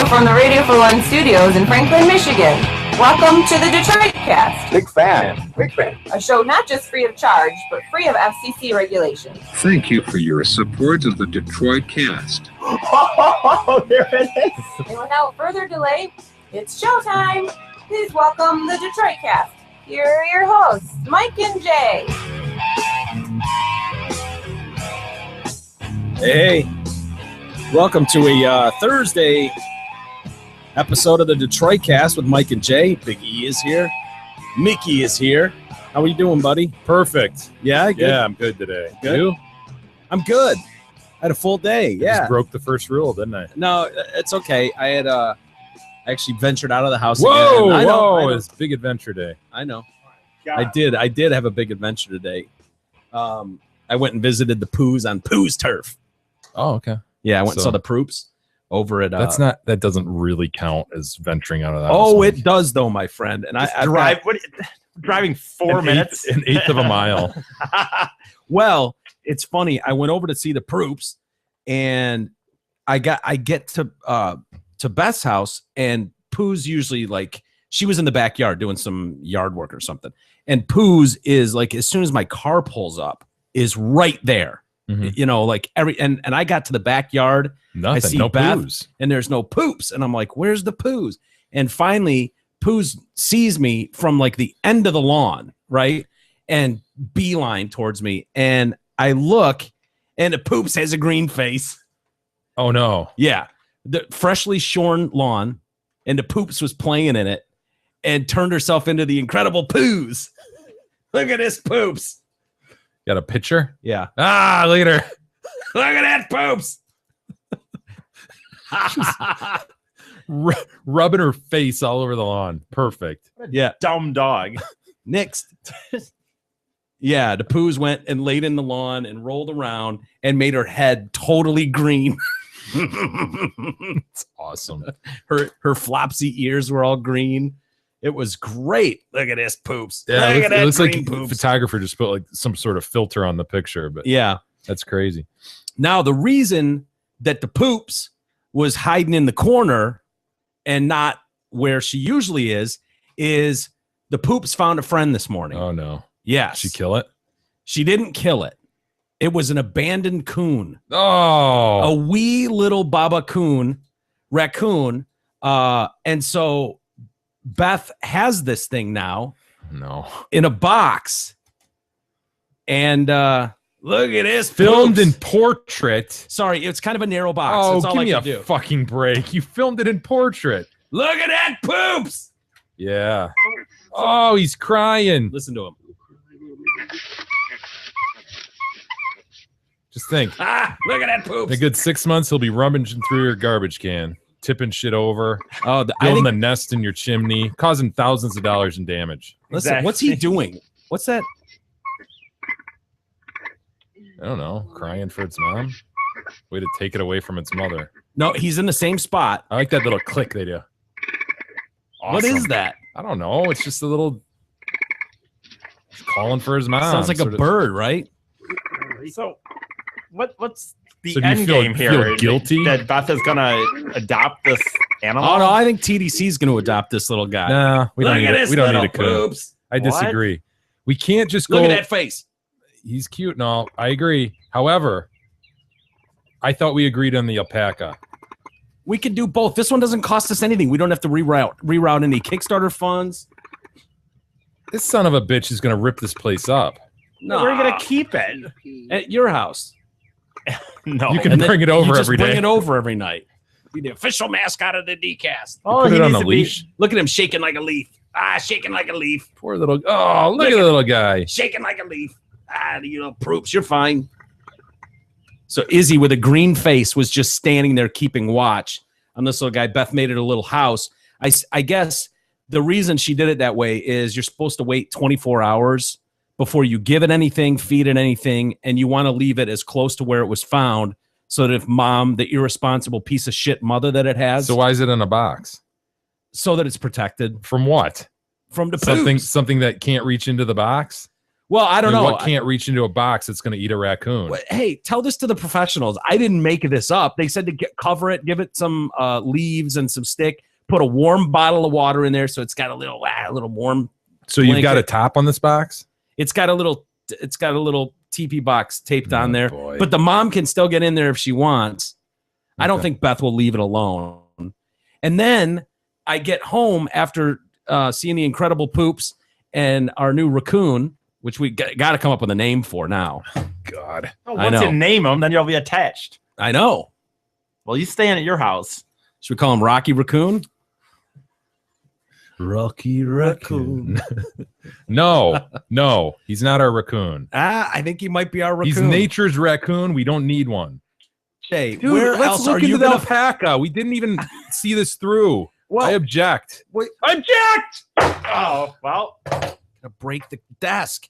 you from the Radio for One studios in Franklin, Michigan. Welcome to the Detroit Cast. Big fan. A show not just free of charge, but free of FCC regulations. Thank you for your support of the Detroit Cast. Oh, there it is. And without further delay, it's showtime. Please welcome the Detroit Cast. Here are your hosts, Mike and Jay. Hey, welcome to a Thursday episode of the Detroit Cast with Mike and Jay. Big E is here. Mickey is here. How are you doing, buddy? Perfect. Yeah, good. Yeah, I'm good today. Good? You? I'm good. I had a full day. I Yeah. just broke the first rule, didn't I? No, it's okay. I had I actually ventured out of the house Whoa, again. I know. it's big adventure day. I know. I did have a big adventure today. I went and visited the Poos on Poos turf. Oh, okay. Yeah, I went and So- saw the Proops over at That doesn't really count as venturing out of the house. Oh, it does though, my friend. And Driving 4 minutes, an eighth of a mile. Well, it's funny. I went over to see the Proops, and I get to Beth's house, and Pooh's usually like she was in the backyard doing some yard work or something, and Pooh's is like as soon as my car pulls up is right there. Mhm. You know, like and I got to the backyard. Nothing. I see no Beth, Poos. and there's no Poops, and I'm like, "Where's the Poos?" And finally, Poos sees me from like the end of the lawn, right, and beeline towards me, and I look, and the Poops has a green face. Oh no. Yeah, the freshly shorn lawn, and the Poops was playing in it, and turned herself into the Incredible Poos. Look at this Poops. Got a picture? Yeah, Ah, look at her. look at that Poops. Rubbing her face all over the lawn. Perfect. Yeah. dumb dog. Next. Yeah, the Poos went and laid in the lawn and rolled around and made her head totally green. It's awesome. Her flopsy ears were all green. It was great. Look at this Poops. Yeah, Look at that it looks like green the Poops. photographer just put like some sort of filter on the picture, but Yeah. that's crazy. Now, the reason that the Poops was hiding in the corner and not where she usually is the Poops found a friend this morning. Oh no. Yes. Did she kill it? She didn't kill it. It was an abandoned coon. Oh. A wee little Baba raccoon. And so Beth has this thing now No. in a box. And look at this. Filmed Poops. in portrait. Sorry, it's kind of a narrow box. Oh, That's all give I me can a do. fucking break. You filmed it in portrait. Look at that Poops. Yeah. Oh, he's crying. Listen to him. Just think. Look at that Poops. In a good 6 months, he'll be rummaging through your garbage can, tipping shit over, Oh, I building think, a nest in your chimney, causing thousands of dollars in damage. listen, what's he doing? What's that? I don't know. Crying for its mom? Way to take it away from its mother. No, he's in the same spot. I like that little click they do. What is Awesome. that? I don't know. It's just a little calling for his mom. Sounds like a sort of- bird, right? So, what's the So do you end feel- game here? feel guilty? That Beth is gonna adopt this animal? Oh no, I think TDC is going to adopt this little guy. Nah, we don't Look need at it. this We don't little need a coon. Poops. I What? disagree. We can't just go. Look at that face. He's cute and all. I agree. However, I thought we agreed on the alpaca. We could do both. This one doesn't cost us anything. We don't have to reroute any Kickstarter funds. This son of a bitch is going to rip this place up. No, We're gonna keep it. at your house. No. You can And then bring it you over just every bring day. it over every night. Be the official mascot of the DCast. Oh, Put he it on needs a to be- leash. Look at him shaking like a leaf. Shaking like a leaf. Poor little. Oh, look at the little guy. Shaking like a leaf. You know, Proops, you're fine. So Izzy with a green face was just standing there keeping watch on this little guy. Beth made it a little house. I guess the reason she did it that way is you're supposed to wait 24 hours before you give it anything, feed it anything, and you want to leave it as close to where it was found so that if mom, the irresponsible piece of shit mother that it has, So why is it in a box? so that it's protected From what? from the Something Poops. something that can't reach into the box? Well, I don't know. What can't reach into a box that's going to eat a raccoon? Hey, tell this to the professionals. I didn't make this up. They said to cover it, give it some leaves and some stick, put a warm bottle of water in there so it's got a little warm. So you've got a blanket. top on this box? It's got a little teepee box taped on there, boy. but the mom can still get in there if she wants. I don't Okay. think Beth will leave it alone. And then I get home after seeing the Incredible Poops and our new raccoon, which we got to come up with a name for now. God. Well, I once know. you name them, then you'll be attached. I know. Well, you staying at your house. Should we call him Rocky Raccoon? Rocky Raccoon. No, he's not our raccoon. I think he might be our raccoon. He's nature's raccoon. We don't need one. Jay, Dude, where let's else are look you into the going alpaca. We didn't even see this through. I object. Object! Oh, well. to break the desk?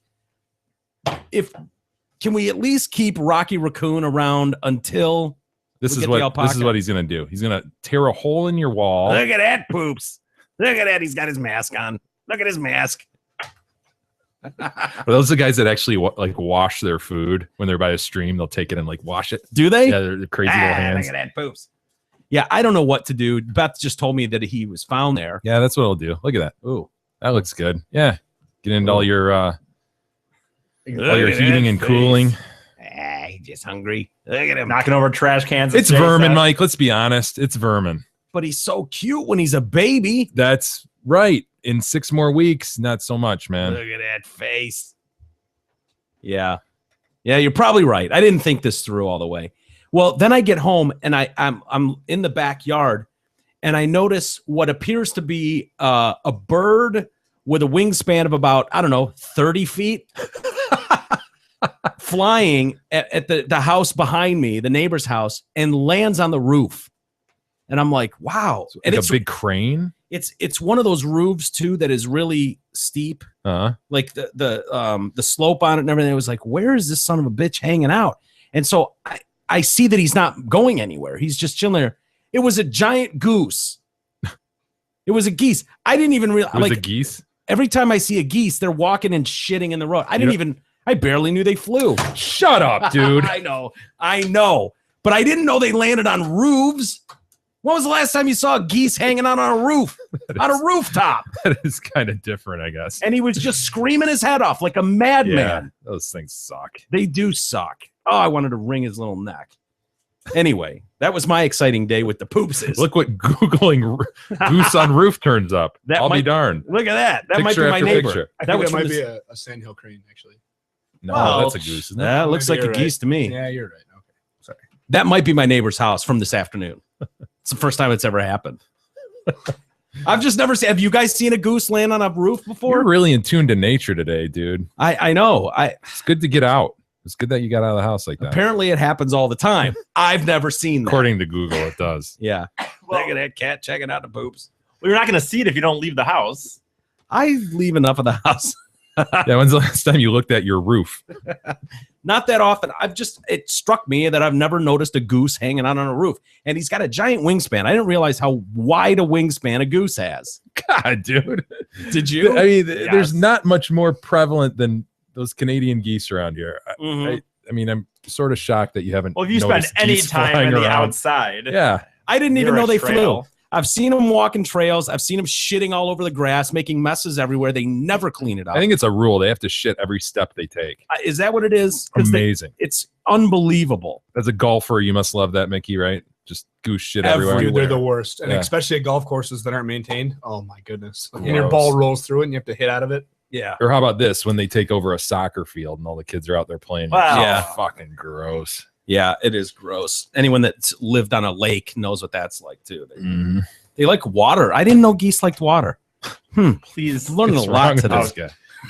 Can we at least keep Rocky Raccoon around until This we is get the what alpaca? he's gonna do. He's gonna tear a hole in your wall. Look at that, Poops. Look at that. He's got his mask on. Look at his mask. Are those the guys that actually wash their food when they're by a stream? They'll take it and wash it. Do they? Yeah, they're crazy little hands. Look at that, Poops. Yeah, I don't know what to do. Beth just told me that he was found there. Yeah, that's what I'll do. Look at that. Ooh. That looks good. Yeah, get into all your Look at heating that and face. cooling. He's just hungry. Look at him. Knocking over trash cans. It's as Jay vermin, said. Mike. Let's be honest. It's vermin. But he's so cute when he's a baby. That's right. In 6 more weeks, not so much, man. Look at that face. Yeah. Yeah, you're probably right. I didn't think this through all the way. Well, then I get home and I'm in the backyard and I notice what appears to be a bird with a wingspan of about, 30 feet flying at the house behind me, the neighbor's house, and lands on the roof. And I'm like, wow. And Like a big crane. it's one of those roofs too that is really steep. Like the slope on it and everything. I was like, where is this son of a bitch hanging out? And so I see that he's not going anywhere. He's just chilling there. It was a giant goose. It was a geese. I didn't even realize. It was a geese. Every time I see a geese, they're walking and shitting in the road. I barely knew they flew. Shut up, dude. I know. But I didn't know they landed on roofs. When was the last time you saw a geese hanging out on a roof, on a rooftop? That is kind of different, I guess. And he was just screaming his head off like a madman. Those things suck. They do suck. Oh, I wanted to wring his little neck. Anyway, that was my exciting day with the Poopses. Look what Googling goose on roof turns up. That I'll be might- darned. Look at that. That Picture might be my after neighbor. picture. I That think was that from might be the- a sandhill crane, actually. No, Well, that's a goose. Isn't it? That looks like You're a right. geese to me. Yeah, you're right. Okay. Sorry. That might be my neighbor's house from this afternoon. It's the first time it's ever happened. I've just never seen. Have you guys seen a goose land on a roof before? You're really in tune to nature today, dude. I know. It's good to get out. It's good that you got out of the house like that. Apparently it happens all the time. I've never seen that. According to Google, it does. Yeah. Well- Look at that cat checking out the poops. Well, you're not going to see it if you don't leave the house. I leave enough of the house. Yeah, when's the last time you looked at your roof? Not that often. It struck me that I've never noticed a goose hanging out on a roof. And he's got a giant wingspan. I didn't realize how wide a wingspan a goose has. God, dude. Did you? I mean, Yes. there's not much more prevalent than those Canadian geese around here. Mhm. I mean, I'm sort of shocked that you haven't. Well, if you spend noticed any geese time flying in the around. outside, Yeah. I didn't even Near know a they trail. flew. I've seen them walking trails. I've seen them shitting all over the grass, making messes everywhere. They never clean it up. I think it's a rule. They have to shit every step they take. Is that what it is? 'Cause Amazing. it's unbelievable. As a golfer, you must love that, Mickey, right? Just goose shit everywhere. Dude, they're the worst. And Yeah. especially at golf courses that aren't maintained. Oh, my goodness. And Gross. your ball rolls through it and you have to hit out of it. Yeah. Or how about this when they take over a soccer field and all the kids are out there playing? Wow. Yeah. Fucking gross. Yeah, it is gross. Anyone that's lived on a lake knows what that's like too. Mm-hmm. They like water. I didn't know geese liked water. please. I'm learning a lot today. This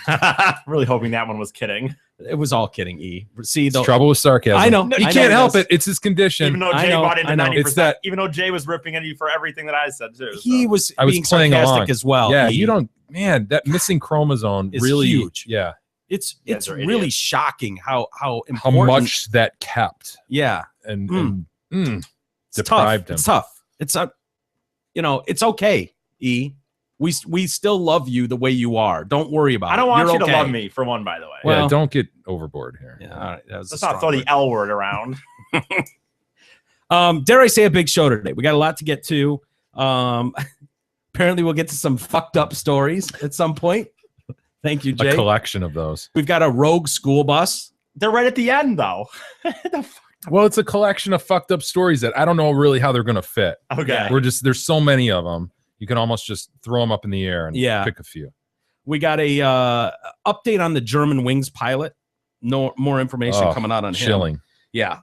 guy. Really hoping that one was kidding. It was all kidding. E. See, It's the trouble with sarcasm. I know. No, He I know can't help does. it. It's his condition. Even though I Jay know, bought into I know. 90%. It's that- Even though Jay was ripping at you for everything that I said too. He so. was I was being playing sarcastic along. as well. Yeah, E. you don't. Man, that missing chromosome Is really huge. Yeah, It's You guys are really idiots. shocking how how important. much that kept Yeah. and, Mm. and It's deprived tough. It's tough. It's it's okay. E. We still love you the way you are. Don't worry about it. I don't want You're you to okay. love me, for one, by the way. Well- Yeah, don't get overboard here. Yeah, all right. That was a Let's not strong throw the word. L word around. Dare I say a big show today? We got a lot to get to. Apparently, we'll get to some fucked up stories at some point. Thank you, A Jay. collection of those. We've got a rogue school bus. They're right at the end, though. The fuck? Well, it's a collection of fucked up stories that I don't know really how they're going to fit. Okay. There's so many of them. You can almost just throw them up in the air and Yeah. pick a few. We got a update on the German Wings pilot. No more information Oh, coming out on him. Chilling. Yeah.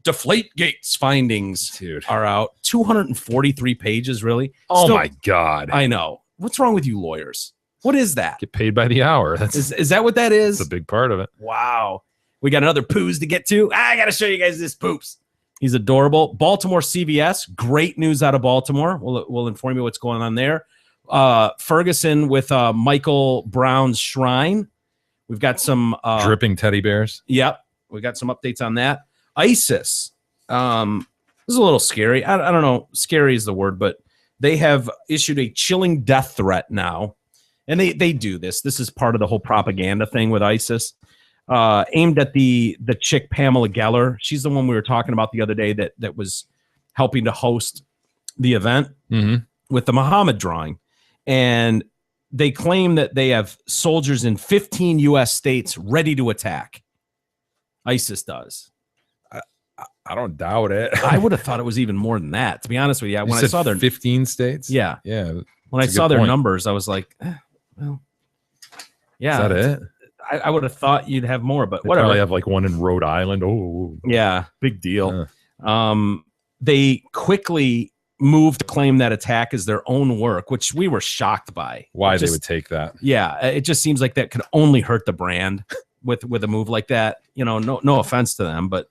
Deflate Gates findings Dude. are out. 243 pages, really. Oh Still- my God. I know. What's wrong with you lawyers? What is that? Get paid by the hour. That's Is that what that is? a big part of it. Wow. We got another Poos to get to. I got to show you guys this Poops. He's adorable. Baltimore CVS. Great news out of Baltimore. We'll inform you what's going on there. Ferguson with Michael Brown's Shrine. We've got some Dripping teddy bears. Yep. We got some updates on that. ISIS. This is a little scary. I don't know. Scary is the word, but they have issued a chilling death threat now. And they do this. This is part of the whole propaganda thing with ISIS. Aimed at the chick Pamela Geller. She's the one we were talking about the other day that was helping to host the event Mm-hmm. with the Muhammad drawing. And they claim that they have soldiers in 15 U.S. states ready to attack. ISIS does. I don't doubt it. I would have thought it was even more than that, to be honest with you. You When I said saw their 15 states. yeah, Yeah. when I That's a saw good their point. numbers, I was like, well, yeah. Is that it? I would have thought you'd have more, but They whatever. probably have like one in Rhode Island. Oh, Yeah, big deal. They quickly moved to claim that attack as their own work, which we were shocked by. why It they just- would take that? Yeah, it just seems like that could only hurt the brand with a move like that. You know, no offense to them, but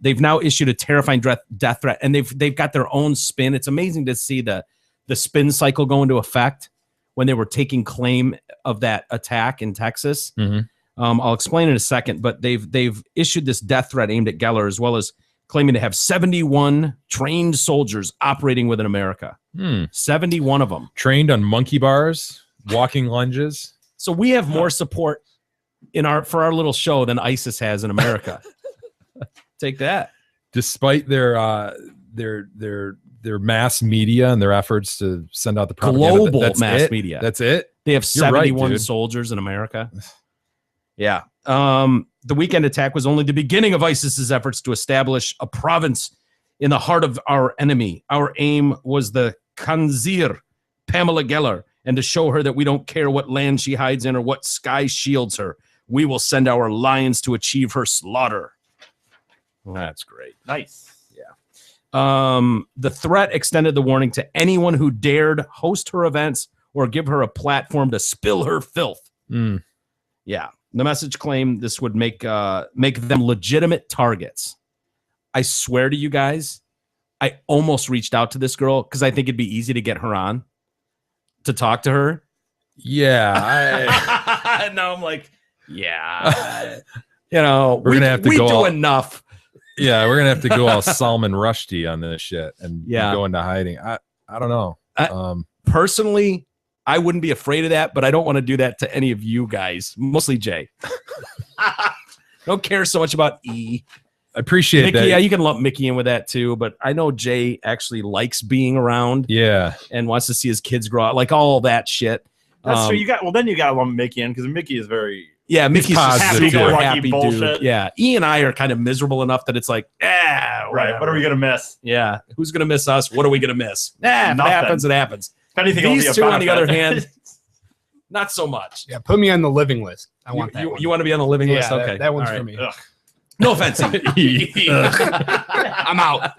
they've now issued a terrifying death threat, and they've got their own spin. It's amazing to see the spin cycle go into effect when they were taking claim of that attack in Texas. Mhm. I'll explain in a second, but they've issued this death threat aimed at Geller, as well as claiming to have 71 trained soldiers operating within America. 71 of them. Trained on monkey bars, walking lunges. So we have more support for our little show than ISIS has in America. Take that. Despite their mass media and their efforts to send out the propaganda, Global that's mass it? media. That's it. They have You're right, 71 dude. soldiers in America. Yeah. The weekend attack was only the beginning of ISIS's efforts to establish a province in the heart of our enemy. Our aim was the Khanzir, Pamela Geller, and to show her that we don't care what land she hides in or what sky shields her. We will send our lions to achieve her slaughter. That's great. Nice. The threat extended the warning to anyone who dared host her events or give her a platform to spill her filth. Mm. Yeah. The message claimed this would make them legitimate targets. I swear to you guys, I almost reached out to this girl because I think it'd be easy to get her on to talk to her. Yeah. And now I'm like, yeah, you know, We're gonna have to we go do all- enough. Yeah, we're gonna have to go all Salman Rushdie on this shit and Yeah. go into hiding. I don't know. Personally, I wouldn't be afraid of that, but I don't want to do that to any of you guys, mostly Jay. Don't care so much about E. I appreciate Mickey, that. yeah, you can lump Mickey in with that too, but I know Jay actually likes being around Yeah. and wants to see his kids grow up, like all that shit. That's true. Then you got lump Mickey in because Mickey is very Yeah, Mickey's just positive, super too. happy dude. Bullshit. Yeah, E and I are kind of miserable enough that it's like, right. What are we gonna miss? Yeah, who's gonna miss us? What are we gonna miss? If it Nothing. happens, it happens. If anything, it'll be a These two, on the benefit. other hand, not so much. Yeah, put me on the living list. I want that. You, one. you want to be on the living Yeah, list? Okay, that one's all for right. me. Ugh. No offense. I'm out.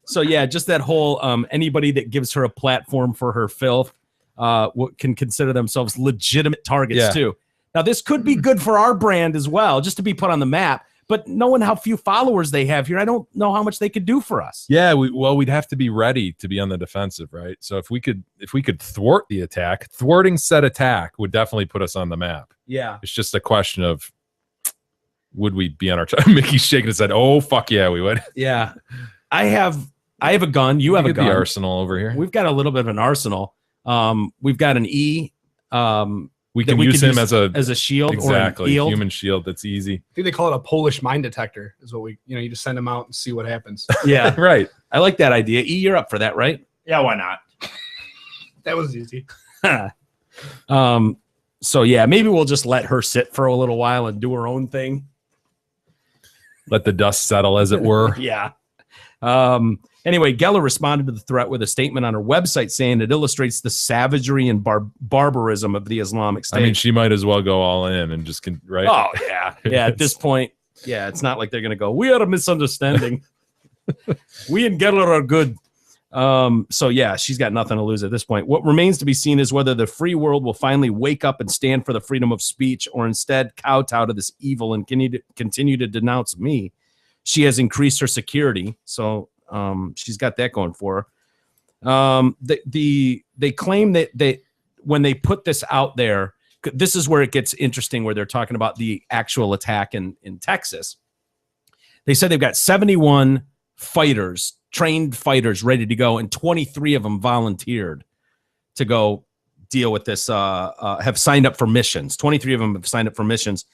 So yeah, just that whole anybody that gives her a platform for her filth can consider themselves legitimate targets Yeah. too. Now this could be good for our brand as well, just to be put on the map. But knowing how few followers they have here, I don't know how much they could do for us. Yeah, we'd have to be ready to be on the defensive, right? So if we could thwart the attack, thwarting said attack would definitely put us on the map. Yeah. It's just a question of would we be on our time? Mickey's shaking his head. Oh fuck yeah, we would. Yeah. I have a gun. You have We a get the gun. arsenal over here. We've got a little bit of an arsenal. We've got an E. We that can we use could him as a as a shield exactly or an eel. human shield. That's easy. I think they call it a Polish mine detector. Is what you just send them out and see what happens. Yeah, Right. I like that idea. E, you're up for that, right? Yeah, why not? That was easy. So yeah, maybe we'll just let her sit for a little while and do her own thing. Let the dust settle, as it were. Yeah. Anyway, Geller responded to the threat with a statement on her website saying it illustrates the savagery and barbarism of the Islamic State. I mean, she might as well go all in and just right. Oh yeah, yeah. At this point, yeah, it's not like they're gonna go. We had a misunderstanding. We and Geller are good. So yeah, she's got nothing to lose at this point. What remains to be seen is whether the free world will finally wake up and stand for the freedom of speech, or instead kowtow to this evil and continue to denounce me. She has increased her security, so she's got that going for her. They claim that when they put this out there, this is where it gets interesting, where they're talking about the actual attack in Texas. They said they've got 71 fighters, trained fighters ready to go, and 23 of them volunteered to go deal with this, have signed up for missions. 23 of them have signed up for missions.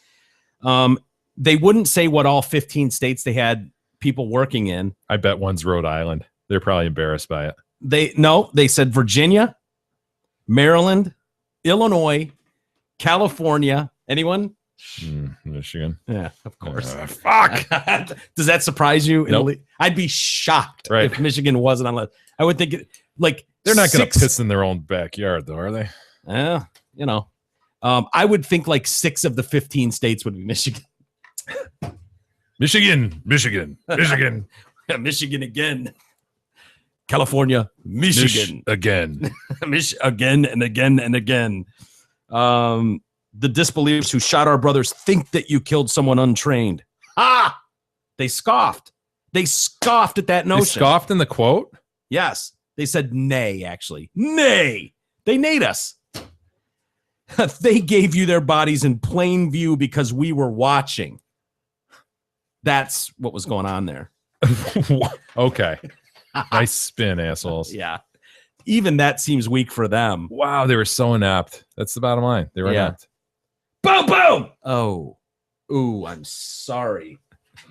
They wouldn't say what all 15 states they had people working in. I bet one's Rhode Island. They're probably embarrassed by it. They said Virginia, Maryland, Illinois, California. Anyone? Michigan. Yeah, of course. Fuck. Does that surprise you? Nope. I'd be shocked Right. if Michigan wasn't on the. I would think They're not going to 6 piss in their own backyard, though, are they? I would think like 6 of the 15 states would be Michigan. Michigan. Yeah, Michigan again. California, Michigan. Again. Again and again and again. The disbelievers who shot our brothers think that you killed someone untrained. Ah! They scoffed. They scoffed at that notion. They scoffed in the quote? Yes. They said nay, actually. Nay. They nayed us. They gave you their bodies in plain view because we were watching. That's what was going on there. Okay. Nice spin, assholes. Yeah. Even that seems weak for them. Wow, they were so inept. That's the bottom line. They were inept. Boom, boom. Oh. Ooh, I'm sorry.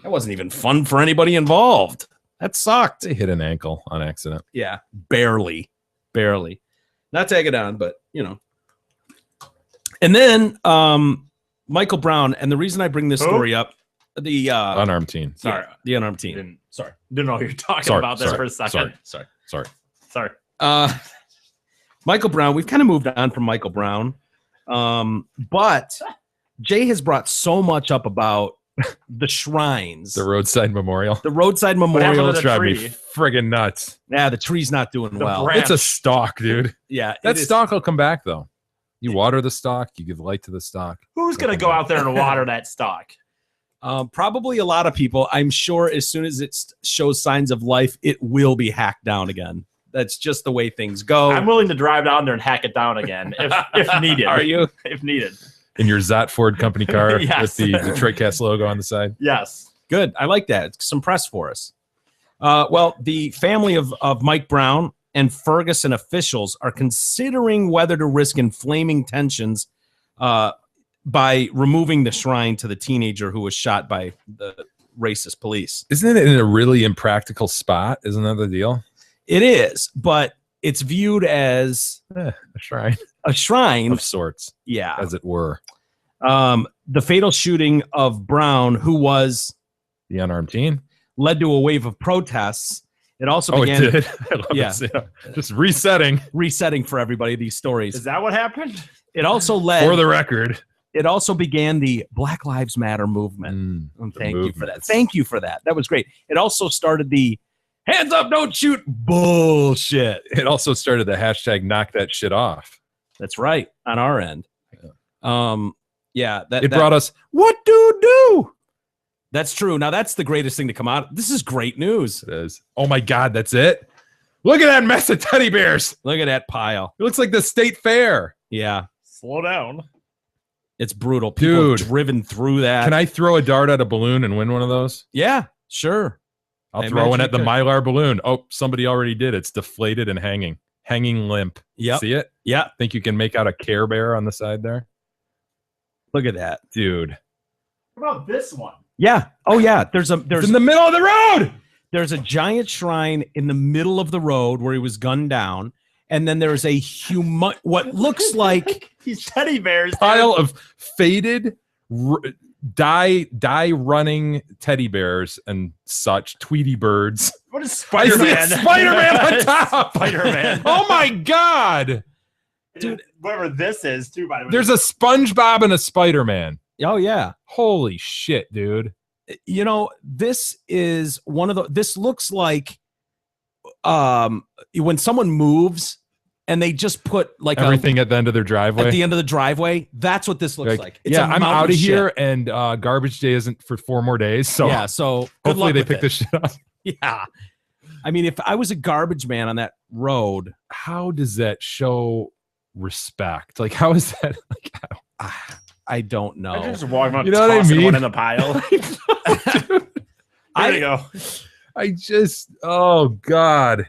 That wasn't even fun for anybody involved. That sucked. They hit an ankle on accident. Yeah, barely. Not tag it on, but And then Michael Brown, and the reason I bring this story up, the Unarmed teen. Sorry. the unarmed team. Didn't know what you were talking Sorry, about there sorry, for a second. Sorry. Sorry. Michael Brown, we've kind of moved on from Michael Brown. But Jay has brought so much up about the shrines. The roadside memorial. The roadside happened memorial. to the Drive me tree? friggin' nuts. Yeah, the tree's not doing well. branch. It's a stalk, dude. Yeah, That it is. stalk will come back, though. You water the stalk. You give light to the stalk. Who's going to go out there and water that stock? Probably a lot of people. I'm sure as soon as it shows signs of life, it will be hacked down again. That's just the way things go. I'm willing to drive down there and hack it down again if needed. Are you? If needed. In your Zot Ford company car Yes. with the Detroit Cast logo on the side. Yes. Good. I like that. It's some press for us. Well, the family of Mike Brown and Ferguson officials are considering whether to risk inflaming tensions by removing the shrine to the teenager who was shot by the racist police. Isn't it in a really impractical spot? Isn't that the deal? It is, but it's viewed as A shrine a shrine. of sorts, Yeah. as it were. The fatal shooting of Brown, who was The unarmed teen. led to a wave of protests. It also Oh, began it did. I love Yeah. it. Yeah. Just resetting resetting for everybody these stories. Is that what happened? It also led. for the record. It also began the Black Lives Matter movement. And the thank you for that. movements. Thank you for that. That was great. It also started the hands up, don't shoot bullshit. It also started the hashtag knock that shit off. That's right on our end. Yeah, It brought us what do. That's true. Now that's the greatest thing to come out. This is great news. It is. Oh my God, that's it. Look at that mess of teddy bears. Look at that pile. It looks like the state fair. Yeah, Slow down. it's brutal. People have Dude. driven through that. Can I throw a dart at a balloon and win one of those? Yeah, sure. I'll I throw one imagine at the you could. Mylar balloon. Oh, somebody already did. It's deflated and hanging. hanging limp. Yep. See it? Yeah. Think you can make out a Care Bear on the side there? Look at that. Dude. What about this one? Yeah. Oh yeah. There's It's in the middle of the road. there's a giant shrine in the middle of the road where he was gunned down, and then there's a what looks like These teddy bears. dude. Pile of faded dye running teddy bears and such Tweety birds. What is I see Spider-Man? Spider-Man on top. Spider-Man. Oh my god. Dude, whatever this is, too, by the way. There's a SpongeBob and a Spider-Man. oh yeah. Holy shit, dude. You know, this is one of the this looks like when someone moves and they just put like Everything at the end of their driveway. at the end of the driveway. That's what this looks like. It's yeah, a I'm mountain out of shit. here, and garbage day isn't for 4 more days. So yeah, so good hopefully luck they with pick it. this shit up. Yeah. I mean, if I was a garbage man on that road, How does that show respect? Like, how is that? Like, I don't know. I just walk around You know what I tossing mean? one in the pile. There you go. I just, oh God.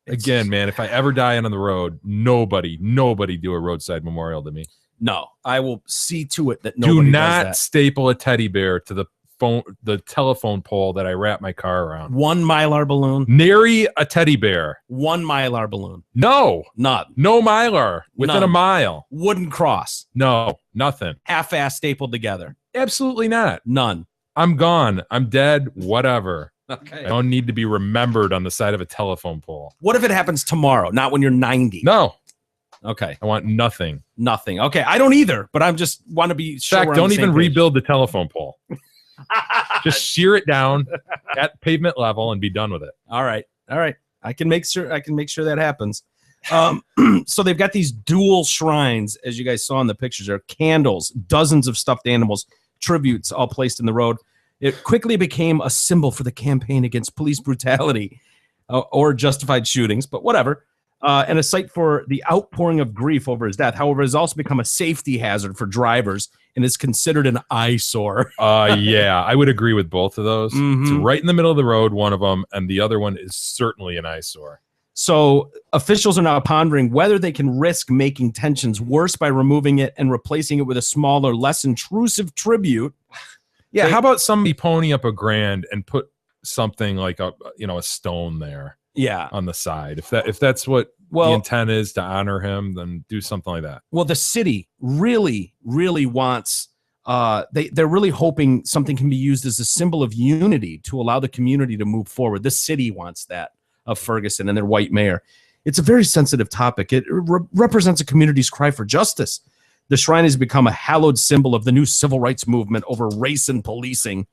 Again, man, if I ever die on the road, nobody do a roadside memorial to me. No, I will see to it that Do nobody not does staple a teddy bear to the telephone pole that I wrap my car that. around. One Mylar balloon, Nary a teddy bear. one Mylar balloon, No, none. no Mylar within a None. mile. Wooden cross, No, nothing. half-ass stapled together, Absolutely not. none. I'm gone. I'm dead. Whatever. I Okay. don't need to be remembered on the side of a telephone pole. What if it happens tomorrow? Not when you're 90. No, Okay. I want nothing. Nothing. Okay. I don't either, but I'm just want to be In sure. fact, we're on don't the even same page. rebuild the telephone pole. Just shear it down at pavement level and be done with it. All right. All right. I can make sure that happens. So they've got these dual shrines, as you guys saw in the pictures. There are candles, dozens of stuffed animals, tributes all placed in the road. It quickly became a symbol for the campaign against police brutality or justified shootings, but whatever. And a site for the outpouring of grief over his death. However, it has also become a safety hazard for drivers and is considered an eyesore. Yeah, I would agree with both of those. It's Mhm. right in the middle of the road, one of them, and the other one is certainly an eyesore. So officials are now pondering whether they can risk making tensions worse by removing it and replacing it with a smaller, less intrusive tribute. Yeah, They- how about somebody pony up $1,000 and put something like a stone there Yeah. on the side? If that's what the Well, intent is to honor him, then do something like that. the city really, really wants. They're really hoping something can be used as a symbol of unity to allow the community to move forward. The city wants that of Ferguson and their white mayor. It's a very sensitive topic. It represents a community's cry for justice. The shrine has become a hallowed symbol of the new civil rights movement over race and policing.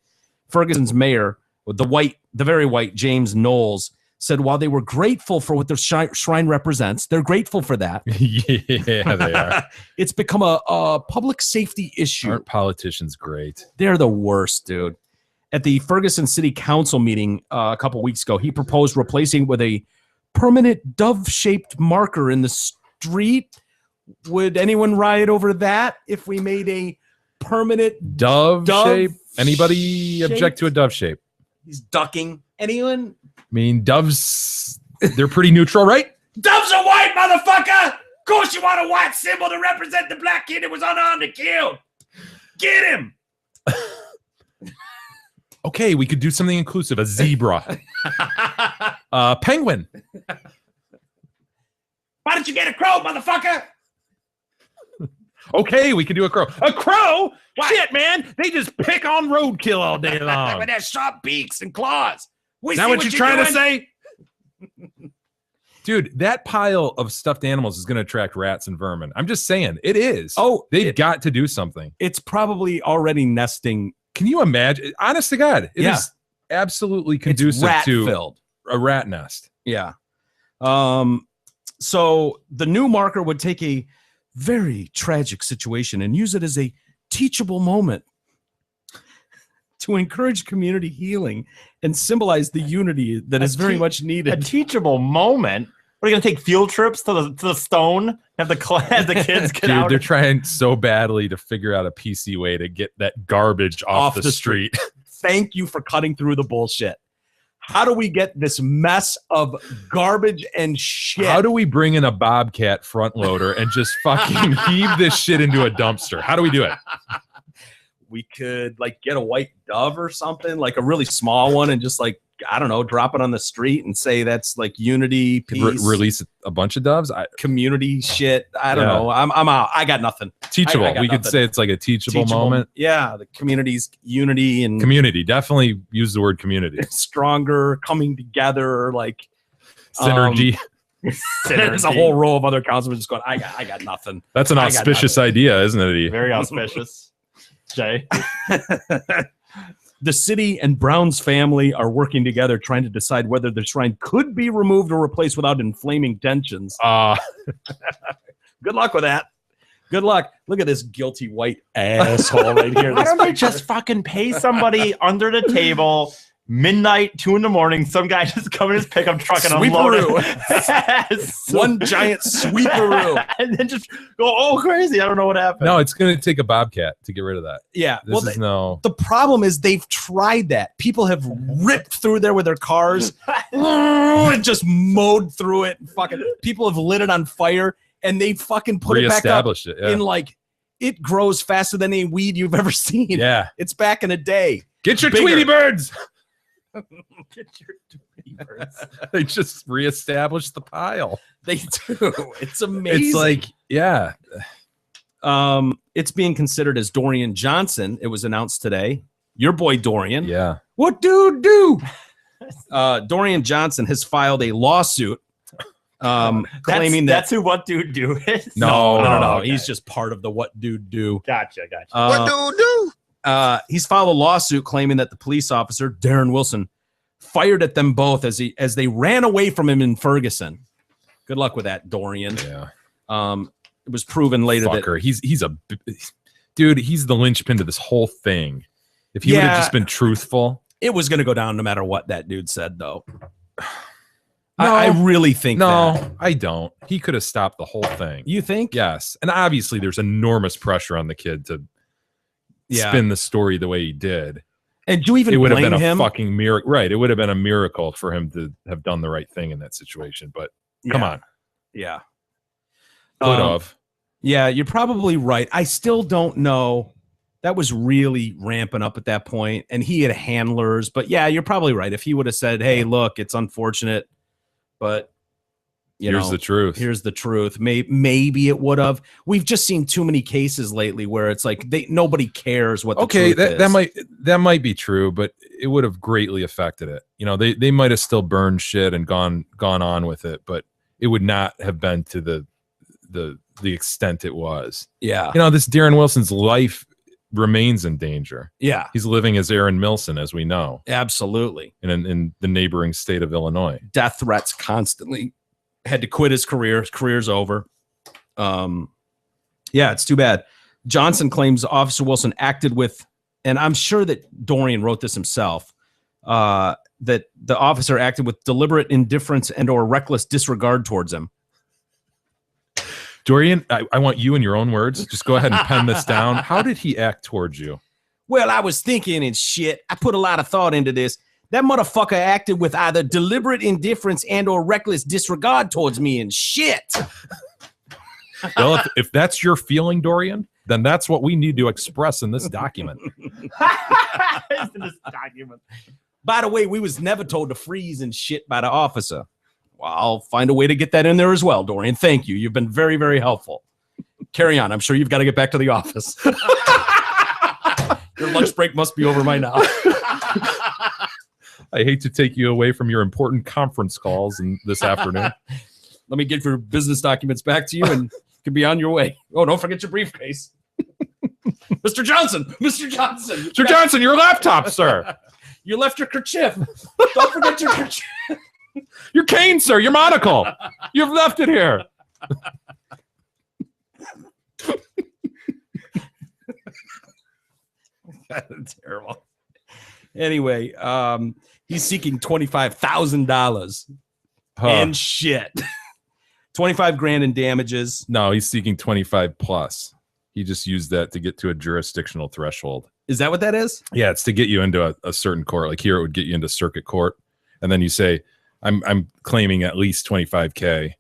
Ferguson's mayor, the very white James Knowles, said while they were grateful for what the shrine represents, they're grateful for that. Yeah, they are. It's become a public safety issue. Aren't politicians great? They're the worst, dude. At the Ferguson City Council meeting a couple weeks ago, he proposed replacing it with a permanent dove-shaped marker in the street. Would anyone riot over that if we made a permanent Dove shape? Anybody shape? object to a dove shape? He's ducking. Anyone? I mean, doves, they're pretty neutral, right? Doves are white, motherfucker! Of course you want a white symbol to represent the black kid that was unarmed and killed. Get him! Okay, we could do something inclusive. A zebra. Penguin. Why don't you get a crow, motherfucker? Okay, we could do a crow. A crow? Shit, man. They just pick on roadkill all day long. With their sharp beaks and claws. We Is that see what you're trying to doing. say? Dude, that pile of stuffed animals is going to attract rats and vermin. I'm just saying. It is. Oh, They've got to do something. it's probably already nesting. Can you imagine? Honest to God, it is Yeah. absolutely It's conducive rat to filled. a rat nest. Yeah. So the new marker would take a very tragic situation and use it as a teachable moment to encourage community healing and symbolize the unity that is very much A needed. teachable moment. What are you gonna take field trips to the stone? Have the class, the kids get Dude, out? they're trying so badly to figure out a PC way to get that garbage off the street. Thank you for cutting through the bullshit. How do we get this mess of garbage and shit? How do we bring in a Bobcat front loader and just fucking heave this shit into a dumpster? How do we do it? We could like get a white dove or something, like a really small one, and just like, I don't know, drop it on the street and say that's like unity, peace, Release a bunch of doves. community shit. I don't Yeah. know. I'm out. I got nothing. Teachable. I got We could nothing. say it's like a teachable moment. Yeah, the community's unity and Community. Definitely use the word community. stronger, coming together, like Synergy. there's a whole row of other councilmen just going, I got nothing. That's an I got auspicious idea, isn't it? E? Very auspicious. Jay. The city and Brown's family are working together trying to decide whether the shrine could be removed or replaced without inflaming tensions. Good luck with that. Good luck. Look at this guilty white asshole right here. Why This don't they just fucking pay somebody under the table, midnight, 2 a.m, some guy just come in his pickup truck and unload it. one giant sweeperoo. And then just go, oh, crazy. I don't know what happened. No, it's going to take a Bobcat to get rid of that. Yeah. This Well, is no. the problem is they've tried that. People have ripped through there with their cars and just mowed through it. And fucking people have lit it on fire and they fucking put it back up Reestablished it. Yeah. in like it grows faster than any weed you've ever seen. Yeah. It's back in a day. Get your Bigger. Tweety birds. Get your Tweety birds. They just reestablished the pile. They do. It's amazing. It's like, yeah. It's being considered as Dorian Johnson. It was announced today. Your boy Dorian. Yeah. What do? Dorian Johnson has filed a lawsuit claiming that's who What Dude Do is. No. no. Okay. He's just part of the What Dude Do. Gotcha. He's filed a lawsuit claiming that the police officer Darren Wilson fired at them both as they ran away from him in Ferguson. Good luck with that, Dorian. Yeah. It was proven later that Fucker. He's a dude. He's the linchpin to this whole thing. If he would have Yeah. just been truthful, it was going to go down no matter what that dude said, though. No. I really think no, that. I don't. He could have stopped the whole thing. You think? Yes, and obviously there's enormous pressure on the kid to spin the story the way he did. And do you even It would have blame been a him? fucking miracle, right? It would have been a miracle for him to have done the right thing in that situation. But come on, Yeah. could have. Yeah, you're probably right. I still don't know. That was really ramping up at that point, and he had handlers. But yeah, you're probably right. If he would have said, "Hey, look, it's unfortunate, but Here's the truth." Here's the truth. Maybe it would have. We've just seen too many cases lately where it's like nobody cares what. The Okay, truth is. that might be true, but it would have greatly affected it. You know, they might have still burned shit and gone on with it, but it would not have been to the extent it was. Yeah, You know, this Darren Wilson's life remains in danger. yeah, He's living as Aaron Milson, as we know, absolutely. in the neighboring state of Illinois. Death threats constantly. Had to quit his career. His career's over. Yeah, it's too bad. Johnson claims Officer Wilson acted with, and I'm sure that Dorian wrote this himself, that the officer acted with deliberate indifference and or reckless disregard towards him. Dorian, I want you in your own words. Just go ahead and pen this down. How did he act towards you? Well, I was thinking and shit. I put a lot of thought into this. That motherfucker acted with either deliberate indifference and or reckless disregard towards me and shit. Well, if that's your feeling, Dorian, then that's what we need to express in this document. It's in this document. By the way, we was never told to freeze and shit by the officer. Well, I'll find a way to get that in there as well, Dorian. Thank you. You've been very, very helpful. Carry on. I'm sure you've got to get back to the office. Your lunch break must be over by now. I hate to take you away from your important conference calls this afternoon. Let me get your business documents back to you and you can be on your way. Oh, don't forget your briefcase. Mr. Johnson. Sir Johnson, your laptop, sir. You left your kerchief. Don't forget your kerchief. Your cane, sir. Your monocle. You've left it here. Terrible. Anyway, he's seeking $25,000 and shit. 25 grand in damages. No, he's seeking 25 plus. He just used that to get to a jurisdictional threshold. Is that what that is? Yeah, it's to get you into a certain court. Like here, it would get you into circuit court. and then you say, I'm claiming at least 25K.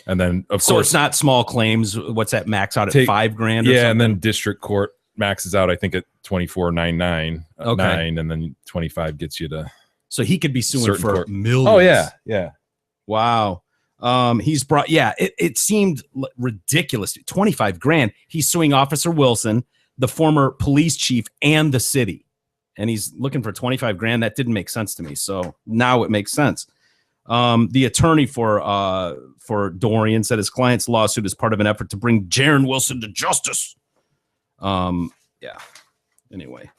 And then of So course it's not small claims. What's that max out at Take- $5,000? Or yeah, something? and then district court maxes out, I think, at 24.99, Okay. 9, and then 25 gets you to. So he could be suing Certain for court. millions. Oh yeah. Wow. He's brought, it seemed ridiculous. 25 grand. He's suing Officer Wilson, the former police chief, and the city. And he's looking for 25 grand. That didn't make sense to me. So now it makes sense. The attorney for Dorian said his client's lawsuit is part of an effort to bring Jaron Wilson to justice. Yeah. Anyway.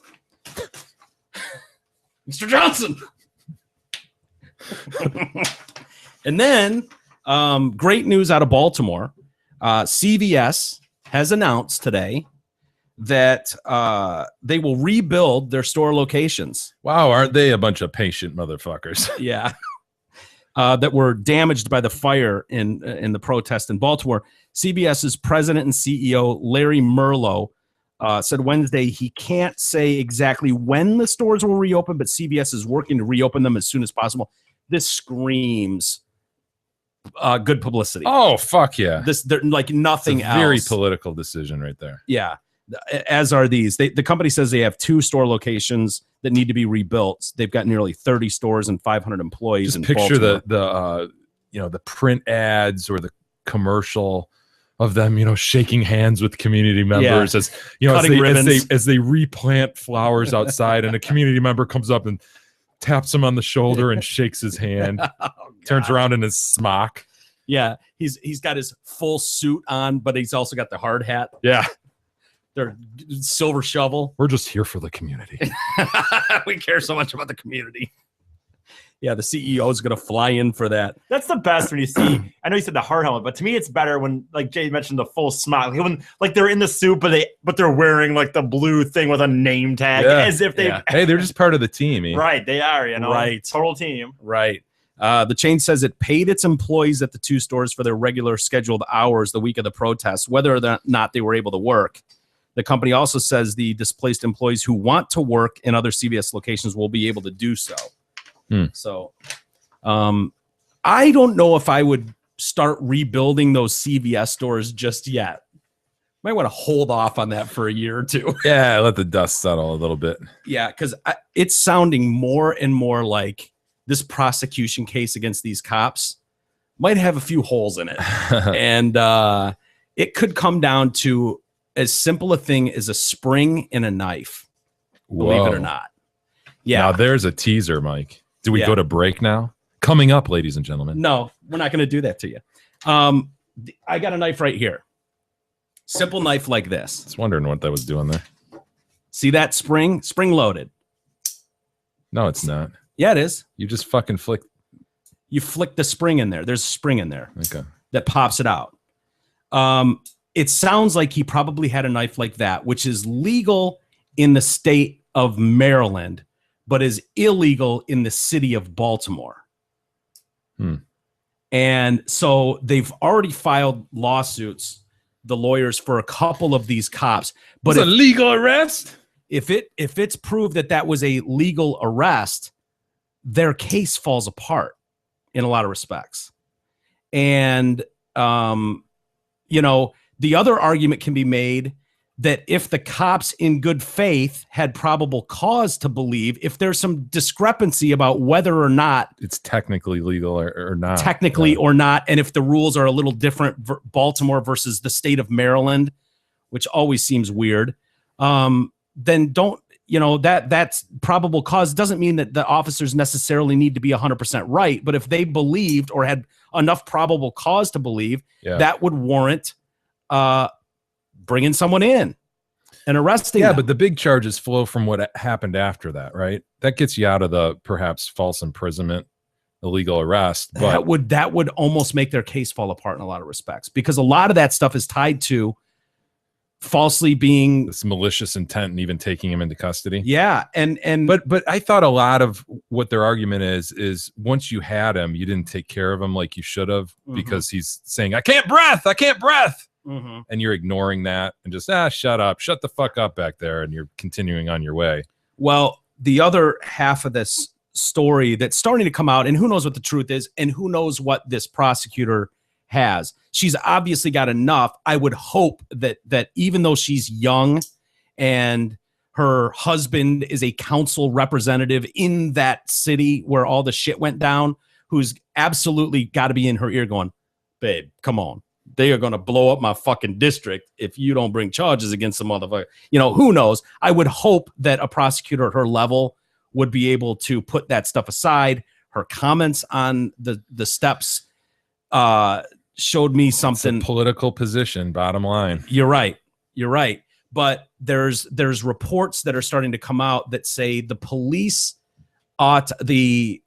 Mr. Johnson. And then great news out of Baltimore. CVS has announced today that they will rebuild their store locations. Wow, aren't they a bunch of patient motherfuckers? Yeah. That were damaged by the fire in the protest in Baltimore. CVS's president and CEO, Larry Merlo, said Wednesday he can't say exactly when the stores will reopen, but CVS is working to reopen them as soon as possible. This screams good publicity. Oh, fuck yeah. They're like nothing It's a very else. political decision right there. Yeah. As are these. The company says they have 2 store locations that need to be rebuilt. They've got nearly 30 stores and 500 employees. Just in picture Baltimore. the print ads or the commercial of them, shaking hands with community members as Cutting ribbons. as they replant flowers outside, and a community member comes up and taps him on the shoulder and shakes his hand, turns around in his smock. Yeah, he's got his full suit on, but he's also got the hard hat. Yeah, Their silver shovel. we're just here for the community. We care so much about the community. Yeah, the CEO is going to fly in for that. That's the best when you see. I know you said the hard helmet, but to me, it's better when, like Jay mentioned, the full smock. Like when they're in the suit, but they're wearing like the blue thing with a name tag, Yeah. as if they. Yeah. Hey, they're just part of the team. Eh? Right, they are. Right. Total team. Right. The chain says it paid its employees at the 2 stores for their regular scheduled hours the week of the protest, whether or not they were able to work. The company also says the displaced employees who want to work in other CVS locations will be able to do so. So I don't know if I would start rebuilding those CVS stores just yet. Might want to hold off on that for a year or 2. Yeah, let the dust settle a little bit. Yeah, because it's sounding more and more like this prosecution case against these cops might have a few holes in it. And it could come down to as simple a thing as a spring and a knife, believe it Whoa. or not. Yeah. Now there's a teaser, Mike. Do we Yeah. go to break now? Coming up, ladies and gentlemen. No, we're not going to do that to you. I got a knife right here. Simple knife like this. I was wondering what that was doing there. See that spring? Spring loaded. No, it's not. Yeah, it is. You just fucking flick. You flick the spring in there. There's a spring in there Okay. that pops it out. It sounds like he probably had a knife like that, which is legal in the state of Maryland, but is illegal in the city of Baltimore. And so they've already filed lawsuits, the lawyers, for a couple of these cops. But But a legal arrest? if it's proved that was a legal arrest, their case falls apart in a lot of respects. And the other argument can be made that if the cops in good faith had probable cause to believe, if there's some discrepancy about whether or not It's technically legal or not. technically Yeah. or not, and if the rules are a little different, Baltimore versus the state of Maryland, which always seems weird, then don't, that's probable cause. Doesn't mean that the officers necessarily need to be 100% right, but if they believed or had enough probable cause to believe, Yeah. that would warrant bringing someone in and arresting Yeah, them. but the big charges flow from what happened after that, right? That gets you out of the perhaps false imprisonment, illegal arrest. But that would almost make their case fall apart in a lot of respects, because a lot of that stuff is tied to falsely being this malicious intent and even taking him into custody. and But I thought a lot of what their argument is once you had him, you didn't take care of him like you should have, because he's saying, I can't breath. Mhm. And you're ignoring that and just, shut the fuck up back there. And you're continuing on your way. Well, the other half of this story that's starting to come out, and who knows what the truth is, and who knows what this prosecutor has. She's obviously got enough. I would hope that even though she's young and her husband is a council representative in that city where all the shit went down, who's absolutely got to be in her ear going, babe, come on. They are going to blow up my fucking district if you don't bring charges against the motherfucker. You know, who knows? I would hope that a prosecutor at her level would be able to put that stuff aside. Her comments on the steps showed me something. It's a political position, bottom line. You're right. But there's reports that are starting to come out that say the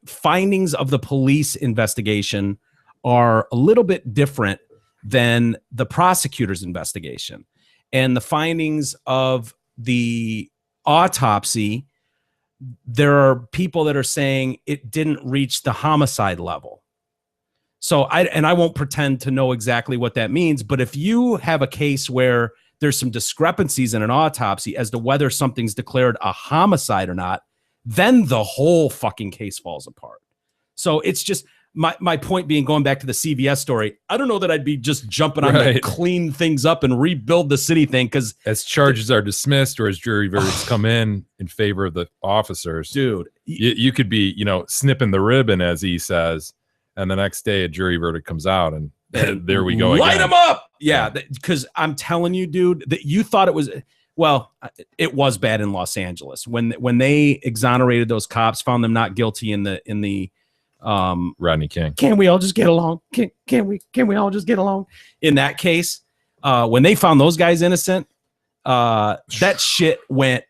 findings of the police investigation are a little bit different than the prosecutor's investigation. And the findings of the autopsy, there are people that are saying it didn't reach the homicide level. So I won't pretend to know exactly what that means, but if you have a case where there's some discrepancies in an autopsy as to whether something's declared a homicide or not, then the whole fucking case falls apart. So it's just my point being, going back to the CVS story, I don't know that I'd be just jumping on to clean things up and rebuild the city thing, because as charges are dismissed or as jury verdicts come in favor of the officers, dude, you could be, snipping the ribbon, as he says, and the next day a jury verdict comes out and there we go. Light them up. Yeah, because I'm telling you, dude, that you thought it was, well, it was bad in Los Angeles when they exonerated those cops, found them not guilty in the Rodney King. Can we all just get along? Can we all just get along? In that case, when they found those guys innocent, that shit went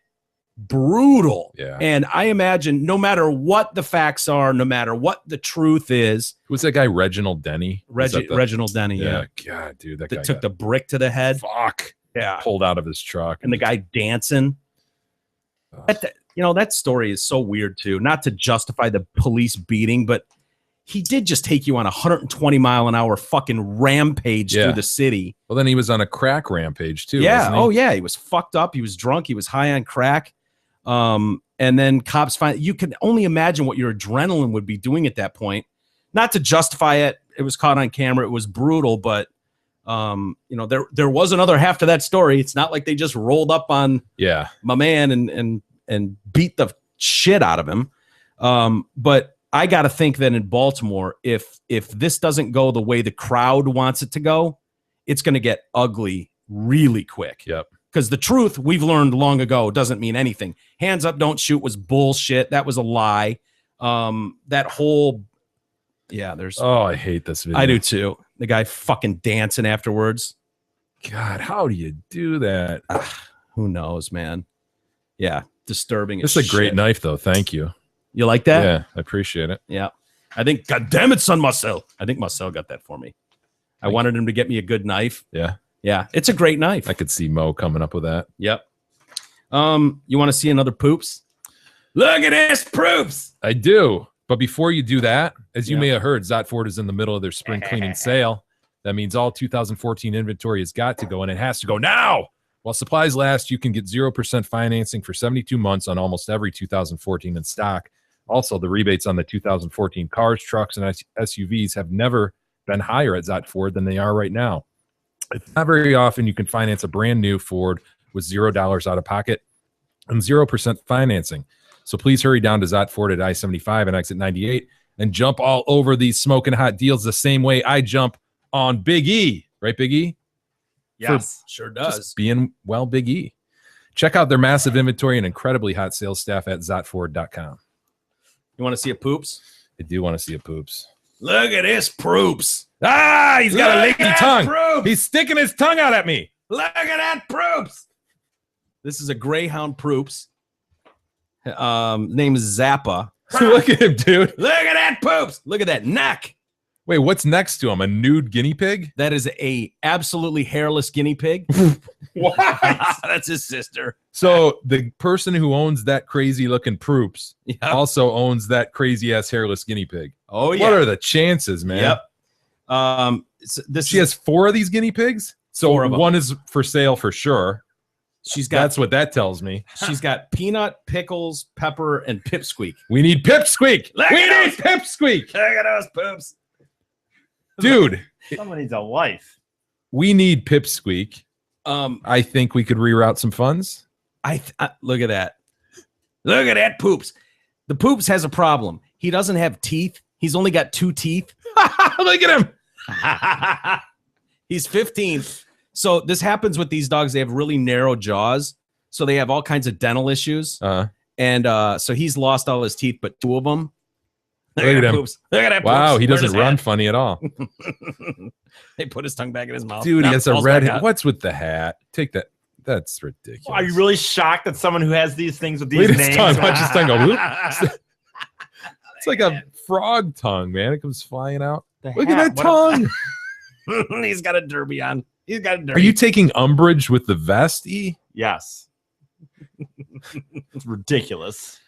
brutal. Yeah. And I imagine no matter what the facts are, no matter what the truth is, who's that guy? Reginald Denny. Reginald Denny. Yeah. God, dude, that guy took the brick to the head. Fuck. Yeah. Pulled out of his truck. And the guy dancing. That story is so weird too. Not to justify the police beating, but he did just take you on a 120-mile-an-hour fucking rampage through the city. Well, then he was on a crack rampage too. Yeah. Wasn't he? Oh yeah. He was fucked up. He was drunk. He was high on crack. And then cops find, you can only imagine what your adrenaline would be doing at that point. Not to justify it. It was caught on camera. It was brutal, but there was another half to that story. It's not like they just rolled up on my man and beat the shit out of him. But I got to think that in Baltimore, if this doesn't go the way the crowd wants it to go, it's going to get ugly really quick. Yep. Because the truth, we've learned long ago, doesn't mean anything. Hands up, don't shoot was bullshit. That was a lie. That whole, there's. Oh, I hate this video. I do too. The guy fucking dancing afterwards. God, how do you do that? Who knows, man? Yeah, disturbing. This is a great knife, though. Thank you. You like that? Yeah, I appreciate it. Yeah. I think, God damn it, son Marcel. I think Marcel got that for me. I wanted him to get me a good knife. Yeah. Yeah, it's a great knife. I could see Mo coming up with that. Yep. You want to see another poops? Look at this poops. I do. But before you do that, as you may have heard, Zot Ford is in the middle of their spring cleaning sale. That means all 2014 inventory has got to go, and it has to go now. While supplies last, you can get 0% financing for 72 months on almost every 2014 in stock. Also, the rebates on the 2014 cars, trucks, and SUVs have never been higher at Zot Ford than they are right now. It's not very often you can finance a brand new Ford with $0 out of pocket and 0% financing. So please hurry down to Zot Ford at I-75 and exit 98 and jump all over these smoking hot deals the same way I jump on Big E. Right, Big E? Yes, sure does. Just being, Big E. Check out their massive inventory and incredibly hot sales staff at zotford.com. You want to see a poops? I do want to see a poops. Look at this poops. Ah, he's got a lazy tongue. Proops. He's sticking his tongue out at me. Look at that proops. This is a Greyhound proops. Name is Zappa. Look at him, dude. Look at that poops. Look at that neck. Wait, what's next to him? A nude guinea pig? That is a absolutely hairless guinea pig. What? That's his sister. So the person who owns that crazy looking proops also owns that crazy ass hairless guinea pig. Oh yeah. What are the chances, man? Yep. She has 4 of these guinea pigs. So 4 of them. one is for sale for sure. That's what that tells me. she's got peanut, pickles, pepper, and pipsqueak. We need Pipsqueak. Look We at need Pipsqueak. Look at those poops. Dude, Someone needs a wife. we need Pipsqueak. Um, I think we could reroute some funds. I look at that. Look at that poops. The poops has a problem. He doesn't have teeth. He's only got 2 teeth. Look at him. He's 15. So this happens with these dogs. They have really narrow jaws. So they have all kinds of dental issues. And so he's lost all his teeth, but 2 of them. Look at him. Poops. Look at that. Wow, poops. he Where's doesn't his run hat? funny at all. They put his tongue back in his mouth. Dude, No, he has a falls red back hat. out. What's with the hat? Take that. That's ridiculous. Are you really shocked that someone who has these things with these Look at his names? tongue. Watch his tongue go. Whoop. It's like a frog tongue, man. It comes flying out. Look at that tongue. He's got a derby on. He's got a derby. Are you taking umbrage with the vest, E? Yes. It's ridiculous.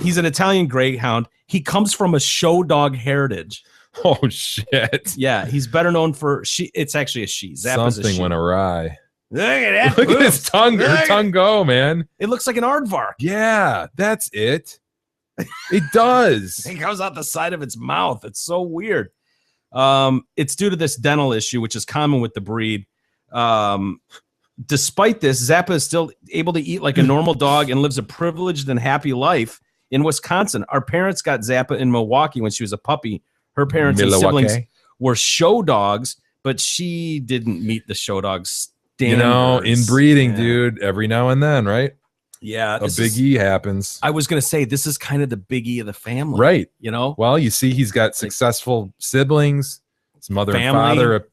He's an Italian greyhound. He comes from a show dog heritage. Oh, shit. Yeah, he's better known for she. It's actually a she. Zappa's a Something she. went awry. Look at that. Look at his poops. tongue. Her Look. tongue go, man. It looks like an aardvark. Yeah, that's it. It does. It comes out the side of its mouth. It's so weird. It's due to this dental issue, which is common with the breed. Despite this, Zappa is still able to eat like a normal dog and lives a privileged and happy life in Wisconsin. Our parents got Zappa in Milwaukee when she was a puppy. Her parents and siblings were show dogs, but she didn't meet the show dog standards. You know, inbreeding, Yeah. dude, every now and then, right? Yeah, A this big is- E happens. I was gonna say this is kind of the biggie of the family, Right. You know, Well, you see, he's got successful siblings, his mother and Family. father,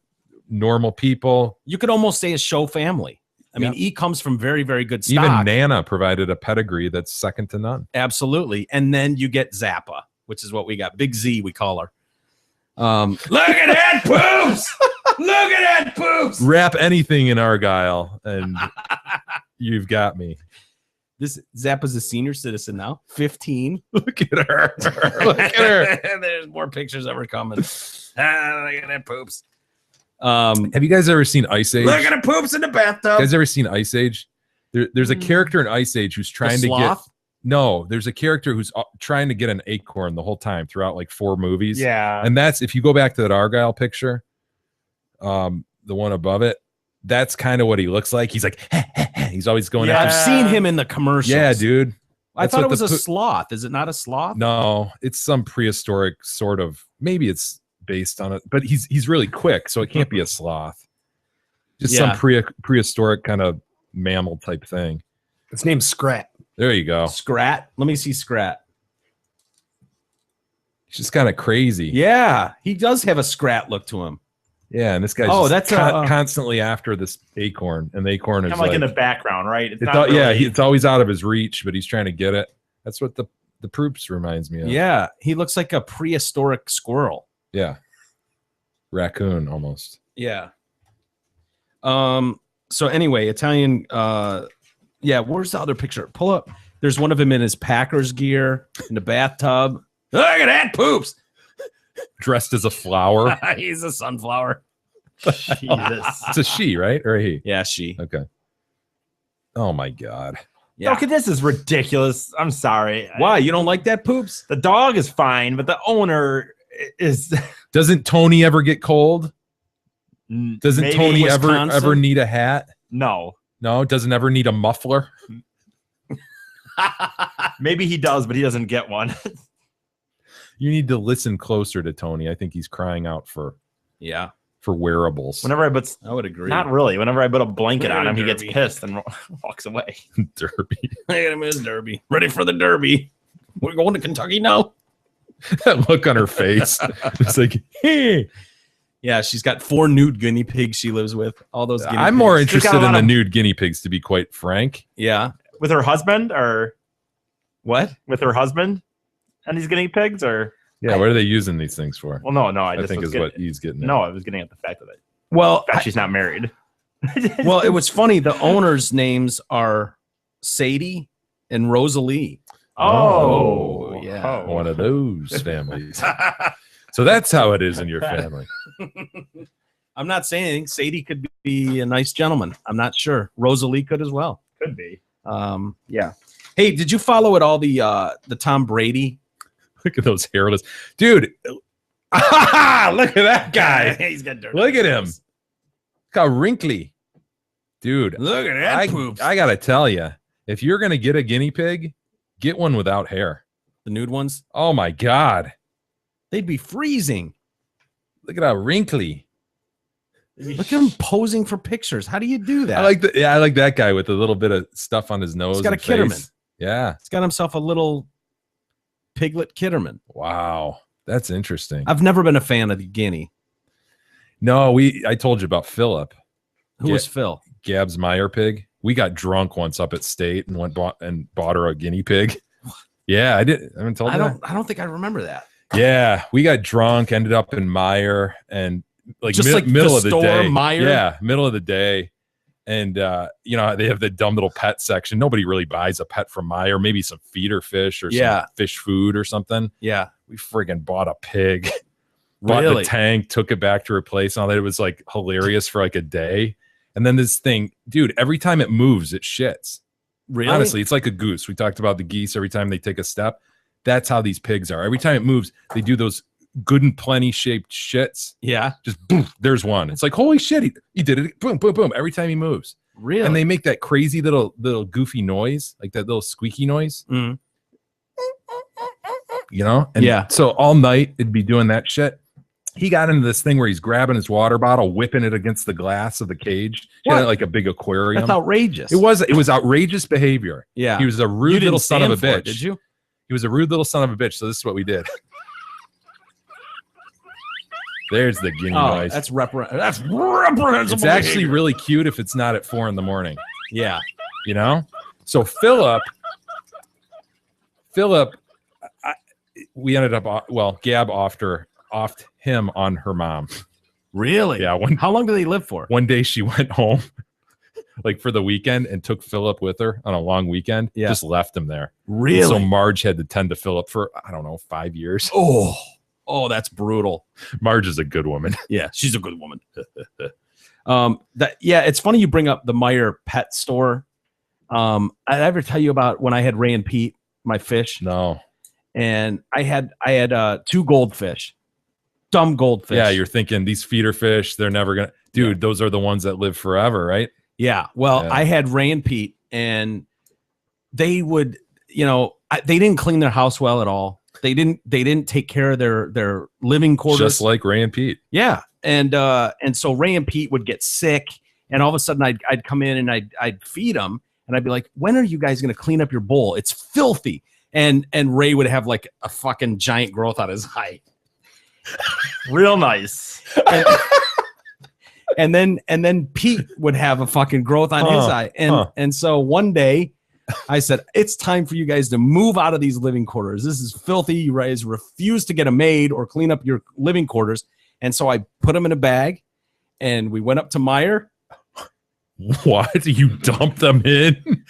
normal people. you could almost say a show family. I mean, E comes from very, very good stock. Even Nana provided a pedigree that's second to none. Absolutely. And then you get Zappa, which is what we got. Big Z, we call her. Look at that poops! Look at that poops! Wrap anything in Argyle, and you've got me. This Zappa's a senior citizen now, 15. Look at her. Look at her. There's more pictures of her coming. Look at that poops. Have you guys ever seen Ice Age? Look at the poops in the bathtub. You guys ever seen Ice Age? There's a character in Ice Age who's trying to get. sloth? No, there's a character who's trying to get an acorn the whole time throughout like 4 movies. Yeah. And that's, if you go back to that Argyle picture, the one above it, that's kind of what he looks like. He's like, he's always going I've after. seen him in the commercials. Yeah, dude. I That's thought what it was the a sloth. Is it not a sloth? No, it's some prehistoric sort of. Maybe it's based on it, but he's really quick, so it can't be a sloth. Just Yeah. some prehistoric kind of mammal type thing. Its name's Scrat. There you go. Scrat. Let me see Scrat. It's just kind of crazy. Yeah, he does have a Scrat look to him. Yeah, and this guy's Oh, just that's a- constantly after this acorn, and the acorn is Kind of like in the like, background, right? It's it's not really, it's always out of his reach, but he's trying to get it. That's what the Proops reminds me of. Yeah, he looks like a prehistoric squirrel. Yeah. Raccoon almost. Yeah. So anyway, Italian. Yeah. Where's the other picture? Pull up. There's one of him in his Packers gear in the bathtub. Look at that poops. Dressed as a flower. He's a sunflower. Jesus. It's a she, right? Or a he? Yeah, she. Okay. Oh my God. Yeah. Okay, this is ridiculous. I'm sorry. Why you don't like that poops? The dog is fine, but the owner is. Doesn't Tony ever get cold? Doesn't Maybe Tony Wisconsin? ever need a hat? No. No, doesn't ever need a muffler. Maybe he does, but he doesn't get one. You need to listen closer to Tony. I think he's crying out for Yeah, wearables. Whenever I put, I would agree. not really. Whenever I put a blanket Look at on him, he Derby. gets pissed and walks away. Derby. Look at him in his derby. Ready for the derby. We're going to Kentucky now. That look on her face. It's like, hey. Yeah, she's got 4 nude guinea pigs she lives with. All those. Guinea I'm more pigs. She's got interested a in lot the of- nude guinea pigs, to be quite frank. Yeah. With her husband, or What? with her husband, and he's guinea pigs, or Yeah, what are they using these things for? well, no, I I just think was is getting, what he's getting at. No, I was getting at the fact that Well, she's not married. well, it was funny. The owners' names are Sadie and Rosalie. Oh, yeah. One of those families. So that's how it is in your family. I'm not saying anything. Sadie could be a nice gentleman. I'm not sure. Rosalie could as well. Could be. Yeah. Hey, did you follow at all the Tom Brady? Look at those hairless, dude. Look at that guy. He's got dirt. Look at him. Look how wrinkly, dude. Look at that poops. I gotta tell you, if you're gonna get a guinea pig, get one without hair. The nude ones, Oh my god, they'd be freezing. look at how wrinkly. Look at him posing for pictures. How do you do that? I like that guy with a little bit of stuff on his nose. He's got a and face. Kitterman. Yeah. He's got himself a little piglet Kitterman. Wow, that's interesting. I've never been a fan of the guinea. No, I told you about Philip, Who was Phil? Gab's Meyer pig. We got drunk once up at State and bought her a guinea pig. Yeah, I did. I haven't told you. I don't think I remember that. Yeah, we got drunk, ended up in Meyer, and like Just like middle the of the store, day. Meijer? Yeah, middle of the day. And you know, they have the dumb little pet section. Nobody really buys a pet from Meyer, maybe some feeder fish or Yeah. some fish food or something. Yeah. We friggin' bought a pig. Bought Really? the tank, took it back to replace all that. It was like hilarious for like a day. And then this thing, dude, every time it moves, it shits. Really? Honestly, it's like a goose. We talked about the geese every time they take a step. That's how these pigs are. Every time it moves, they do those good and plenty shaped shits. Yeah. Just boom, there's one. It's like, holy shit, he did it. Boom, boom, boom. Every time he moves. Really? And they make that crazy little goofy noise, like that little squeaky noise. Mm. You know? And Yeah. so all night it'd be doing that shit. He got into this thing where he's grabbing his water bottle, whipping it against the glass of the cage. He had What? like a big aquarium. That's outrageous. It was outrageous behavior. Yeah. He was a You rude didn't little son of a stand for bitch. it, did you? He was a rude little son of a bitch. So this is what we did. There's the guinea Oh, noise. that's reprehensible. It's actually behavior. really cute if it's not at 4 a.m. Yeah. You know? So Philip, we ended up, Gab offed him on her mom. Really? Yeah. How long do they live for? One day she went home like for the weekend and took Philip with her on a long weekend. Yeah. Just left him there. Really? And so Marge had to tend to Philip for, I don't know, 5 years. Oh, that's brutal. Marge is a good woman. Yeah, she's a good woman. It's funny you bring up the Meyer pet store. I ever tell you about when I had Ray and Pete, my fish, No. and I had 2 goldfish, dumb goldfish. Yeah, you're thinking these feeder fish, they're never gonna, dude. Those are the ones that live forever, right? Yeah. Well, Yeah. I had Ray and Pete, and they would, they didn't clean their house well at all. They didn't take care of their living quarters. Just like Ray and Pete. Yeah. And so Ray and Pete would get sick, and all of a sudden I'd come in and I'd feed them, and I'd be like, when are you guys going to clean up your bowl? It's filthy. And Ray would have like a fucking giant growth on his eye. Real nice. And then Pete would have a fucking growth on his eye. And so one day I said, it's time for you guys to move out of these living quarters. This is filthy. You guys refuse to get a maid or clean up your living quarters. And so I put them in a bag, and we went up to Meyer. What? You dumped them in?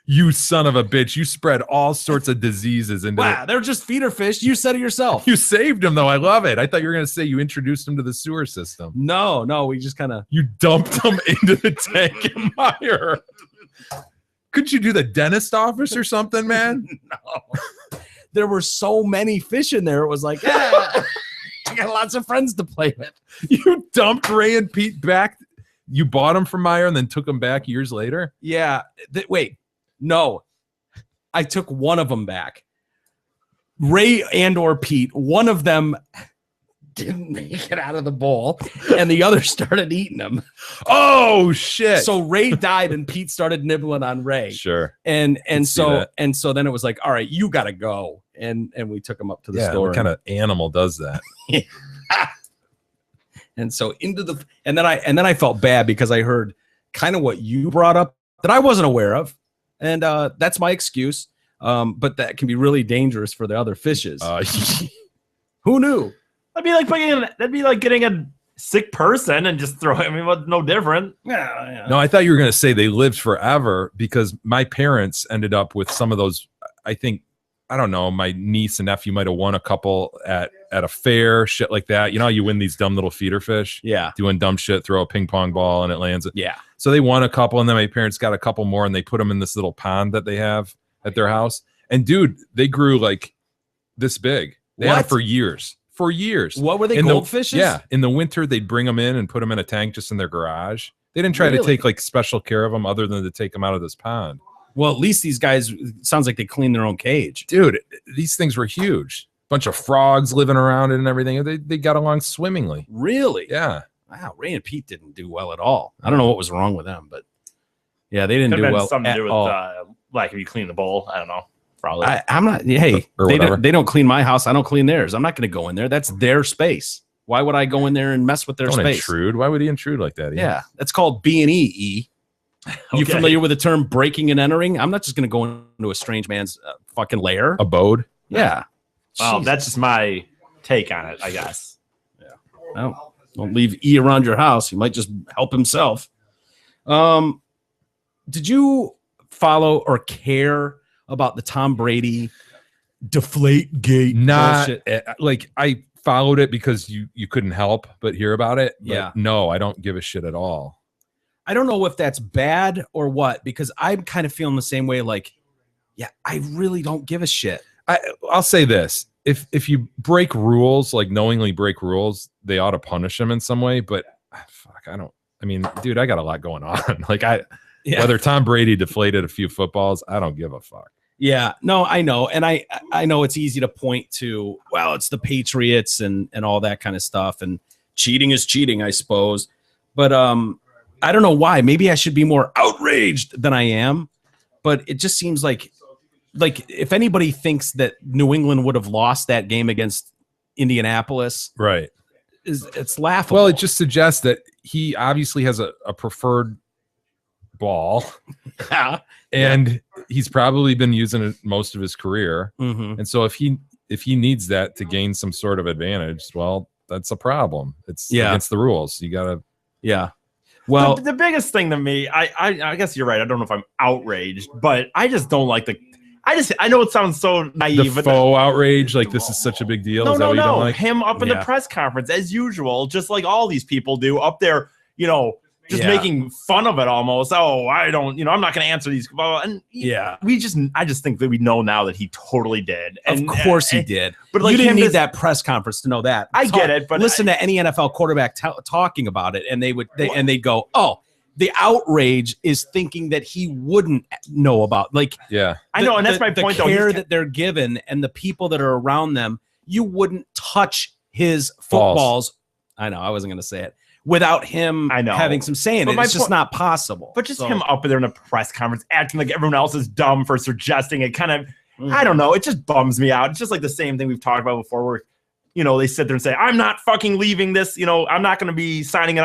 You son of a bitch. You spread all sorts of diseases into Wow, it. they're just feeder fish. You said it yourself. You saved them, though. I love it. I thought you were going to say you introduced them to the sewer system. No, we just kind of. You dumped them into the tank in Meyer. Couldn't you do the dentist office or something, man? No. There were so many fish in there. It was like, I got lots of friends to play with. You dumped Ray and Pete back. You bought them from Meyer and then took them back years later? Yeah. Wait. No. I took one of them back. Ray and or Pete. One of them didn't make it out of the bowl, and the other started eating them. Oh, shit. So Ray died, and Pete started nibbling on Ray. Sure. And see that. so then it was like, all right, you gotta go. And we took him up to the Yeah, store. what kind of animal does that? And so and then I felt bad because I heard kind of what you brought up that I wasn't aware of. And that's my excuse. But that can be really dangerous for the other fishes. Who knew? That'd be like getting a sick person and just throwing. I mean, what's no different? Yeah. No, I thought you were going to say they lived forever because my parents ended up with some of those. I think I don't know, my niece and nephew might have won a couple at a fair, shit like that. You know how you win these dumb little feeder fish? Yeah. Doing dumb shit, throw a ping pong ball and it lands. Yeah. So they won a couple, and then my parents got a couple more, and they put them in this little pond that they have at their house. And dude, they grew like this big. They had What? them for years. For years. What were they, In the- goldfishes? Yeah. In the winter, they'd bring them in and put them in a tank just in their garage. They didn't try to Really? take like special care of them other than to take them out of this pond. Well, at least these guys, sounds like they clean their own cage. Dude, these things were huge. Bunch of frogs living around it and everything. They got along swimmingly. Really? Yeah. Wow. Ray and Pete didn't do well at all. I don't know what was wrong with them, but yeah, they didn't Could do have been well something to at do with all. like if you clean the bowl. I don't know. Probably. I'm not. Hey, Or they whatever. don't clean my house. I don't clean theirs. I'm not going to go in there. That's their space. Why would I go in there and mess with their Don't space? intrude. Why would he intrude like that? Ian? Yeah, that's called B&E. E. You Okay. familiar with the term breaking and entering? I'm not just going to go into a strange man's fucking lair. Abode. Yeah. Well, Jesus. that's just my take on it, I guess. No, don't leave E around your house. He might just help himself. Did you follow or care about the Tom Brady deflate gate Not bullshit? like I followed it because you couldn't help but hear about it. But Yeah. no, I don't give a shit at all. I don't know if that's bad or what, because I'm kind of feeling the same way. Like, yeah, I really don't give a shit. I'll say this: if you break rules, like knowingly break rules, they ought to punish them in some way. But fuck, I don't. I mean, dude, I got a lot going on. Like Yeah. whether Tom Brady deflated a few footballs, I don't give a fuck. Yeah, no, I know. And I know it's easy to point to, well, it's the Patriots and all that kind of stuff. And cheating is cheating, I suppose. But I don't know why. Maybe I should be more outraged than I am. But it just seems like if anybody thinks that New England would have lost that game against Indianapolis, Right. it's laughable. Well, it just suggests that he obviously has a preferred ball, and he's probably been using it most of his career. Mhm. And so if he needs that to gain some sort of advantage, well, that's a problem. It's Yeah. against the rules. You gotta. Yeah. Well, the biggest thing to me, I guess you're right. I don't know if I'm outraged, but I just don't like I know it sounds so The naive, but faux outrage, like this is such a big deal. Is that what you don't like? him up in Yeah. the press conference as usual, just like all these people do up there, just Yeah. making fun of it almost. Oh, I don't, I'm not going to answer these. And yeah. I just think that we know now that he totally did. Of course he did. But But like you didn't him need just- that press conference to know that. I get it, but listen to any NFL quarterback talking about it, and they'd go, "Oh, the outrage is thinking that he wouldn't know about." Like, Yeah. I know, and that's my point. The Though, care He's- that they're given and the people that are around them, you wouldn't touch his Balls. footballs. I know, I wasn't going to say it without him I know. having some say in But it. my It's just point- not possible. but just So, him up there in a press conference acting like everyone else is dumb for suggesting it, kind of. I don't know. It just bums me out. It's just like the same thing we've talked about before, where they sit there and say, "I'm not fucking leaving this. I'm not going to be signing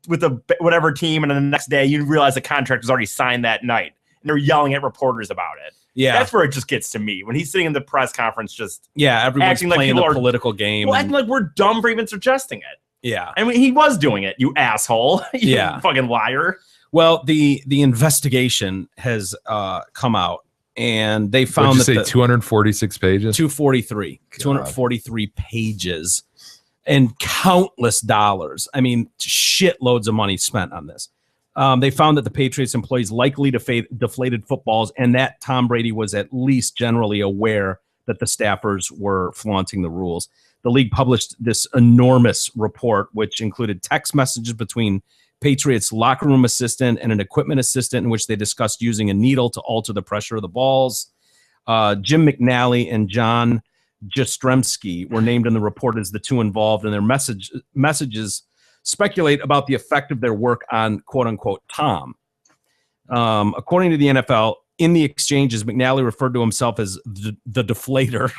with whatever team." And then the next day, you realize the contract was already signed that night, and they're yelling at reporters about it. Yeah, That's where it just gets to me when he's sitting in the press conference, just yeah. Everyone's acting like playing people the are- political game. well, and- acting like we're dumb for even suggesting it. yeah. I mean, he was doing it, you asshole. You Yeah. fucking liar. Well, the investigation has come out, and they What'd found you that say? the 246 pages. 243 pages and countless dollars. I mean, shitloads of money spent on this. They found that the Patriots employees likely deflated footballs, and that Tom Brady was at least generally aware that the staffers were flaunting the rules. The league published this enormous report, which included text messages between Patriots locker room assistant and an equipment assistant, in which they discussed using a needle to alter the pressure of the balls. Jim McNally and John Jastrzemski were named in the report as the two involved, and their messages speculate about the effect of their work on "quote unquote" Tom. According to the NFL, in the exchanges, McNally referred to himself as the deflator.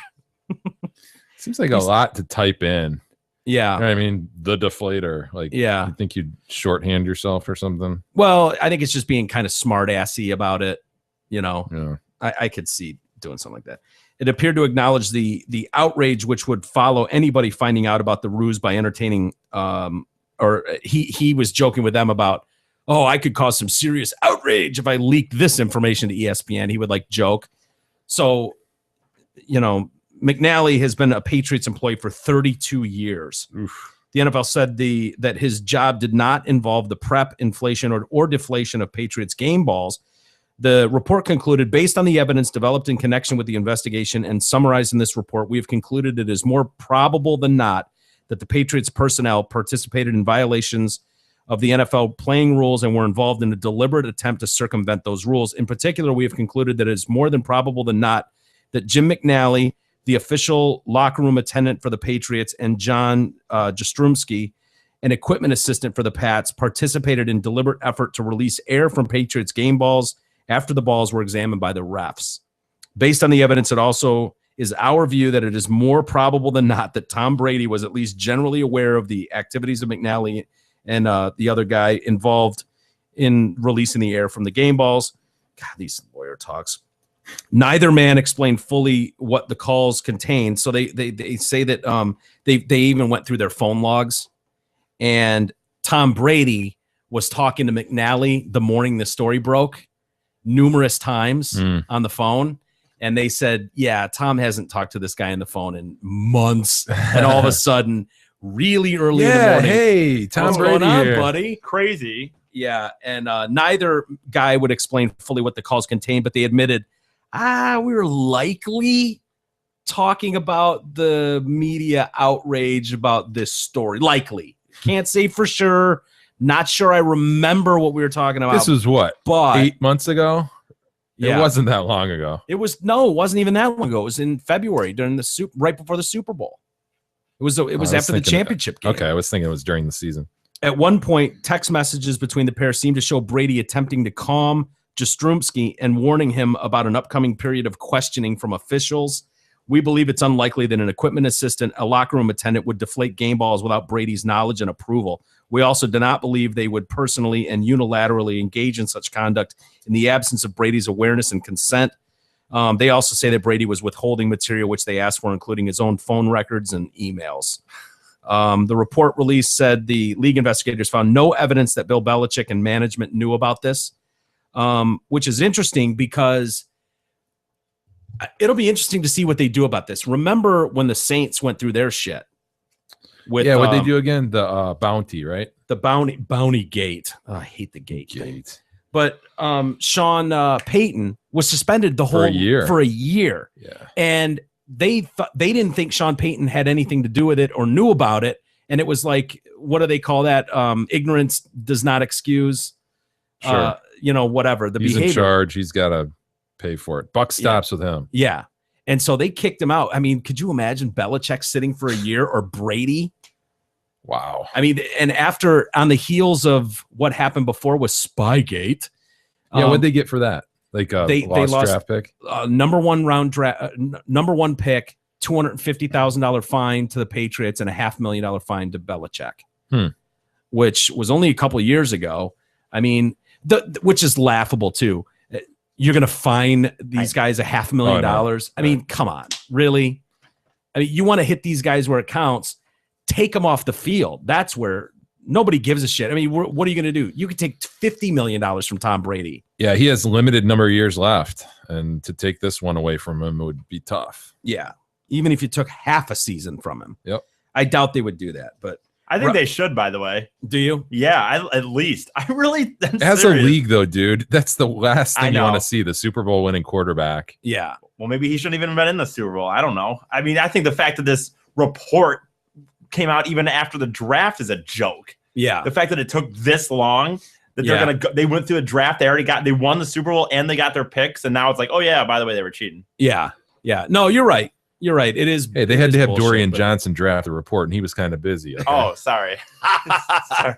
Seems like a lot to type in. Yeah, I mean, the deflator. Like, yeah. you think you'd shorthand yourself or something? Well, I think it's just being kind of smart assy about it. Yeah. I could see doing something like that. It appeared to acknowledge the outrage which would follow anybody finding out about the ruse by entertaining. Or he was joking with them about, "Oh, I could cause some serious outrage if I leaked this information to ESPN." He would like joke. So McNally has been a Patriots employee for 32 years. Oof. The NFL said that his job did not involve the prep, inflation, or deflation of Patriots game balls. The report concluded, based on the evidence developed in connection with the investigation and summarized in this report, we have concluded it is more probable than not that the Patriots personnel participated in violations of the NFL playing rules and were involved in a deliberate attempt to circumvent those rules. In particular, we have concluded that it is more than probable than not that Jim McNally, the official locker room attendant for the Patriots, and John Jastrzemski, an equipment assistant for the Pats, participated in deliberate effort to release air from Patriots game balls after the balls were examined by the refs. Based on the evidence, it also is our view that it is more probable than not that Tom Brady was at least generally aware of the activities of McNally and the other guy involved in releasing the air from the game balls. God, these lawyer talks. Neither man explained fully what the calls contained. So they say that they even went through their phone logs, and Tom Brady was talking to McNally the morning the story broke numerous times on the phone. And they said, yeah, Tom hasn't talked to this guy on the phone in months. And all of a sudden, really early in the morning, hey, Tom what's Brady going on, here. buddy? Crazy. Yeah, and neither guy would explain fully what the calls contained, but they admitted, we were likely talking about the media outrage about this story. Likely. Can't say for sure. Not sure I remember what we were talking about. This was what, but 8 months ago? yeah, It wasn't that long ago. it wasn't even that long ago. It was in February during right before the Super Bowl. It was after the championship game. Okay, I was thinking it was during the season. At one point, text messages between the pair seemed to show Brady attempting to calm Jastrzemski and warning him about an upcoming period of questioning from officials. We believe it's unlikely that an equipment assistant, a locker room attendant, would deflate game balls without Brady's knowledge and approval. We also do not believe they would personally and unilaterally engage in such conduct in the absence of Brady's awareness and consent. They also say that Brady was withholding material which they asked for, including his own phone records and emails. The report release said the league investigators found no evidence that Bill Belichick and management knew about this, which is interesting because it'll be interesting to see what they do about this. Remember when the Saints went through their shit? With, what they do again? The bounty, right? The bounty gate. Oh, I hate the gate thing. But Sean Payton was suspended for a year. Yeah. And they didn't think Sean Payton had anything to do with it or knew about it. And it was like, what do they call that? Ignorance does not excuse, Sure. Whatever. The He's behavior. in charge. He's got to pay for it. Buck stops with him. Yeah. And so they kicked him out. I mean, could you imagine Belichick sitting for a year or Brady? Wow. I mean, and after on the heels of what happened before with Spygate. Yeah, what'd they get for that? Like they lost draft pick? Number one pick, $250,000 fine to the Patriots and a $500,000 fine to Belichick, which was only a couple of years ago. I mean, which is laughable too. You're going to fine these guys $500,000. I mean, come on, really? I mean, you want to hit these guys where it counts. Take them off the field. That's where nobody gives a shit. I mean, what are you going to do? You could take $50 million from Tom Brady. Yeah, he has limited number of years left, and to take this one away from him would be tough. Yeah, even if you took half a season from him. Yep. I doubt they would do that, but I think they should, by the way. Do you? Yeah, at least. I really am As serious. a league, though, dude, that's the last I thing you want know. to see, the Super Bowl winning quarterback. Yeah. Well, maybe he shouldn't even have been in the Super Bowl. I don't know. I mean, I think the fact that this report came out even after the draft is a joke. Yeah. The fact that it took this long, that they're gonna go, they went through a draft, they won the Super Bowl and they got their picks, and now it's like, oh yeah, by the way, they were cheating. Yeah. Yeah. No, you're right. You're right. It is. Hey, they had to have bullshit, Dorian but- Johnson draft the report, and he was kind of busy. Okay? Oh, sorry. Sorry.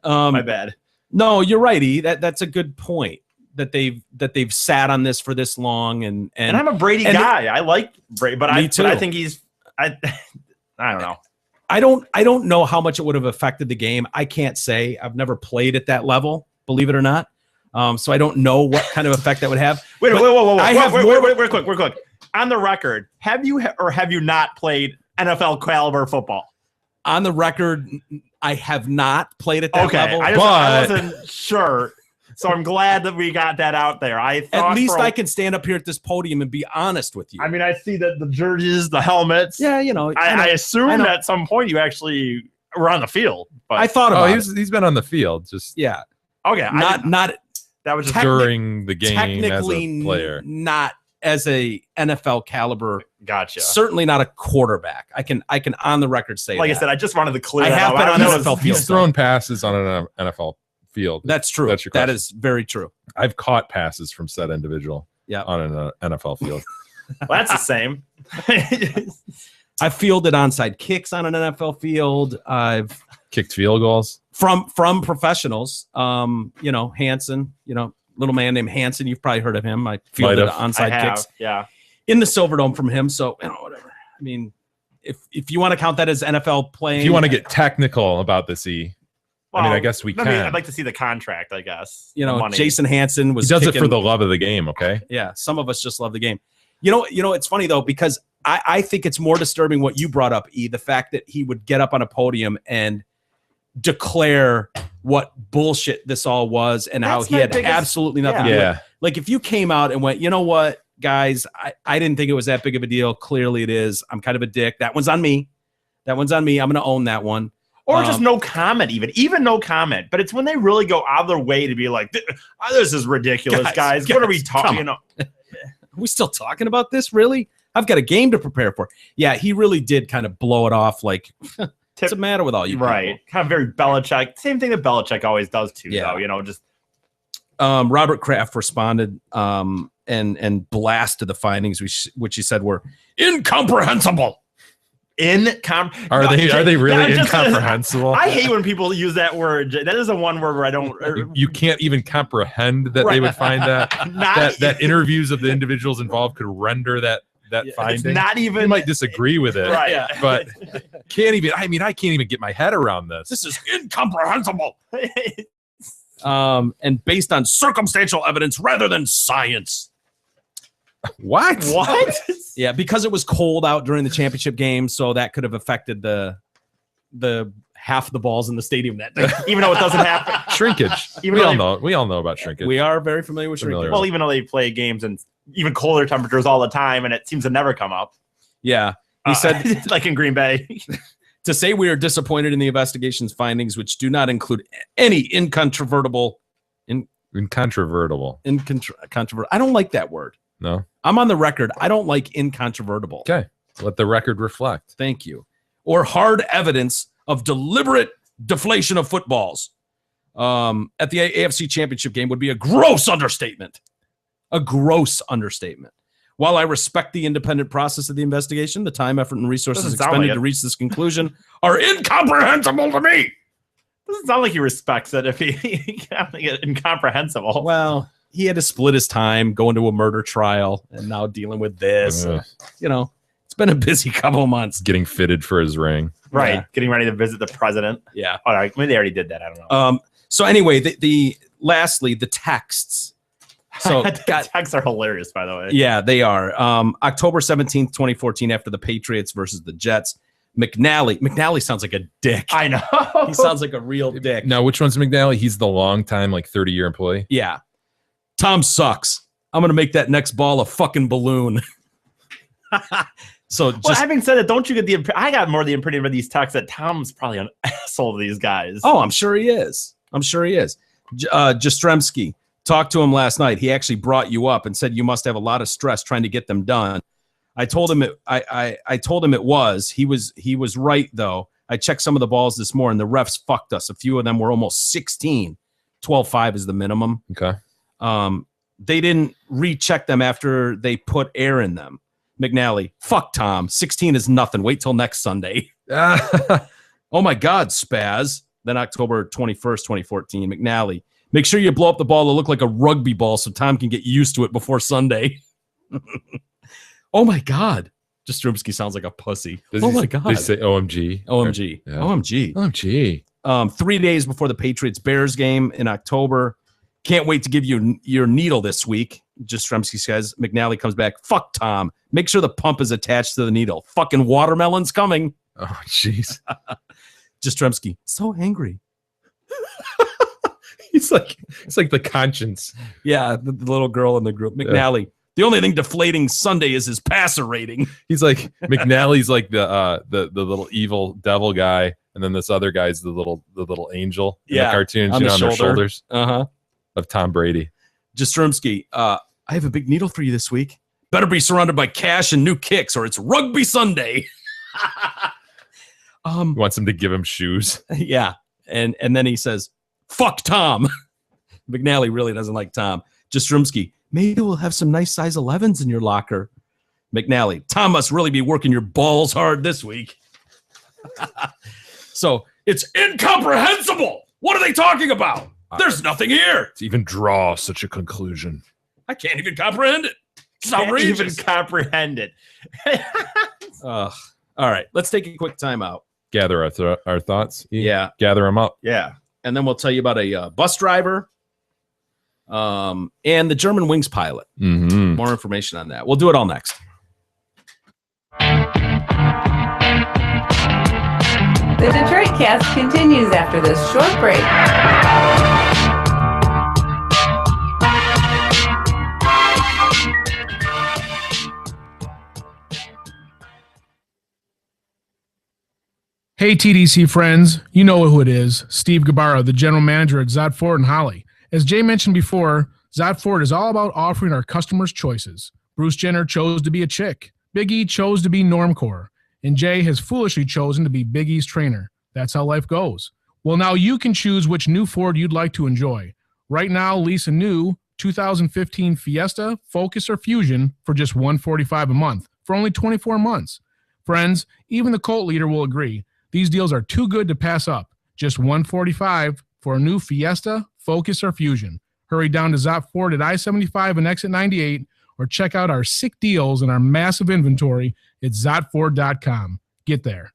My bad. No, you're right, E. That's a good point. That they've sat on this for this long, and And I'm a Brady and guy. I like Brady, but Me too. I think he's I don't know. I don't know how much it would have affected the game. I can't say. I've never played at that level, believe it or not. So I don't know what kind of effect that would have. Wait, But whoa. I have wait, more- we're quick. On the record, have you or have you not played NFL caliber football? On the record, I have not played at that Okay, level. I but- wasn't sure. So I'm glad that we got that out there. I thought At least I can stand up here at this podium and be honest with you. I mean, I see that the jerseys, the helmets. yeah, you know, I assumed know. at some point you actually were on the field. But I thought about it. he's been on the field, just Yeah, okay, not that was just during the game as technically a player. not as a NFL caliber. gotcha. Certainly not a quarterback. I can on the record say Like that. I said, I just wanted to clear I that have up. been I on know the it's- NFL field. He's thrown passes on an NFL field. That's true. That's your That question. is very true. I've caught passes from said individual Yeah. on an NFL field. Well, that's the same. I've fielded onside kicks on an NFL field. I've Kicked field goals. from professionals. You know, Hanson, you know, little man named Hanson. You've probably heard of him. I fielded have. I onside have, kicks yeah. in the Silverdome from him. So, you know, whatever. I mean, if you want to count that as NFL playing, If you want to get technical about this, I mean, I guess we I mean, can. I'd like to see the contract, I guess. you the know, money. Jason Hanson He was does it for kicking- the love of the game, okay? Yeah, some of us just love the game. You know, it's funny though, because I think it's more disturbing what you brought up, the fact that he would get up on a podium and declare what bullshit this all was and how That's he my had biggest- absolutely nothing to do with it. Yeah. Like if you came out and went, you know what, guys, I didn't think it was that big of a deal. Clearly it is. I'm kind of a dick. That one's on me. I'm going to own that one. Or just no comment, even no comment. But it's when they really go out of their way to be like, this is ridiculous, guys. What are we talking? You know, Are we still talking about this? Really? I've got a game to prepare for. Yeah, he really did kind of blow it off like, what's the matter with all you right? Kind of very Belichick. Same thing that Belichick always does too. Yeah. Though, you know, just people? Robert Kraft responded and blasted the findings, which he said were incomprehensible. Are they really incomprehensible? I hate when people use that word. That is the one word where I don't. You can't even comprehend that they would find that that interviews of the individuals involved could render that Yeah, finding. It's not You even might disagree with it, right. Yeah. but can't even. I mean, I can't even get my head around this. This is incomprehensible. And based on circumstantial evidence rather than science. What? What? Yeah, because it was cold out during the championship game, so that could have affected the half the balls in the stadium that day. Even though it doesn't happen. Shrinkage. Even though We all know about shrinkage. We are very familiar with Familiar. shrinkage. Well, even though they play games in even colder temperatures all the time, and it seems to never come up. Yeah. He said, like in Green Bay. to say we are disappointed in the investigation's findings, which do not include any incontrovertible. Incontrovertible. I don't like that word. No. I'm on the record. I don't like incontrovertible. Okay. Let the record reflect. Thank you. Or hard evidence of deliberate deflation of footballs at the AFC Championship game would be a gross understatement. A gross understatement. While I respect the independent process of the investigation, the time, effort, and resources Doesn't sound expended like it. to reach this conclusion are incomprehensible to me. Doesn't sound like he respects it if he can't make it incomprehensible. Well, he had to split his time going to a murder trial and now dealing with this. Ugh. You know, it's been a busy couple of months. Getting fitted for his ring. Right. Yeah. Getting ready to visit the president. Yeah. All right. Maybe they already did that. I don't know. So anyway, lastly, the texts. So got, Texts are hilarious, by the way. yeah, they are. October 17th, 2014, after the Patriots versus the Jets. McNally sounds like a dick. I know. He sounds like a real dick. Now, which one's McNally? He's the long time, like 30-year employee. Yeah. Tom sucks. I'm going to make that next ball a fucking balloon. So Well, just, having said that, don't you get I got more the impression of these texts that Tom's probably an asshole to these guys. oh, I'm sure he is. Jastrzemski, talked to him last night. He actually brought you up and said you must have a lot of stress trying to get them done. I told him I told him it was. He was right though. I checked some of the balls this morning. The refs fucked us. A few of them were almost 16. 12.5 is the minimum. Okay. They didn't recheck them after they put air in them. McNally, fuck Tom. 16 is nothing. Wait till next Sunday. Oh my God, Spaz. Then October 21st, 2014, McNally. Make sure you blow up the ball to look like a rugby ball so Tom can get used to it before Sunday. Oh my God. Jastrzemski sounds like a pussy. Oh my God. They say OMG. OMG. Yeah. OMG. OMG. 3 days before the Patriots-Bears game in October. Can't wait to give you your needle this week. Jastrzemski says. McNally comes back. Fuck Tom. Make sure the pump is attached to the needle. Fucking watermelon's coming. Oh, jeez. Jastrzemski. So angry. It's like the conscience. Yeah, the little girl in the group. McNally. The only thing deflating Sunday is his passer rating. He's like McNally's like the little evil devil guy, and then this other guy's the little angel in the cartoons, on you the know, on their shoulders Uh-huh. of Tom Brady. Jastrzemski, I have a big needle for you this week. Better be surrounded by cash and new kicks, or it's Rugby Sunday. He wants him to give him shoes. Yeah. And then he says, fuck Tom. McNally really doesn't like Tom. Jastrzemski, maybe we'll have some nice size 11s in your locker. McNally, Tom must really be working your balls hard this week. So it's incomprehensible. What are they talking about? There's nothing here. To even draw such a conclusion. I can't even comprehend it. It's Can't outrageous. even comprehend it. All right, let's take a quick time out. Gather our thoughts. Yeah. Gather them up. Yeah. And then we'll tell you about a bus driver and the German Wings pilot. Mm-hmm. More information on that. We'll do it all next. The Detroit Cast continues after this short break. Hey, TDC friends, you know who it is. Steve Gabarra, the general manager at Zott Ford and Holly. As Jay mentioned before, Zott Ford is all about offering our customers choices. Bruce Jenner chose to be a chick. Big E chose to be normcore. And Jay has foolishly chosen to be Big E's trainer. That's how life goes. Well, now you can choose which new Ford you'd like to enjoy. Right now, lease a new 2015 Fiesta, Focus, or Fusion for just $145 a month for only 24 months. Friends, even the cult leader will agree. These deals are too good to pass up. Just $145 for a new Fiesta, Focus, or Fusion. Hurry down to Zott Ford at I-75 and exit 98, or check out our sick deals and our massive inventory at ZottFord.com. Get there.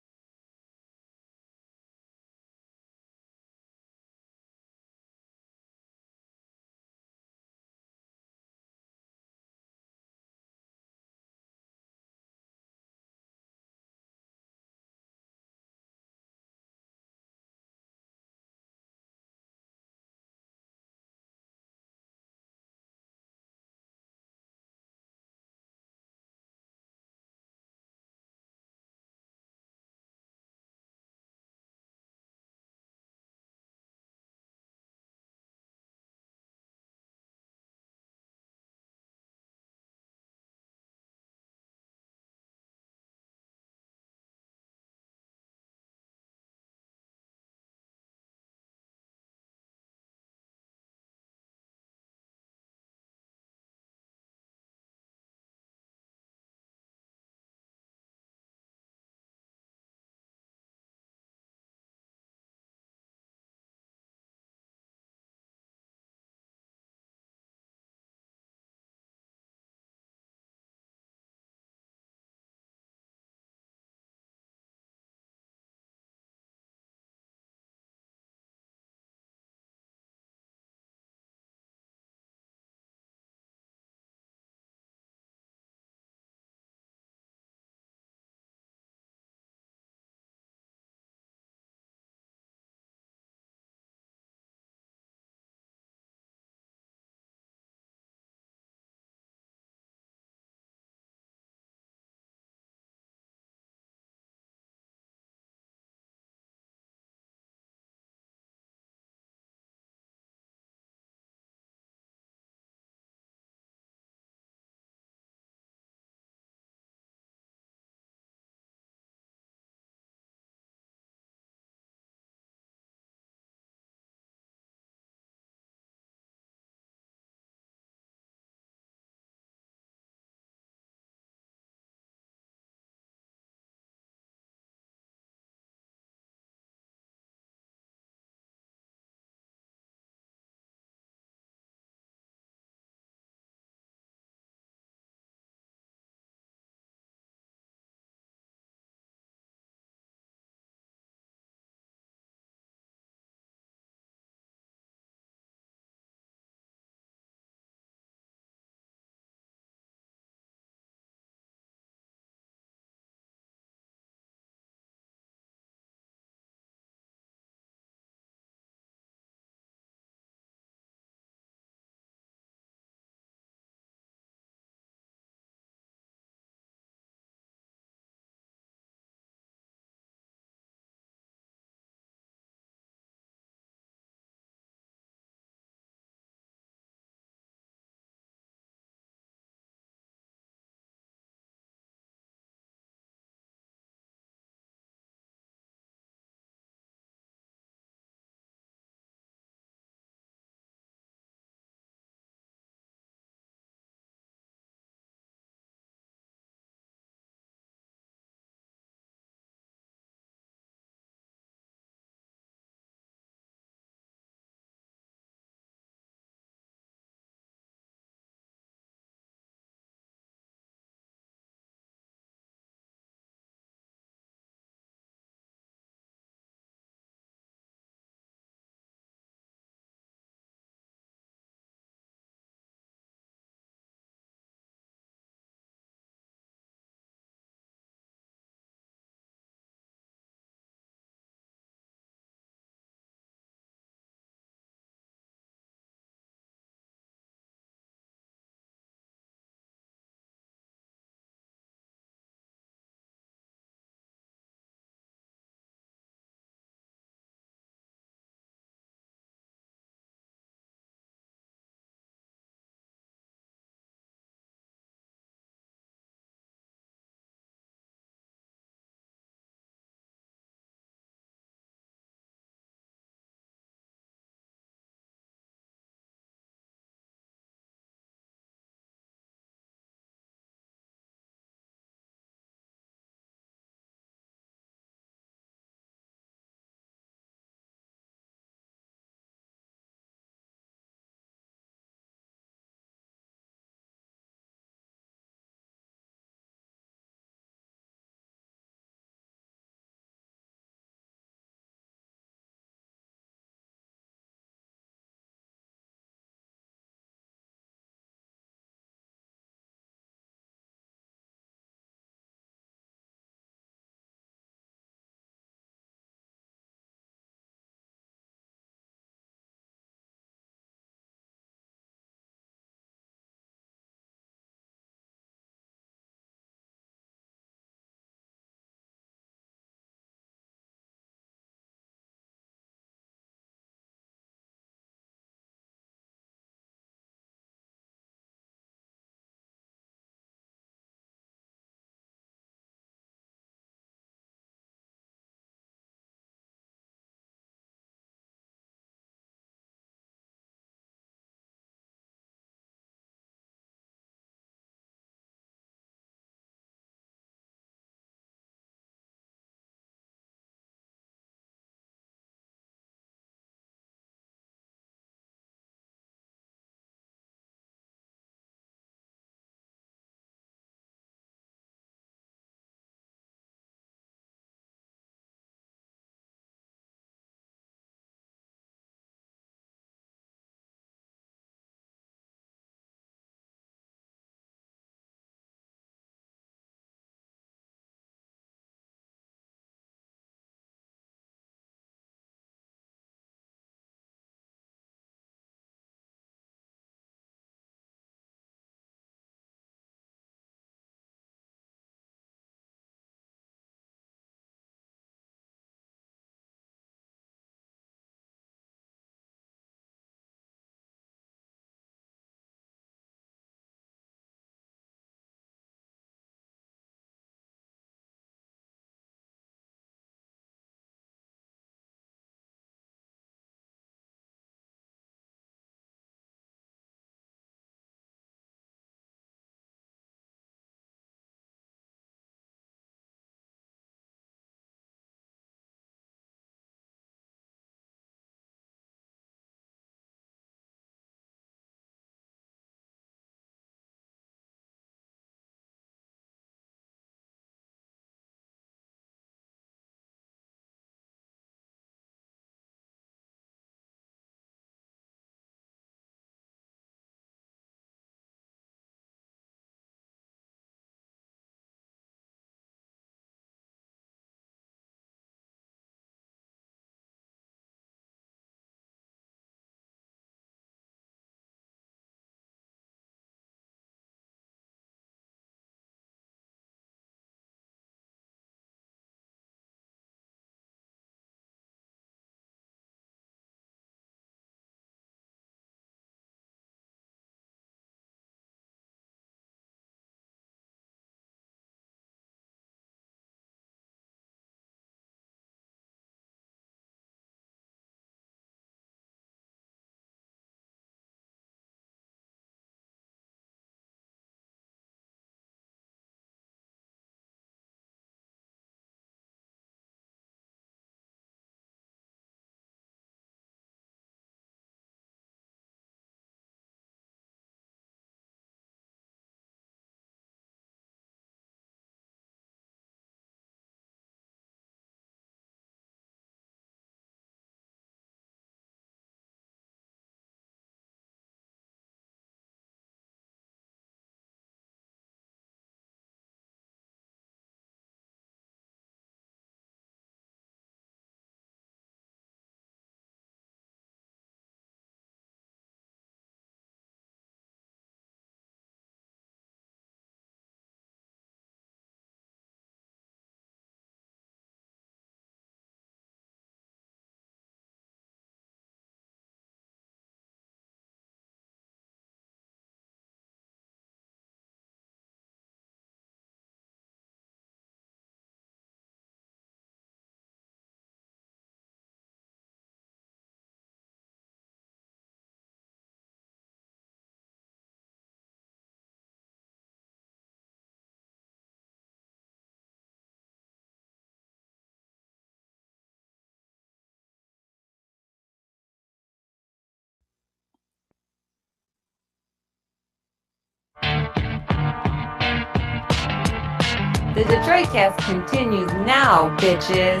Detroit Cast continues now, bitches.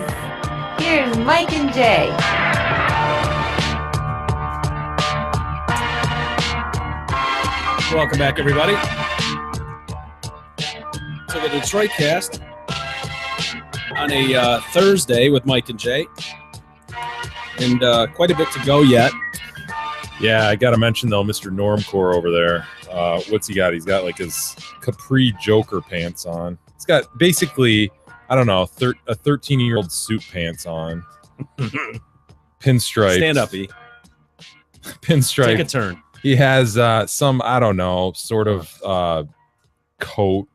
Here's Mike and Jay. Welcome back, everybody, to the Detroit Cast on a Thursday with Mike and Jay, and quite a bit to go yet. Yeah, I got to mention, though, Mr. Normcore over there. What's he got? He's got like his Capri Joker pants on. He's got basically, I don't know, a 13-year-old suit pants on. Pinstripe. Stand up, E. Pinstripe. Take a turn. He has some, I don't know, sort of coat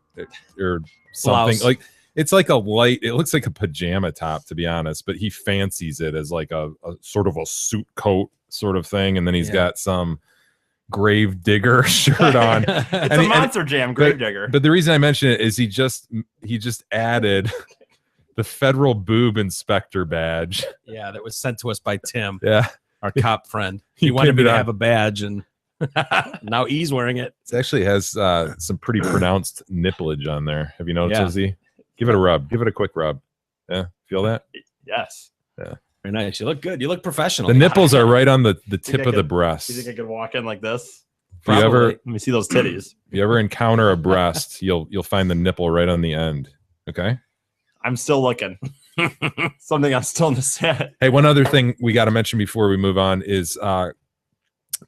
or something. Blouse. Like it's like a light, it looks like a pajama top, to be honest, but he fancies it as like a sort of a suit coat sort of thing. And then he's got some grave digger shirt on. It's a Monster Jam grave digger. But the reason I mention it is he just added the federal boob inspector badge. Yeah, that was sent to us by Tim, Yeah. our cop friend. He wanted pinned me it to on. have a badge, and now he's wearing it. It actually has some pretty pronounced nipplage on there. Have you noticed, Yeah. Lizzie? Give it a rub. Give it a quick rub. Yeah. Feel that? Yes. Very nice. You look good. You look professional. The nipples are right on the tip I of the could- breast. You think I could walk in like this? If you ever Let me see those titties. if you ever encounter a breast, you'll find the nipple right on the end. Okay. I'm still looking. Something I'm still in the set. Hey, one other thing we got to mention before we move on is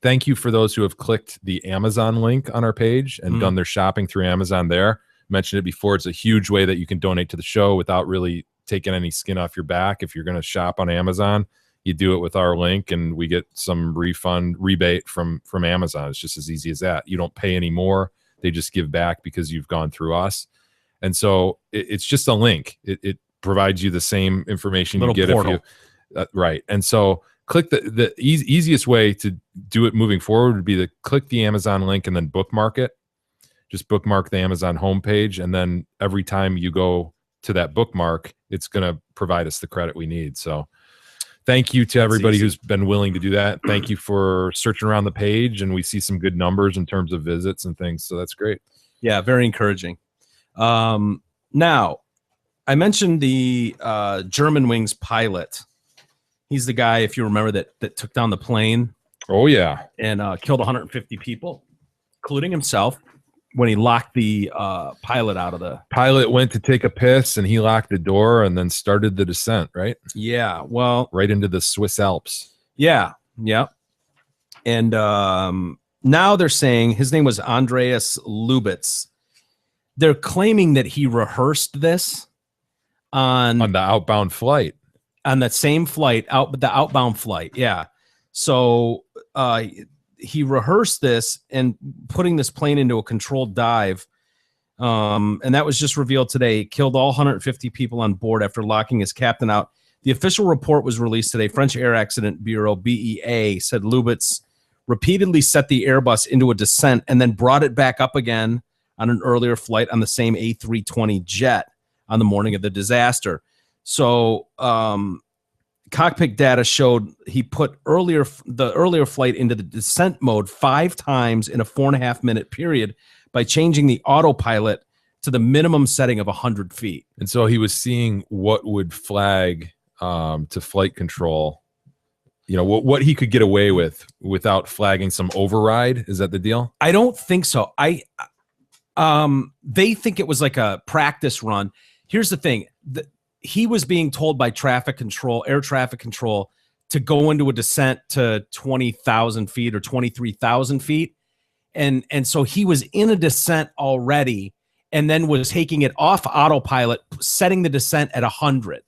thank you for those who have clicked the Amazon link on our page and done their shopping through Amazon there. Mentioned it before. It's a huge way that you can donate to the show without really taking any skin off your back. If you're going to shop on Amazon, you do it with our link and we get some rebate from Amazon. It's just as easy as that. You don't pay any more. They just give back because you've gone through us. And so it's just a link. It provides you the same information you Little get portal. if you right. And so click the easiest way to do it moving forward would be to click the Amazon link and then bookmark it. Just bookmark the Amazon homepage, and then every time you go to that bookmark, it's going to provide us the credit we need. So thank you to everybody who's been willing to do that. Thank you for searching around the page, and we see some good numbers in terms of visits and things. So that's great. Yeah, very encouraging. Now, I mentioned the German Wings pilot. He's the guy, if you remember, that took down the plane Oh, yeah. and killed 150 people, including himself, when he locked the pilot out of the... Pilot went to take a piss, and he locked the door and then started the descent, right? Yeah, well... Right into the Swiss Alps. Yeah. And now they're saying his name was Andreas Lubitz. They're claiming that he rehearsed this on On the outbound flight. on that same flight, the outbound flight. Yeah. So he rehearsed this and putting this plane into a controlled dive. And that was just revealed today. He killed all 150 people on board after locking his captain out. The official report was released today. French Air Accident Bureau, BEA, said Lubitz repeatedly set the Airbus into a descent and then brought it back up again on an earlier flight on the same A320 jet on the morning of the disaster. So cockpit data showed he put the earlier flight into the descent mode 5 times in a 4.5 minute period by changing the autopilot to the minimum setting of 100 feet. And so he was seeing what would flag to flight control, you know, what he could get away with without flagging some override. Is that the deal? I don't think so. They think it was like a practice run. Here's the thing. He was being told by air traffic control, to go into a descent to 20,000 feet or 23,000 feet. And so he was in a descent already and then was taking it off autopilot, setting the descent at 100.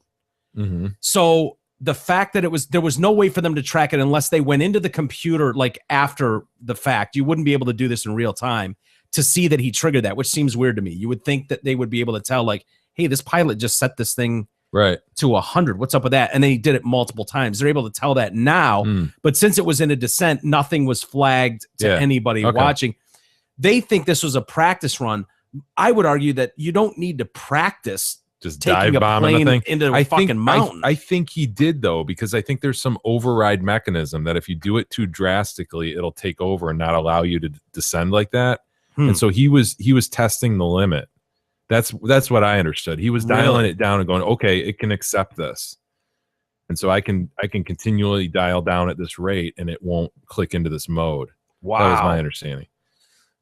Mm-hmm. So the fact that there was no way for them to track it unless they went into the computer, like after the fact. You wouldn't be able to do this in real time to see that he triggered that, which seems weird to me. You would think that they would be able to tell, like, hey, this pilot just set this thing Right. to 100. What's up with that? And then he did it multiple times. They're able to tell that now, but since it was in a descent, nothing was flagged to anybody watching. They think this was a practice run. I would argue that you don't need to practice Just taking dive a bombing the plane thing into a fucking mountain. I think he did, though, because I think there's some override mechanism that if you do it too drastically, it'll take over and not allow you to descend like that. And so he was testing the limit. That's what I understood. He was dialing it down and going, okay, it can accept this. And so I can continually dial down at this rate and it won't click into this mode. Wow. That was my understanding.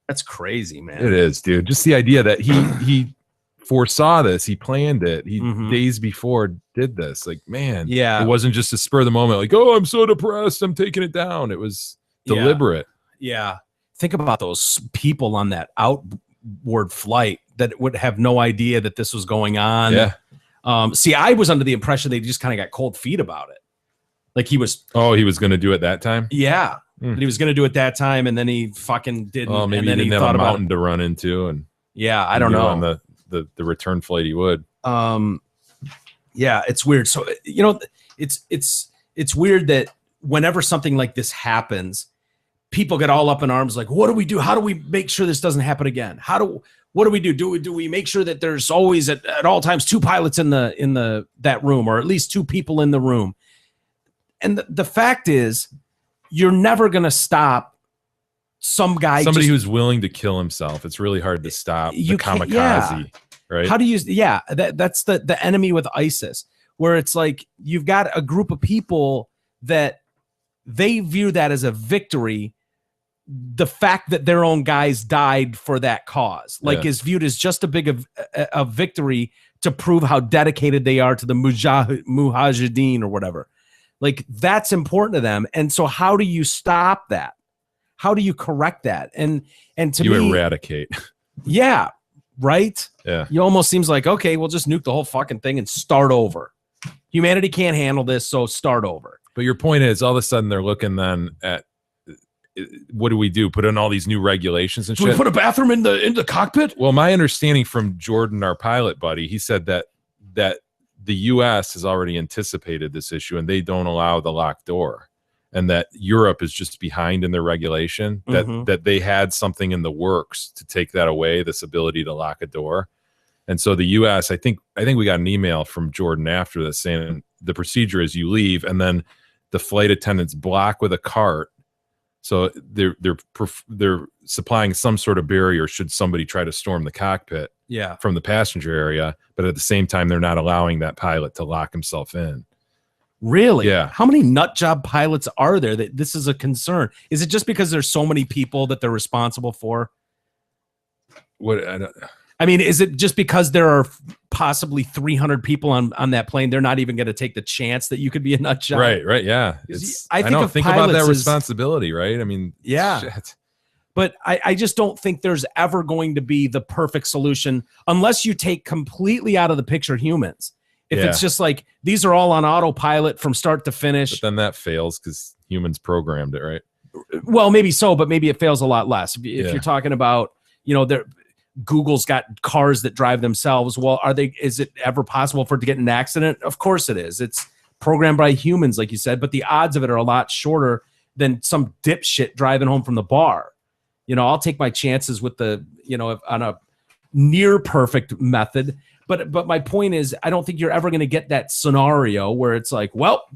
That's crazy, man. It is, dude. Just the idea that he foresaw this, he planned it. He days before did this. Like, man, Yeah. it wasn't just a spur of the moment, like, oh, I'm so depressed, I'm taking it down. It was deliberate. Yeah. Think about those people on that outward flight that would have no idea that this was going on. Yeah. See, I was under the impression they just kind of got cold feet about it. Like he was going to do it that time. Yeah. But he was going to do it that time, and then he fucking didn't. Oh, maybe and then he didn't thought have a about mountain to run into, and yeah, I don't know. On the return flight, he would. Yeah, it's weird. So it's weird that whenever something like this happens, people get all up in arms. Like, what do we do? How do we make sure this doesn't happen again? What do we do? Do we make sure that there's always at all times 2 pilots in that room, or at least 2 people in the room? And the fact is, you're never going to stop somebody who's willing to kill himself. It's really hard to stop the kamikaze, right? How do you? Yeah, that's the enemy with ISIS, where it's like you've got a group of people that they view that as a victory. The fact that their own guys died for that cause, is viewed as just a big a victory to prove how dedicated they are to the mujahideen or whatever. Like, that's important to them. And so how do you stop that? How do you correct that? And to you me, eradicate. Yeah. Right. Yeah. You almost seems like, okay, we'll just nuke the whole fucking thing and start over. Humanity can't handle this. So start over. But your point is, all of a sudden they're looking then at, what do we do? Put in all these new regulations and shit? Do we put a bathroom in the cockpit? Well, my understanding from Jordan, our pilot buddy, he said that the U.S. has already anticipated this issue and they don't allow the locked door, and that Europe is just behind in their regulation, that they had something in the works to take that away, this ability to lock a door. And so the U.S., I think we got an email from Jordan after this saying the procedure is you leave and then the flight attendants block with a cart. So they're supplying some sort of barrier should somebody try to storm the cockpit from the passenger area, but at the same time they're not allowing that pilot to lock himself in. Really? Yeah. How many nut job pilots are there that this is a concern? Is it just because there's so many people that they're responsible for? I mean, is it just because there are possibly 300 people on that plane? They're not even going to take the chance that you could be a nut job. Right. Yeah. I think about that responsibility, right? I mean, yeah. Shit. But I just don't think there's ever going to be the perfect solution unless you take completely out of the picture humans. If it's just like, these are all on autopilot from start to finish. But then that fails because humans programmed it, right? Well, maybe so, but maybe it fails a lot less. If you're talking about, Google's got cars that drive themselves. Well, is it ever possible for it to get in an accident? Of course it is. It's programmed by humans, like you said, but the odds of it are a lot shorter than some dipshit driving home from the bar. I'll take my chances with on a near perfect method. But my point is, I don't think you're ever going to get that scenario where it's like, well,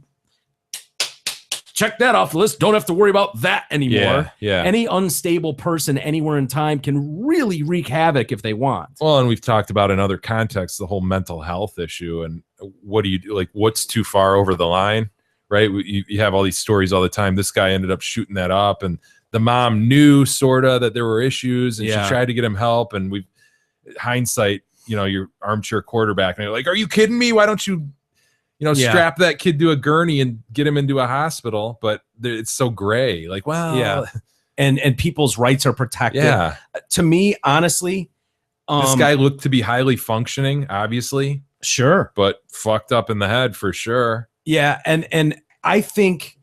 check that off the list. Don't have to worry about that anymore. Yeah. Any unstable person anywhere in time can really wreak havoc if they want. Well, and we've talked about in other contexts, the whole mental health issue. And what do you do? Like, what's too far over the line, right? You have all these stories all the time. This guy ended up shooting that up, and the mom knew sorta that there were issues, and she tried to get him help. And hindsight, your armchair quarterback, and you're like, are you kidding me? Why don't you strap that kid to a gurney and get him into a hospital? But it's so gray. Like, well, yeah. And people's rights are protected. Yeah. To me, honestly, this guy looked to be highly functioning, obviously. Sure. But fucked up in the head for sure. Yeah. And I think,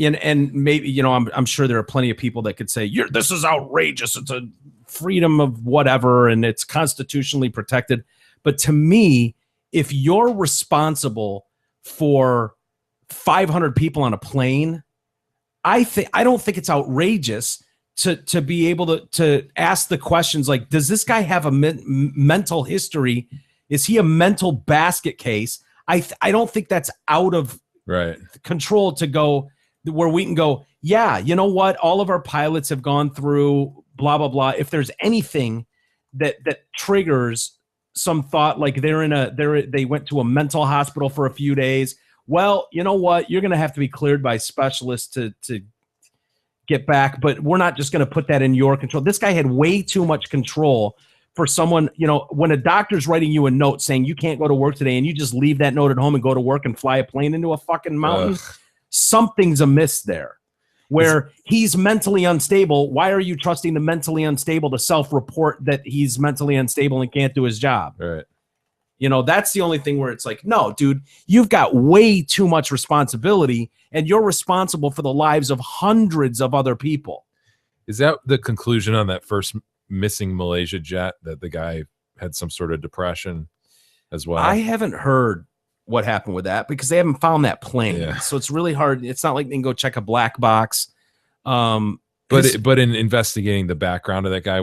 and maybe, I'm sure there are plenty of people that could say, this is outrageous. It's a freedom of whatever, and it's constitutionally protected. But to me, if you're responsible for 500 people on a plane, I don't think it's outrageous to be able to ask the questions like, does this guy have a mental history? Is he a mental basket case? I don't think that's out of control to go where we can go, yeah, you know what? All of our pilots have gone through blah, blah, blah. If there's anything that triggers some thought like they went to a mental hospital for a few days. Well, you know what? You're going to have to be cleared by specialists to get back, but we're not just going to put that in your control. This guy had way too much control for someone, when a doctor's writing you a note saying you can't go to work today and you just leave that note at home and go to work and fly a plane into a fucking mountain, something's amiss there. Where he's mentally unstable, why are you trusting the mentally unstable to self-report that he's mentally unstable and can't do his job? Right. That's the only thing where it's like, no, dude, you've got way too much responsibility and you're responsible for the lives of hundreds of other people. Is that the conclusion on that first missing Malaysia jet, that the guy had some sort of depression as well? I haven't heard what happened with that because they haven't found that plane. Yeah. So it's really hard. It's not like they can go check a black box. But in investigating the background of that guy,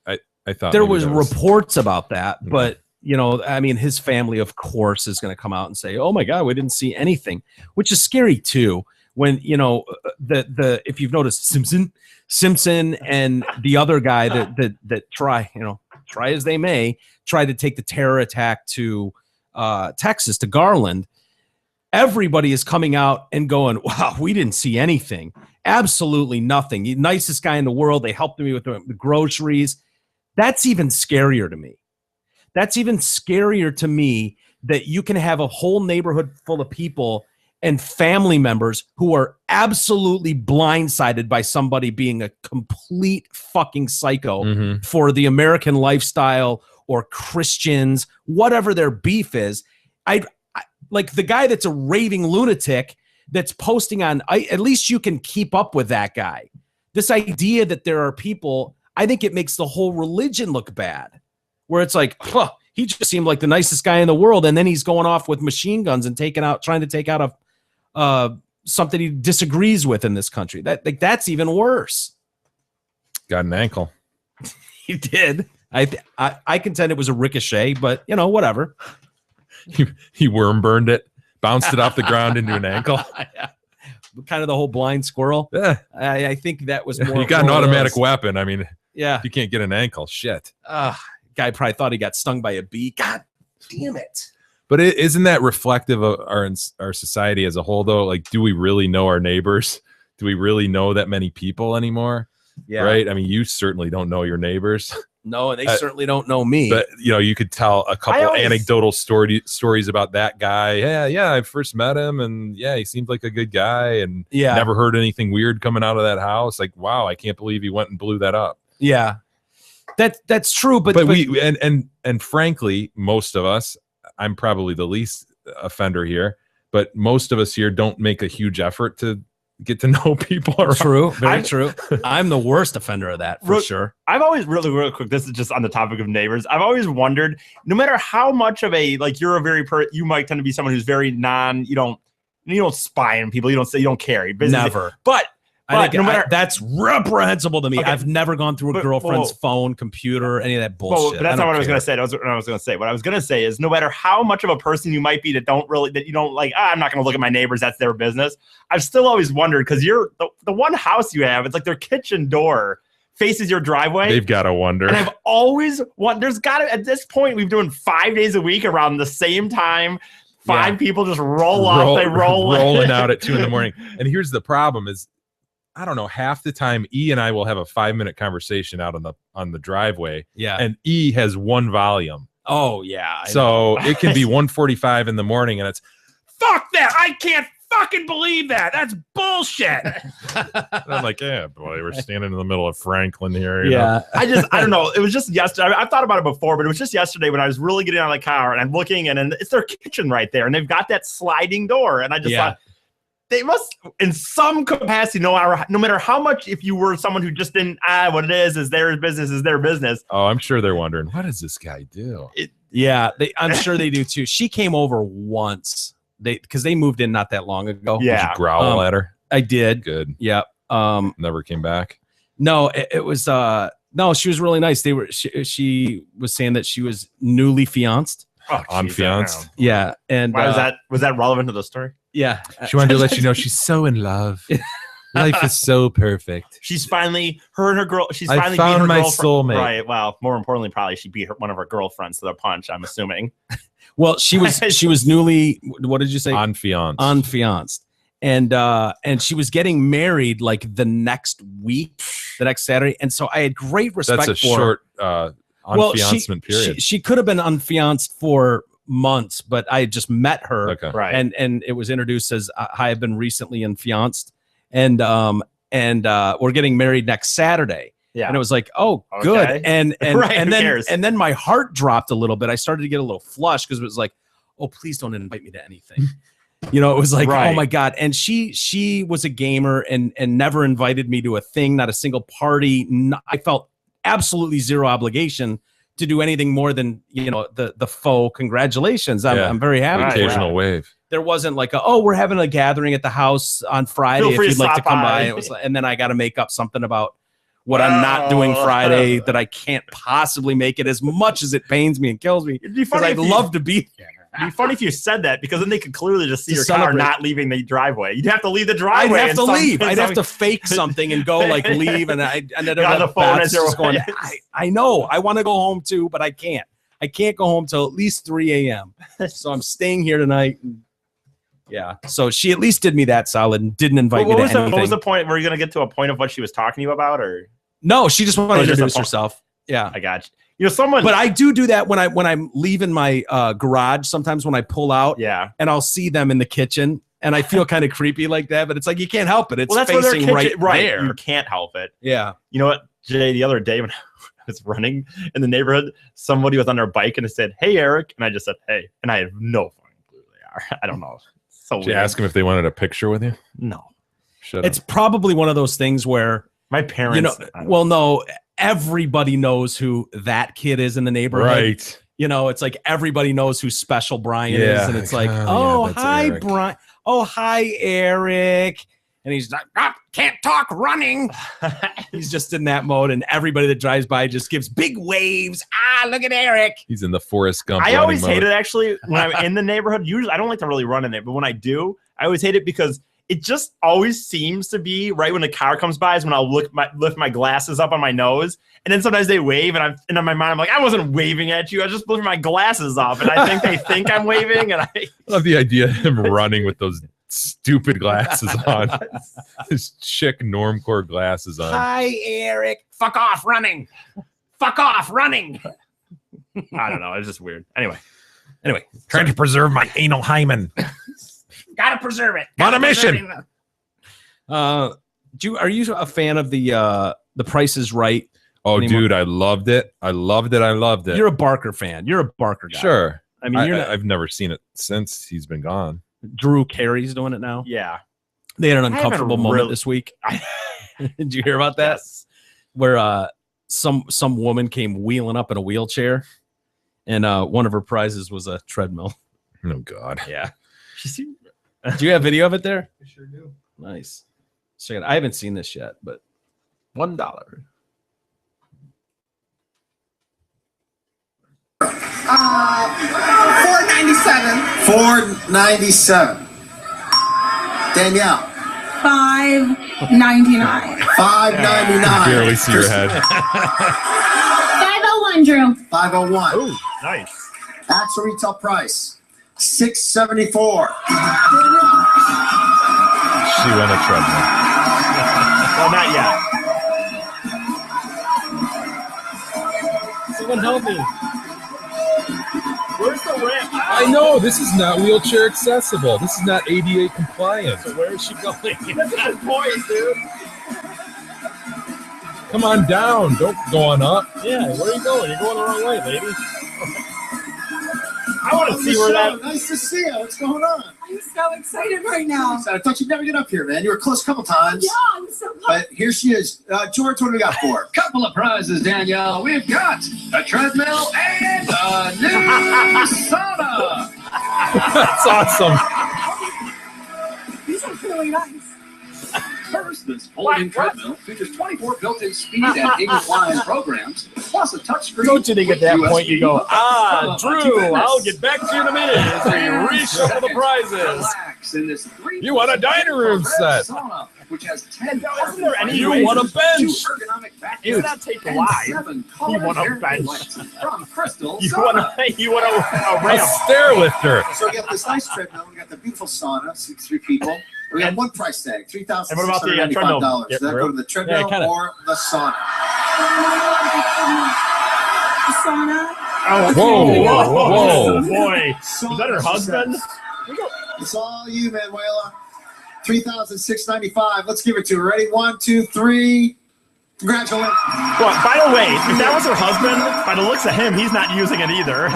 I thought there was reports about that, but his family, of course, is going to come out and say, "Oh my God, we didn't see anything," which is scary too. When if you've noticed Simpson and the other guy that try as they may, try to take the terror attack to Texas, to Garland. Everybody is coming out and going, "Wow, we didn't see anything. Absolutely nothing. The nicest guy in the world. They helped me with the groceries." That's even scarier to me. That's even scarier to me that you can have a whole neighborhood full of people and family members who are absolutely blindsided by somebody being a complete fucking psycho for the American lifestyle or Christians, whatever their beef is. I like the guy that's a raving lunatic that's posting on, at least you can keep up with that guy. This idea that there are people, I think it makes the whole religion look bad, where it's like, he just seemed like the nicest guy in the world, and then he's going off with machine guns and trying to take out something he disagrees with in this country. That's even worse. Got an ankle. He did. I contend it was a ricochet, but whatever. He worm burned it, bounced it off the ground into an ankle. Kind of the whole blind squirrel. Yeah. I think that was more. You got an automatic weapon. I mean, yeah, you can't get an ankle. Shit. Guy probably thought he got stung by a bee. God damn it. But isn't that reflective of our society as a whole, though? Like, do we really know our neighbors? Do we really know that many people anymore? Yeah. Right. I mean, you certainly don't know your neighbors. No, and they certainly don't know me. But you could tell a couple anecdotal stories about that guy. Yeah, I first met him, and yeah, he seemed like a good guy, and never heard anything weird coming out of that house. Like, wow, I can't believe he went and blew that up. Yeah, that's true. But we and frankly, most of us, I'm probably the least offender here, but most of us here don't make a huge effort to get to know people around. True, very true. I'm the worst offender of that for sure. I've always real quick. This is just on the topic of neighbors. I've always wondered, no matter how much of a you're a very you might tend to be someone who's very you don't spy on people. You don't care. Never. But no matter that's reprehensible to me. Okay. I've never gone through a girlfriend's phone, computer, any of that bullshit. But that's not what I was going to say. What I was going to say is, no matter how much of a person you might be that you don't like, I'm not going to look at my neighbors. That's their business. I've still always wondered, because you're the one house you have, it's like their kitchen door faces your driveway. They've got to wonder. And I've always wondered, there's got to, at this point, we've doing 5 days a week around the same time. Five people just rolling out at 2 a.m. And here's the problem is, I don't know, half the time E and I will have a 5-minute conversation out on the driveway. Yeah. And E has one volume. Oh yeah. So it can be 1:45 in the morning and it's, fuck that. I can't fucking believe that. That's bullshit. And I'm like, yeah, boy, we're standing in the middle of Franklin here. You know? I don't know. It was just yesterday. I've thought about it before, but it was just yesterday when I was really getting out of the car and I'm looking and it's their kitchen right there. And they've got that sliding door. And I just thought, they must, in some capacity, no matter how much, if you were someone who just didn't, what it is their business. Oh, I'm sure they're wondering, what does this guy do? I'm sure they do too. She came over once, because they moved in not that long ago. Yeah. Did you growl at her? I did. Good. Yeah. Never came back. No, it was, no, she was really nice. She was saying that she was newly fianced. Oh, unfianced. Yeah. And why was that relevant to the story? Yeah. She wanted to let you know she's so in love. Life is so perfect. She's finally her and her girl. She's I finally found beat her my girlfriend. soulmate. Right. Well, more importantly, probably she beat one of her girlfriends to the punch. I'm assuming. Well, she was newly. What did you say? Unfianced. And she was getting married like the next week, the next Saturday, and so I had great respect. That's a for short her. unfiancement period. She could have been unfianced for months, but I had just met her, Okay. Right. and it was introduced as I have been recently unfianced, and we're getting married next Saturday. Yeah. And it was like, oh, Okay. good. And Right, and who then cares? and then my heart dropped a little bit. I started to get a little flush because it was like, oh, please don't invite me to anything. You know, it was like, oh Right. my God. And she was a gamer and never invited me to a thing, not a single party. I felt absolutely zero obligation to do anything more than, you know, the faux congratulations. I'm very happy. Right, for her. Occasional wave. There wasn't like we're having a gathering at the house on Friday Feel if free to you'd like to stop come by. by. It was, and then I got to make up something about what I'm not doing Friday that I can't possibly make it, as much as it pains me and kills me, It'd be because funny I'd if you- love to be there. It'd be funny if you said that, because then they could clearly just see To your car celebrate. not leaving the driveway. You'd have to leave the I'd driveway. have and to some- leave. I'd have to some- fake something and go like leave, and I ended Got up the at phone Beth's as your just going, way. I know I want to go home too, but I can't. I can't go home till at least 3 a.m. So I'm staying here tonight. And yeah. So she at least did me that solid and didn't invite me to anything. What was the point? Were you going to get to a point of what she was talking to you about, or? No, she just wanted to just a introduce phone- herself. Yeah. I got you. You know, someone. But I do that when I'm leaving my garage. Sometimes when I pull out, yeah. and I'll see them in the kitchen, and I feel kind of creepy like that. But it's like you can't help it. It's Well, that's where their facing kitchen, right there. You can't help it. Yeah. You know what, Jay? The other day when I was running in the neighborhood, somebody was on their bike and it said, "Hey, Eric," and I just said, "Hey," and I have no fucking clue who they are. I don't know. So Did you weird. ask him if they wanted a picture with you? No, Shut It's up. probably one of those things where my parents. you know. Well, no, everybody knows who that kid is in the neighborhood. Right. You know, it's like everybody knows who Special Brian Yeah, is, and it's like, like, oh, yeah, that's hi, Eric. Brian. Oh, hi, Eric. And he's like, can't talk running. He's just in that mode, and everybody that drives by just gives big waves. Look at Eric. He's in the Forrest Gump. I running always mode. hate it actually when I'm in the neighborhood. Usually, I don't like to really run in it, but when I do, I always hate it because it just always seems to be right when the car comes by is when I'll lift my glasses up on my nose, and then sometimes they wave, and in my mind I'm like, I wasn't waving at you, I was just lifting my glasses up, and I think they think I'm waving, and I I love the idea of him running with those stupid glasses on. His chick normcore glasses on. Hi, Eric. Fuck off running. Fuck off running. I don't know, it's just weird. Anyway, Trying to preserve my anal hymen. Gotta preserve it. On a mission. Are you a fan of the Price is Right? Oh, Anymore. dude, I loved it. I loved it. You're a Barker fan. You're a Barker guy. Sure. I mean, you're not, I've never seen it since he's been gone. Drew Carey's doing it now. yeah. They had an haven't uncomfortable moment really- this week. Did you hear about that? Yes. Where some woman came wheeling up in a wheelchair, and one of her prizes was a treadmill. Oh God. Yeah. She seemed- Do you have video of it there? I sure do. Nice. So I haven't seen this yet, but $1. $4.97. Danielle. $5.99. $5.99. I barely see your head. 501, Drew. 501. Oh, nice. Actual retail price $674. She won a treadmill. Well, not yet. someone help me. Where's the ramp? I know this is not wheelchair accessible. This is not ADA compliant. So where is she going? That's a good point, dude. Come on down. Don't go on up. Yeah, where are you going? You're going the wrong way, lady. I want to see where that. Nice to see you. What's going on? I'm so excited right now. I thought you'd never get up here, man. You were close a couple times. Yeah, I'm so pumped. But here she is. George, what do we got for her? Couple of prizes, Danielle. We've got a treadmill and a new sauna. That's awesome. These are really nice. First, this folding treadmill features 24 built-in speed and incline programs, plus a touchscreen. Don't you think at that with point you go, USB Drew, I'll get back to you in a minute as we reshuffle the prizes. Relax in this You want a dining room set. sauna. which has 10 isn't there any powerful way- You want a razors, bench? 2 ergonomic back Is that grips, tape and live? 7 You colored want a hair bench? lights from Crystal. You Sauna. want a A ramp? stair lifter. So we got this nice treadmill. We got the beautiful sauna, 3 people. We got one price tag, $3,695. And what about the, treadmill? Does that go to the treadmill kinda. or the sauna? The sauna. Oh, Whoa. boy. Sauna, Is that her she husband? says. It's all you, Manuela. $3,695. Let's give it to her. Ready? 1, 2, 3. Congratulations. Well, by the way, if that was her husband, by the looks of him, he's not using it either.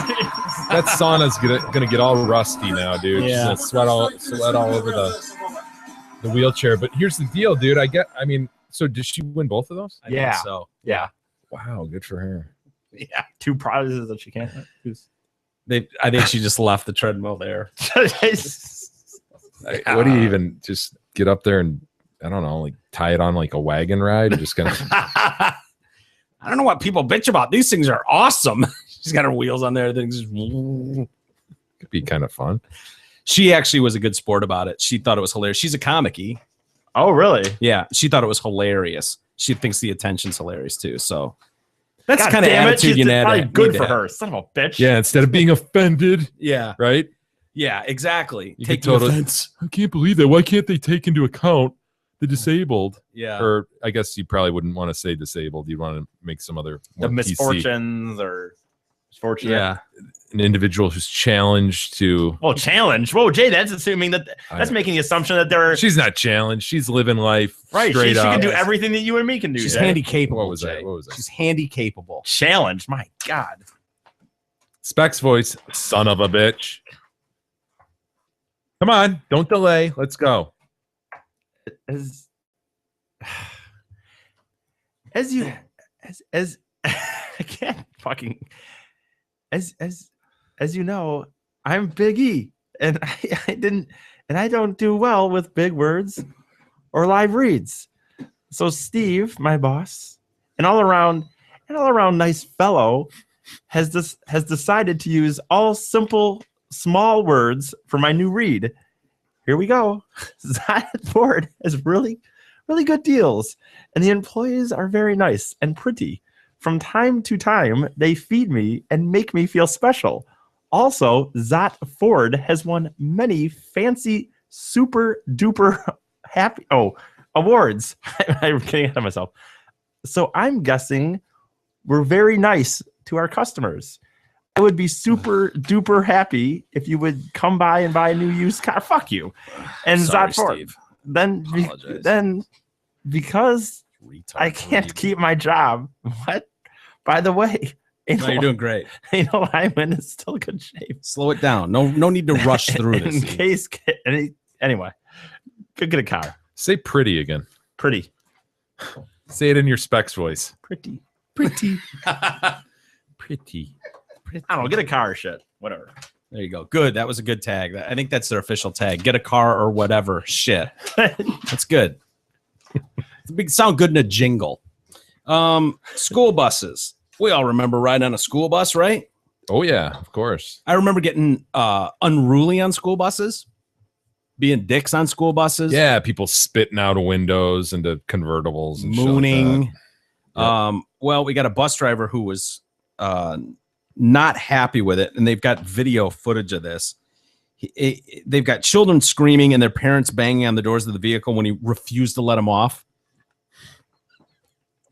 That sauna's gonna get all rusty now, dude. Yeah. Just sweat all over the wheelchair. But here's the deal, dude. I mean, so did she win both of those? I think Yeah. so. Yeah. Wow, good for her. Yeah. 2 prizes that she can't use. I think she just left the treadmill there. What do you even just get up there and I don't know, like tie it on like a wagon ride? You're just gonna I don't know what people bitch about. These things are awesome. She's got her wheels on there. Things. could be kind of fun. She actually was a good sport about it. She thought it was hilarious. She's a comic-y. Oh, really? Yeah, she thought it was hilarious. She thinks the attention's hilarious too. So that's God kind of damn it, attitude she's you need probably to good need for to have. her. Son of a bitch. Yeah, instead of being offended, Yeah, right? yeah, exactly. You Take could totally- offense. I can't believe that. Why can't they take into account the disabled? Yeah, Or I guess you probably wouldn't want to say disabled. You'd want to make some other The more PC. misfortunes or misfortunate. yeah. An individual who's challenged to. Well, challenge. Whoa, Jay, that's assuming that that's making the assumption that they're She's not challenged. She's living life right. She straight up. can do everything that you and me can do. She's Jay. handy capable. What was that? Jay. What was that? She's handy capable. Challenge. My God. Specs voice, son of a bitch. Come on, don't delay. Let's go. As I can't fucking as you know, I'm Big E, and I don't do well with big words or live reads. So Steve, my boss, an all around nice fellow, has decided to use all simple small words for my new read. Here we go. Zion Ford has really good deals, and the employees are very nice and pretty. From time to time, they feed me and make me feel special. Also, Zot Ford has won many fancy super duper happy awards. I'm getting ahead of myself. So I'm guessing we're very nice to our customers. I would be super duper happy if you would come by and buy a new used car. Fuck you. And Sorry, Zot Ford. Steve. Then because Retard I can't Steve. keep my job. What? By the way, No, you're doing great. Anal Lyman is still good shape. Slow it down. No need to rush through In this. Steve. case, anyway, go get a car. Say pretty again. Pretty. Say it in your Specs voice. Pretty. Pretty. I don't know. Get a car or shit. Whatever. There you go. Good. That was a good tag. I think that's their official tag. Get a car or whatever. Shit. That's good. Sound good in a jingle. School buses. We all remember riding on a school bus, right? Oh yeah, of course. I remember getting unruly on school buses, being dicks on school buses. Yeah, people spitting out of windows into convertibles and mooning. shit like Well, we got a bus driver who was not happy with it, and they've got video footage of this. They've got children screaming and their parents banging on the doors of the vehicle when he refused to let them off.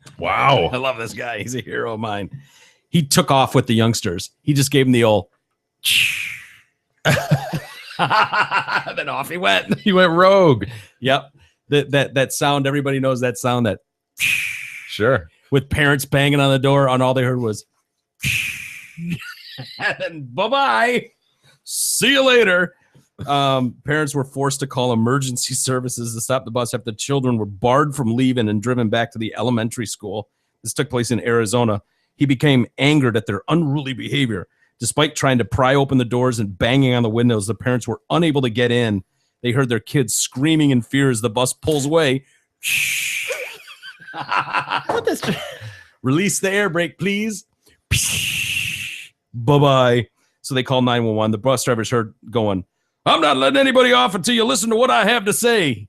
that. Wow. I love this guy. He's a hero of mine. He took off with the youngsters. He just gave them the old. Then off he went. He went rogue. Yep. That sound. Everybody knows that sound. That Sure. with parents banging on the door, and all they heard was. And then bye-bye. See you later. Parents were forced to call emergency services to stop the bus after the children were barred from leaving and driven back to the elementary school. This took place in Arizona. He became angered at their unruly behavior. Despite trying to pry open the doors and banging on the windows, the parents were unable to get in. They heard their kids screaming in fear as the bus pulls away. Release the air brake, please. Bye-bye. So they called 911. The bus drivers heard going, I'm not letting anybody off until you listen to what I have to say.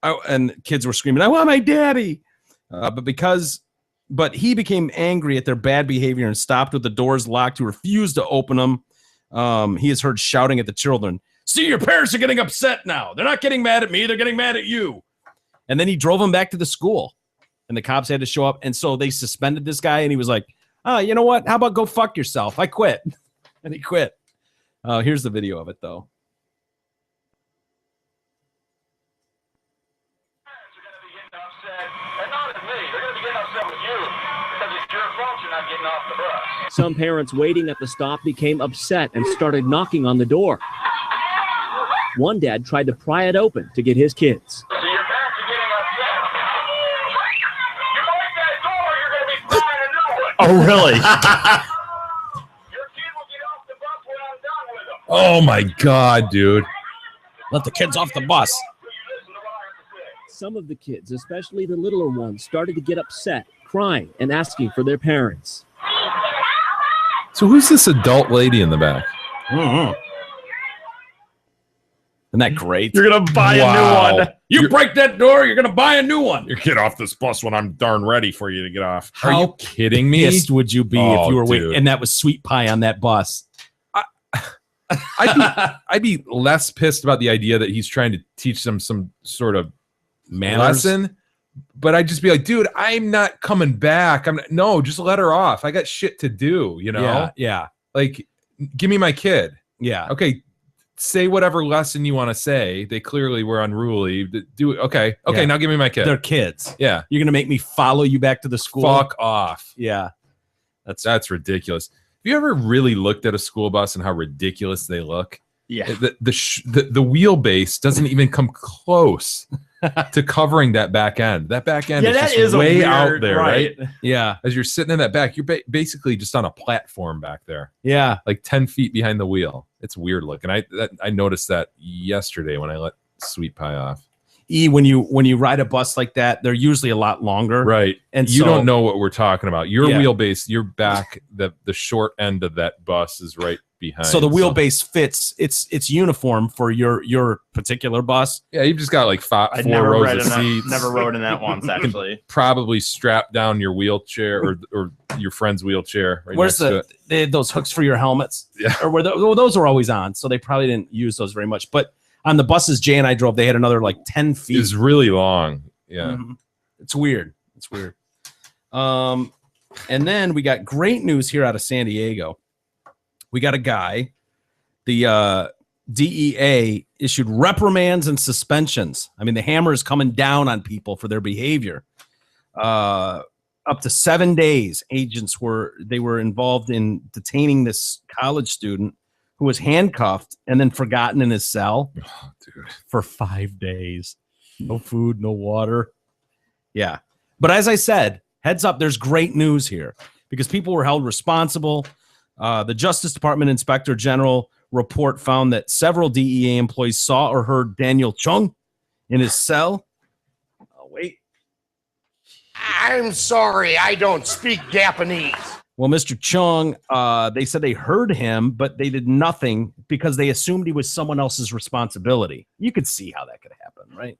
and kids were screaming, "I want my daddy!" But he became angry at their bad behavior and stopped with the doors locked. He refused to open them. He is heard shouting at the children, "See, your parents are getting upset now. They're not getting mad at me. They're getting mad at you." And then he drove him back to the school, and the cops had to show up. And so they suspended this guy, and he was like, "Oh, you know what? How about go fuck yourself? I quit." And he quit. Here's the video of it, though. Some parents waiting at the stop became upset and started knocking on the door. One dad tried to pry it open to get his kids. Oh, really? Oh my God, dude. Let the kids off the bus. Some of the kids, especially the littler ones, started to get upset, crying and asking for their parents. So who's this adult lady in the back? Mm-hmm. Isn't that great? You're going to buy a new one. You break that door, you're going to buy a new one. You get off this bus when I'm darn ready for you to get off. Are you kidding me? Pissed would you be if you were waiting and that was sweet pie on that bus? I'd be less pissed about the idea that he's trying to teach them some sort of lesson, but I'd just be like, dude, I'm not coming back. No, just let her off. I got shit to do, you know? Yeah. Like, give me my kid. Yeah. Okay. Say whatever lesson you want to say. They clearly were unruly. Do it. Okay. Yeah. Now give me my kid. They're kids. Yeah. You're gonna make me follow you back to the school. Fuck off. Yeah. That's ridiculous. Have you ever really looked at a school bus and how ridiculous they look? Yeah. The wheelbase doesn't even come close to covering that back end. That back end is that just is way weird, out there, right? Yeah. As you're sitting in that back, you're basically just on a platform back there. Yeah. Like 10 feet behind the wheel. It's weird looking. I noticed that yesterday when I let Sweet Pie off. When you ride a bus like that, they're usually a lot longer. Right. And you so, don't know what we're talking about. Your Yeah. wheelbase, your back, the short end of that bus is right behind. So the wheelbase fits. It's uniform for your particular bus. Yeah, you've just got like four rows of seats. Never rode in that once, actually. Probably strap down your wheelchair or your friend's wheelchair. Right Where's next to it. they had those hooks for your helmets? Yeah. Or those were always on, so they probably didn't use those very much. But on the buses Jay and I drove, they had another like 10 feet. It's really long. Yeah. Mm-hmm. It's weird. And then we got great news here out of San Diego. We got a guy. The DEA issued reprimands and suspensions. I mean, the hammer is coming down on people for their behavior. Up to 7 days, agents were involved in detaining this college student who was handcuffed and then forgotten in his cell for 5 days. No food, no water. Yeah. But as I said, heads up, there's great news here because people were held responsible. The Justice Department Inspector General report found that several DEA employees saw or heard Daniel Chung in his cell. Oh, wait. I'm sorry, I don't speak Japanese. Well, Mr. Chung, they said they heard him, but they did nothing because they assumed he was someone else's responsibility. You could see how that could happen, right?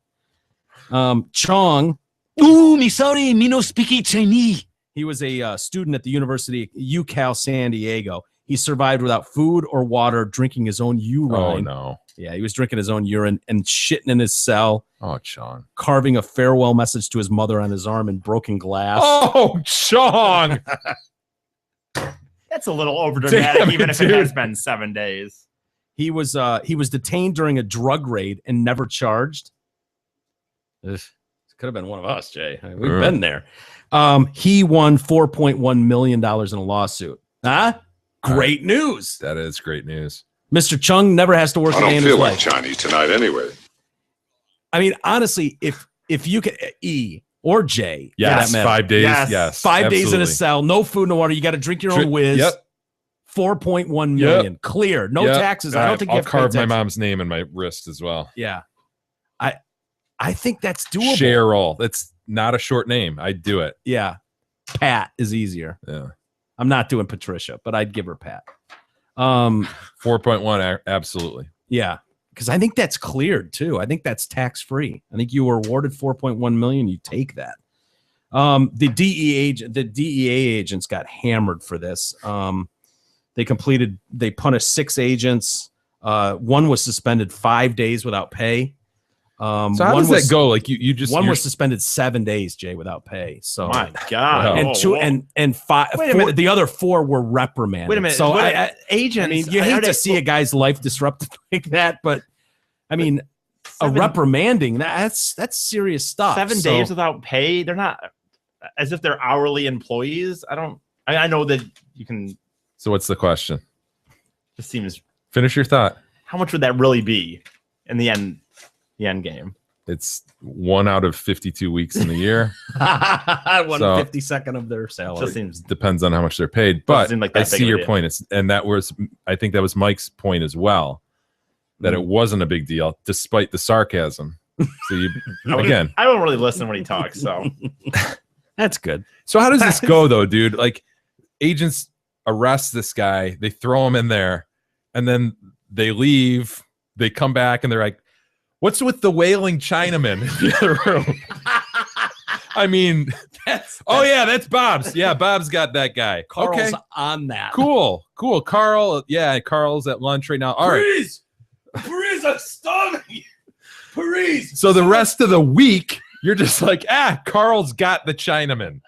Chung. Ooh, me sorry, me no speak Chinese. He was a student at the University of UCal San Diego. He survived without food or water, drinking his own urine. Oh, no. Yeah, he was drinking his own urine and shitting in his cell. Oh, Chung. Carving a farewell message to his mother on his arm in broken glass. Oh, Chung. That's a little over dramatic, even if it has been 7 days. He was detained during a drug raid and never charged. This could have been one of us, Jay. I mean, we've been there. He won $4.1 million in a lawsuit. Great news. That is great news. Mr. Chung never has to work a I day don't in feel his like life. Chinese tonight anyway. I mean, honestly, if you could E or J, yes, 5 days. Yes, 5 days in a cell, no food, no water. You got to drink your own whiz. Yep. 4.1 million clear, no taxes. I don't think I'll carve my mom's name in my wrist as well. Yeah, I think that's doable. Cheryl, that's not a short name. I'd do it. Yeah, Pat is easier. Yeah, I'm not doing Patricia, but I'd give her Pat. 4.1, absolutely. Yeah, because I think that's cleared too. I think that's tax free. I think you were awarded 4.1 million. You take that. The DEA agents got hammered for this. They punished 6 agents. One was suspended 5 days without pay. So how does that go? Like you just one was suspended 7 days, Jay, without pay. So my God, and five. Wait a minute. The other 4 were reprimanded. Wait a minute. So agents. I mean, you hate to see a guy's life disrupted like that, but I mean, a reprimanding that's serious stuff. 7 days without pay. They're not as if they're hourly employees. I know that you can. So what's the question? Just seems. Finish your thought. How much would that really be in the end? The end game. It's 1 out of 52 weeks in the year. 1/52 of their salary. Just seems depends on how much they're paid. But like I see your point. I think that was Mike's point as well. That it wasn't a big deal, despite the sarcasm. So you again, I don't really listen when he talks, so that's good. So how does this go though, dude? Like agents arrest this guy, they throw him in there, and then they leave. They come back and they're like, "What's with the wailing Chinaman in the other room?" I mean, that's Bob's. Yeah, Bob's got that guy. Carl's on that. Cool. Carl, Carl's at lunch right now. All right. Please, I'm starving. Please. So the rest of the week, you're just like, Carl's got the Chinaman.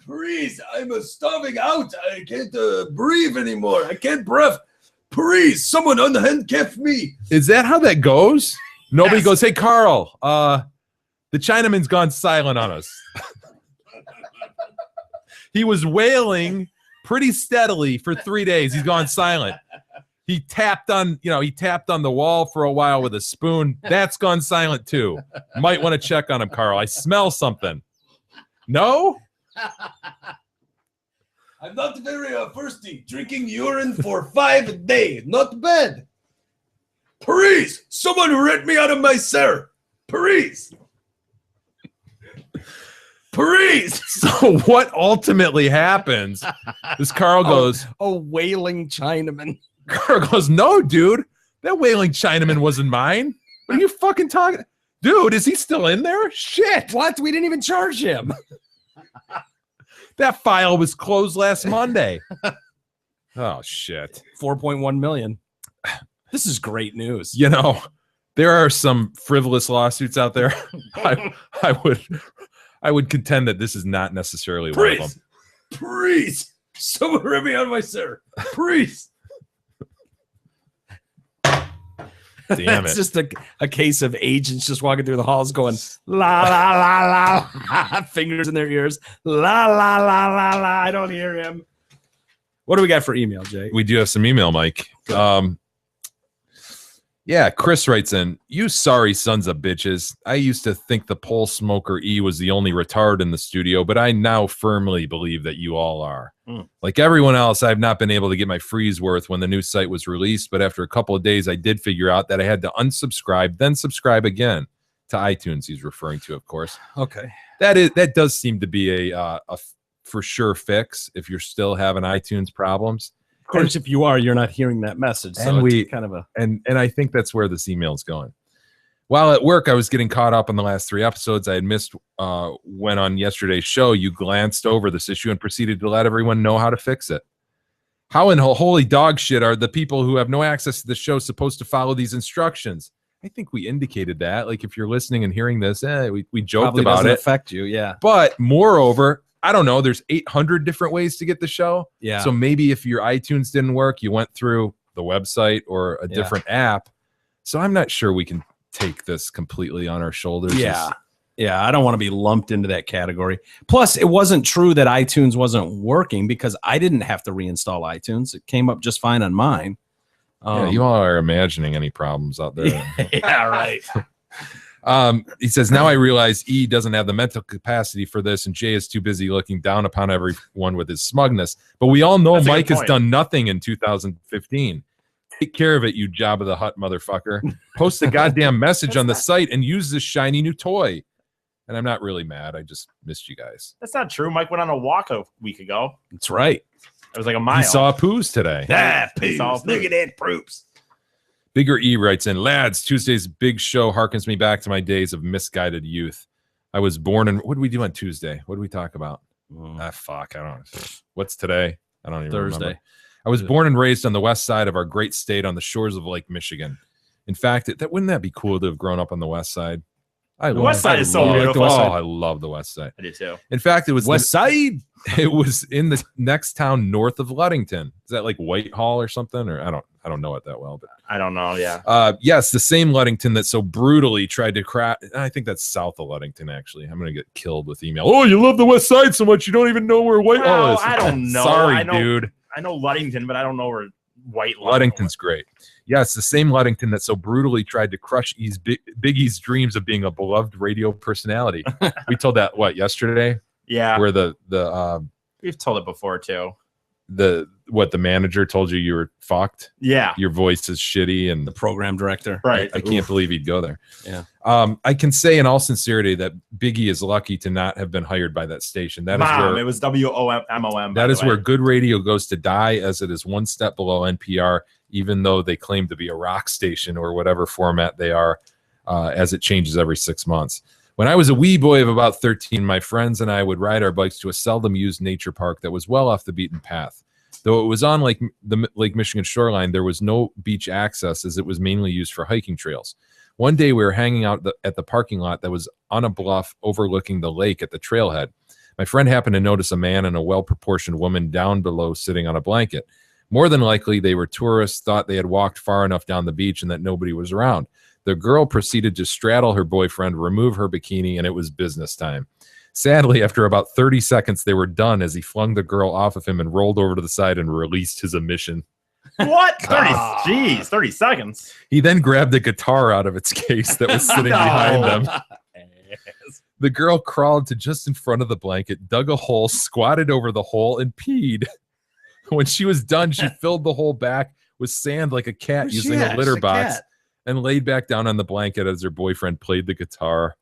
Please, I'm starving out. I can't breathe anymore. I can't breathe. Please, someone unhandcuff me. Is that how that goes? Nobody goes, hey, Carl, the Chinaman's gone silent on us. He was wailing pretty steadily for 3 days. He's gone silent. He tapped on the wall for a while with a spoon. That's gone silent too. Might want to check on him, Carl. I smell something. No? I'm not very thirsty. Drinking urine for 5 days. Not bad. Please, someone let me out of my cell. Please. Please. So what ultimately happens is Carl goes, a wailing Chinaman. Carl goes, no, dude, that wailing Chinaman wasn't mine. What are you fucking talking? Dude, is he still in there? Shit. What? We didn't even charge him. That file was closed last Monday. Oh, shit. 4.1 million. This is great news. You know, there are some frivolous lawsuits out there. I would contend that this is not necessarily one of them. Please. Someone let me out of my cell. Please. Damn It's it. just a case of agents just walking through the halls going, la, la, la, la, la, fingers in their ears. La, la, la, la, la. I don't hear him. What do we got for email, Jay? We do have some email, Mike. Yeah, Chris writes in, you sorry sons of bitches. I used to think the pole smoker E was the only retard in the studio, but I now firmly believe that you all are. Like everyone else, I've not been able to get my freeze worth when the new site was released, but after a couple of days, I did figure out that I had to unsubscribe, then subscribe again to iTunes. He's referring to, of course. Okay. That does seem to be a for sure fix if you're still having iTunes problems. Of course, if you are, you're not hearing that message. So And it's kind of a and I think that's where this email is going. While at work, I was getting caught up on the last 3 episodes I had missed. When on yesterday's show, you glanced over this issue and proceeded to let everyone know how to fix it. How in holy dog shit are the people who have no access to the show supposed to follow these instructions? I think we indicated that. Like if you're listening and hearing this, we joked probably about doesn't it. affect you, yeah. But moreover, I don't know, there's 800 different ways to get the show. Yeah. So maybe if your iTunes didn't work, you went through the website or a different app. So I'm not sure we can take this completely on our shoulders. Yeah. Yeah, I don't want to be lumped into that category. Plus, it wasn't true that iTunes wasn't working because I didn't have to reinstall iTunes. It came up just fine on mine. Yeah, you all are imagining any problems out there. Yeah, right. He says, now I realize E doesn't have the mental capacity for this, and Jay is too busy looking down upon everyone with his smugness. But we all know That's a good Mike has point. done nothing in 2015. Take care of it, you Jabba the Hutt motherfucker. Post a goddamn message on the site and use this shiny new toy. And I'm not really mad. I just missed you guys. That's not true. Mike went on a walk a week ago. That's right. It was like a mile. He saw Poos today. He saw Look at that, Proops. Bigger E writes in, lads, Tuesday's big show harkens me back to my days of misguided youth. I was born in, what did we do on Tuesday? What did we talk about? Fuck, I don't. What's today? I don't even Thursday. remember. I was born and raised on the west side of our great state on the shores of Lake Michigan. In fact, wouldn't that be cool to have grown up on the west side? The west side is so beautiful. I love the west side. I do too. In fact, it was West side. It was in the next town north of Ludington. Is that like Whitehall or something? Or I don't know it that well, but I don't know. Yeah. Yes, the same Ludington that so brutally tried to crack. I think that's south of Ludington. Actually, I'm gonna get killed with email. Oh, you love the west side so much you don't even know where Whitehall is. I don't know. Sorry, dude. I know Ludington, but I don't know where Whitehall. Ludington's great. Yes, the same Ludington that so brutally tried to crush Big E's dreams of being a beloved radio personality. We told that yesterday. Yeah. Where the we've told it before too. The manager told you were fucked. Yeah. Your voice is shitty, and the program director. Right. I can't believe he'd go there. Yeah. I can say in all sincerity that Biggie is lucky to not have been hired by that station. That is where it was WOMOM. That is where good radio goes to die, as it is one step below NPR, even though they claim to be a rock station or whatever format they are, as it changes every 6 months. When I was a wee boy of about 13, my friends and I would ride our bikes to a seldom used nature park that was well off the beaten path. Though it was on the Lake Michigan shoreline, there was no beach access, as it was mainly used for hiking trails. One day we were hanging out at the parking lot that was on a bluff overlooking the lake at the trailhead. My friend happened to notice a man and a well-proportioned woman down below sitting on a blanket. More than likely, they were tourists, thought they had walked far enough down the beach and that nobody was around. The girl proceeded to straddle her boyfriend, remove her bikini, and it was business time. Sadly, after about 30 seconds, they were done as he flung the girl off of him and rolled over to the side and released his emission. What? 30 seconds. He then grabbed a guitar out of its case that was sitting behind them. The girl crawled to just in front of the blanket, dug a hole, squatted over the hole, and peed. When she was done, she filled the hole back with sand like a cat using a litter box and laid back down on the blanket as her boyfriend played the guitar.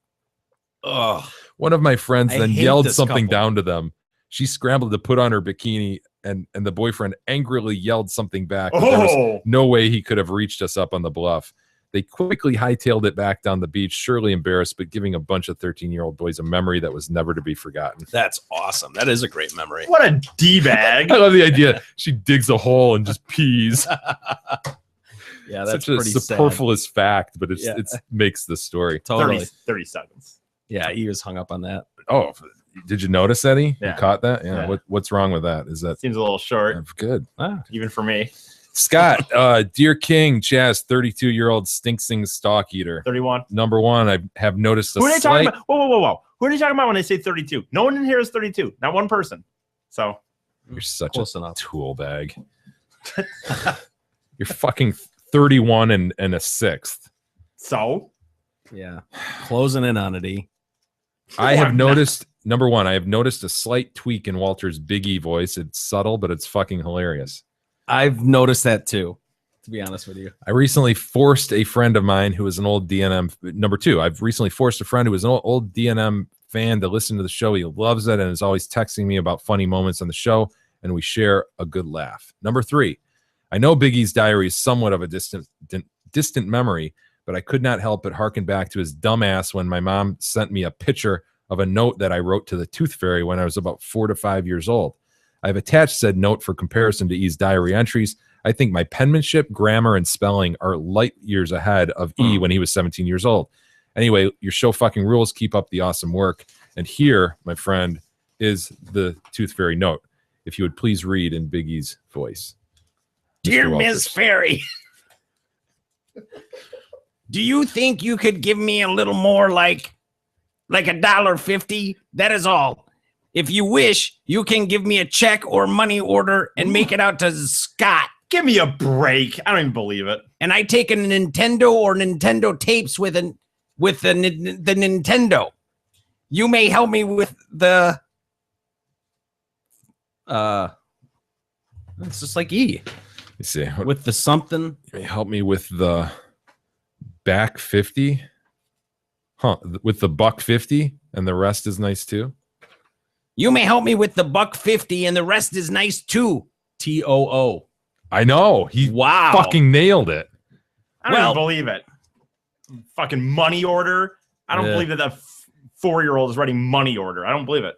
Ugh. One of my friends then yelled something couple. down to them. She scrambled to put on her bikini, and the boyfriend angrily yelled something back. But there was no way he could have reached us up on the bluff. They quickly hightailed it back down the beach, surely embarrassed, but giving a bunch of 13-year-old boys a memory that was never to be forgotten. That's awesome. That is a great memory. What a D-bag. I love the idea. She digs a hole and just pees. Yeah, that's such a pretty superfluous fact, but it makes the story. Totally. 30 seconds. Yeah, he was hung up on that. Oh, did you notice, Eddie? Yeah. You caught that? Yeah. Yeah. What's wrong with that? Is that Seems a little short. good? Even for me. Scott, Dear King, Chaz, 32-year-old stink-sing stalk eater. 31. Number one, I have noticed Who are they talking about? Whoa. Who are they talking about when they say 32? No one in here is 32. Not one person. So you're such Close a enough. tool bag. You're fucking 31 and a sixth. So? Yeah. Closing in on it, E. I have noticed, number one, I have noticed a slight tweak in Walter's Big E voice. It's subtle, but it's fucking hilarious. I've noticed that too, to be honest with you. I recently forced a friend of mine who is an old DNM. Number two, I've recently forced a friend who is an old DNM fan to listen to the show. He loves it and is always texting me about funny moments on the show, and we share a good laugh. Number three, I know Big E's diary is somewhat of a distant memory, but I could not help but harken back to his dumbass when my mom sent me a picture of a note that I wrote to the Tooth Fairy when I was about 4 to 5 years old. I've attached said note for comparison to E's diary entries. I think my penmanship, grammar, and spelling are light years ahead of E when he was 17 years old. Anyway, your show fucking rules. Keep up the awesome work. And here, my friend, is the Tooth Fairy note. If you would please read in Big E's voice. Dear Ms. Fairy, do you think you could give me a little more like $1.50? That is all. If you wish, you can give me a check or money order and make it out to Scott. Give me a break. I don't even believe it. And I take a Nintendo or Nintendo tapes with the Nintendo. You may help me with the it's just like E. You see, with the something. Help me with the back 50. Huh? With the $1.50, and the rest is nice too. You may help me with the $1.50, and the rest is nice too. TOO. I know. He fucking nailed it. I don't even believe it. Fucking money order. I don't believe that the 4-year-old is writing money order. I don't believe it.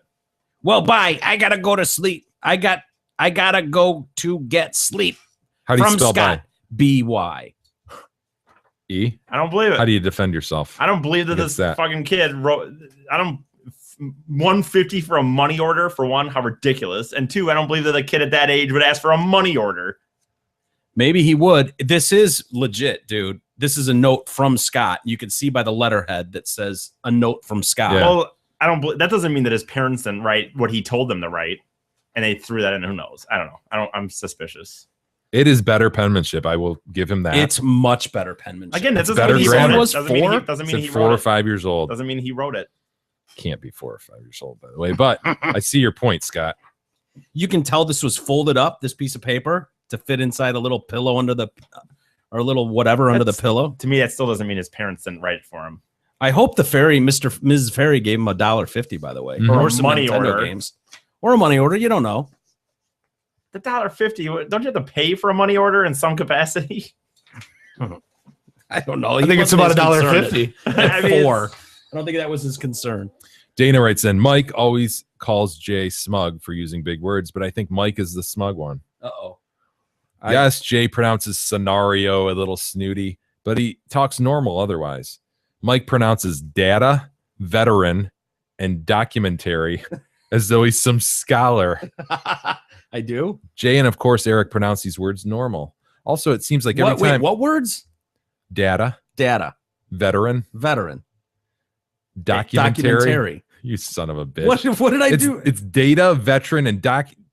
Well, bye. I gotta go to sleep. I gotta go to get sleep. How do you From spell Scott. by? B-Y. E? I don't believe it. How do you defend yourself? I don't believe that against this fucking kid wrote. I don't. 150 for a money order, for one, how ridiculous. And two, I don't believe that a kid at that age would ask for a money order. Maybe he would. This is legit, dude. This is a note from Scott. You can see by the letterhead that says a note from Scott. Well, I don't. That doesn't mean that his parents didn't write what he told them to write, and they threw that in. Who knows? I don't know. I'm suspicious. It is better penmanship. I will give him that. It's much better penmanship. Again, that It's doesn't better mean he wrote grammar. it. Was Doesn't mean four? he, doesn't It mean said he 4 wrote or it. 5 years old. Doesn't mean he wrote it. Can't be 4 or 5 years old, by the way. But I see your point, Scott. You can tell this was folded up, this piece of paper, to fit inside a little pillow under the, or a little whatever under the pillow. To me, that still doesn't mean his parents didn't write it for him. I hope the fairy, Mrs. Fairy, gave him $1.50, by the way, Mhm. Or or a some money Nintendo order. games, or a money order. You don't know. The $1.50. Don't you have to pay for a money order in some capacity? I don't know. I think it's about $1.50. At I mean, 4. I don't think that was his concern. Dana writes in, Mike always calls Jay smug for using big words, but I think Mike is the smug one. Uh-oh. Yes, Jay pronounces scenario a little snooty, but he talks normal otherwise. Mike pronounces data, veteran, and documentary as though he's some scholar. I do. Jay and, of course, Eric pronounce these words normal. Also, it seems like every time... Wait, what words? Data, veteran, documentary. You son of a bitch. What did I It's- do? It's data, veteran, and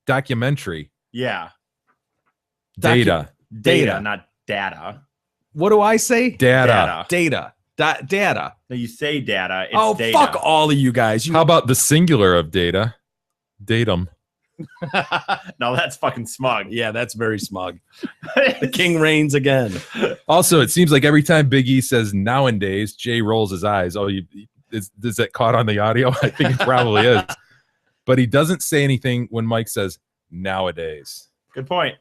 documentary. Yeah. Data. Data, not data. What do I say? Data. Data. Data. No, you say data. It's Oh, data. fuck all of you guys. How about the singular of data? Datum. No, that's fucking smug. Yeah, that's very smug. The king reigns again. Also, it seems like every time Big E says nowadays, Jay rolls his eyes. Oh, is that caught on the audio? I think it probably is. But he doesn't say anything when Mike says nowadays. Good point.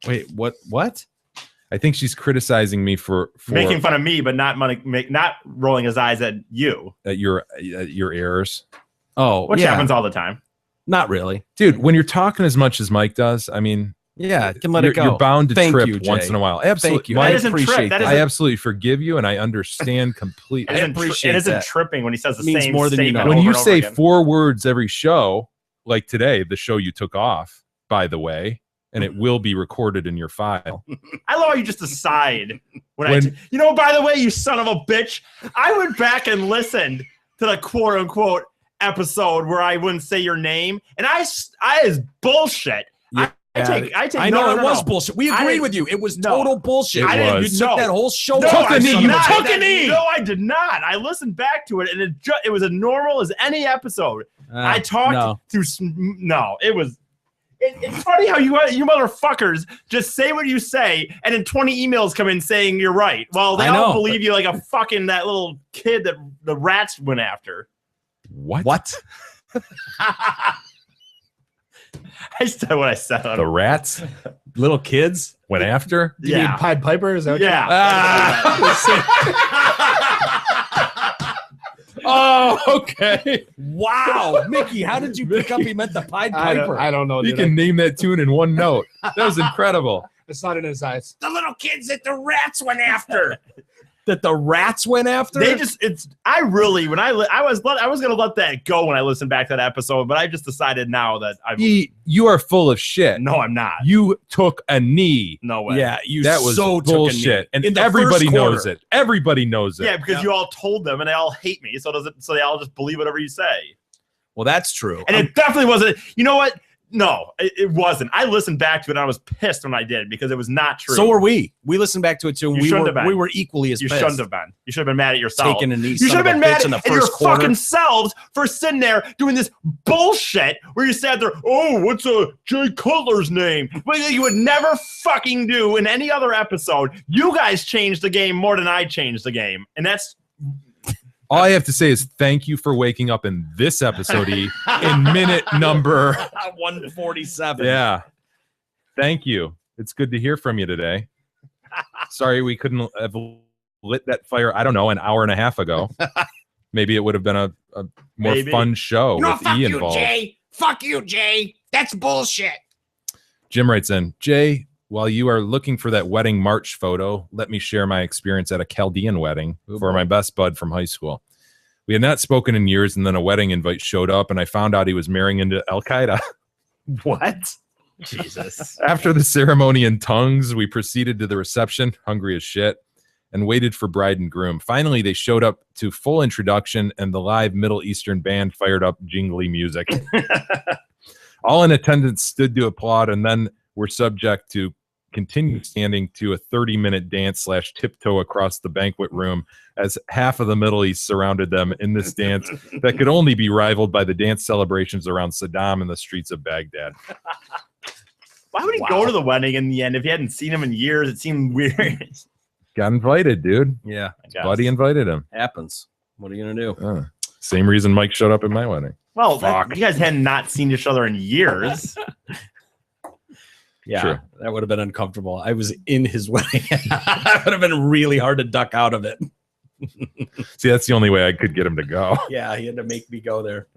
Wait, what? I think she's criticizing me for Making fun of me, but not not rolling his eyes at you. at your errors. Oh, Which yeah. happens all the time. Not really. Dude, when you're talking as much as Mike does, I mean, Yeah, you can let it go. You're bound to Thank trip you, Jay. once in a while. Absolutely. Thank you. Mike, That isn't trip. That I isn't- absolutely forgive you, and I understand completely. It isn't tripping when he says the Means same more than you statement know. When over you and over say again. 4 words every show, like today, the show you took off, by the way, and it will be recorded in your file. I love how you just decide you know, by the way, you son of a bitch, I went back and listened to the quote unquote episode where I wouldn't say your name, and I is bullshit. I take I no, know no, it no, was no. bullshit. We I agreed didn't- with you. It was no. total bullshit. It You was. took that whole show. No, off. I did knee. not. Took a knee. No, I did not. I listened back to it, and it was as normal as any episode. I talked no. through. No, it was. It's funny how you motherfuckers just say what you say, and then 20 emails come in saying you're right. Well, they I all know. believe you like a fucking that little kid that the rats went after. What? I said what I said. The rats Little kids went after? You mean Pied Piper? Is that what Yeah. Oh, okay. Wow, Mickey, how did you pick up he meant the Pied Piper? I don't know. You dude. can name that tune in one note. That was incredible. It's not in his eyes. The little kids that the rats went after. That the rats went after? They just I really when I was gonna let that go when I listened back to that episode, but I just decided now that You are full of shit. no, I'm not. You took a knee. No way. Yeah, you That was so took a knee. bullshit. And In the everybody first knows quarter. it. Everybody knows it. Yeah, because you all told them and they all hate me, so they all just believe whatever you say. Well, that's true. And it definitely wasn't. You know what? No, it wasn't. I listened back to it and I was pissed when I did because it was not true. So were we. We listened back to it too. And You shouldn't have been. we were equally as You pissed. shouldn't have been. You should have been mad at yourself. Taking a knee. You son should have of a been mad bitch in the at your first quarter. fucking selves for sitting there doing this bullshit where you sat there, oh, what's Jay Cutler's name? Well, you would never fucking do in any other episode. You guys changed the game more than I changed the game. And that's All I have to say is thank you for waking up in this episode in minute number 147. Yeah. Thank you. It's good to hear from you today. Sorry we couldn't have lit that fire, I don't know, an hour and a half ago. Maybe it would have been a more fun show No, with fuck E you, involved. Jay. Fuck you, Jay. That's bullshit. Jim writes in, Jay, while you are looking for that wedding march photo, let me share my experience at a Chaldean wedding for my best bud from high school. We had not spoken in years, and then a wedding invite showed up, and I found out he was marrying into Al-Qaeda. What? Jesus. After the ceremony in tongues, we proceeded to the reception, hungry as shit, and waited for bride and groom. Finally, they showed up to full introduction, and the live Middle Eastern band fired up jingly music. All in attendance stood to applaud, and then were subject to continue standing to a 30-minute dance / tiptoe across the banquet room as half of the Middle East surrounded them in this dance that could only be rivaled by the dance celebrations around Saddam in the streets of Baghdad. Why would he go to the wedding in the end if he hadn't seen him in years? It seemed weird. Got invited, dude. Yeah. His buddy invited him. Happens. What are you going to do? Same reason Mike showed up at my wedding. Well, you guys had not seen each other in years. Yeah, True. that would have been uncomfortable. I was in his wedding. That would have been really hard to duck out of it. See, that's the only way I could get him to go. Yeah, he had to make me go there.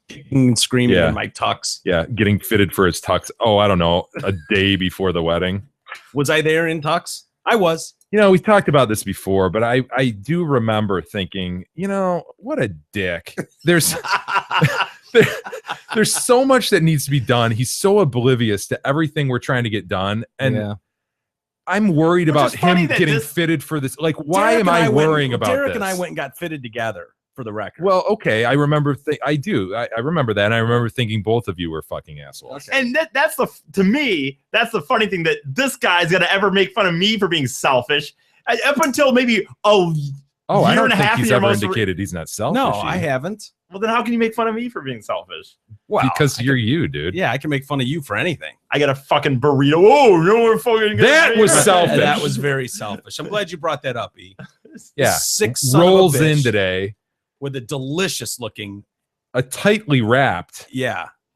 Kicking and screaming in my tux. Yeah, getting fitted for his tux. Oh, I don't know, a day before the wedding. Was I there in tux? I was. You know, we talked about this before, but I do remember thinking, you know, what a dick. There's there's so much that needs to be done. He's so oblivious to everything we're trying to get done. And I'm worried about him getting fitted for this. Like, why am I worrying about Derek this? and I went and got fitted together, for the record. Well, okay. I remember. I remember that. And I remember thinking both of you were fucking assholes. And that's to me, that's the funny thing, that this guy's gonna ever make fun of me for being selfish. Up until maybe I year don't and a half think he's in your ever most indicated he's not selfish. No, I haven't. Well, then how can you make fun of me for being selfish? Well, because you're you, dude. Yeah, I can make fun of you for anything. I got a fucking burrito. Oh, no one fucking. That was selfish. That was very selfish. I'm glad you brought that up, E. Yeah, Sick son rolls of a bitch in today with a delicious looking, a tightly wrapped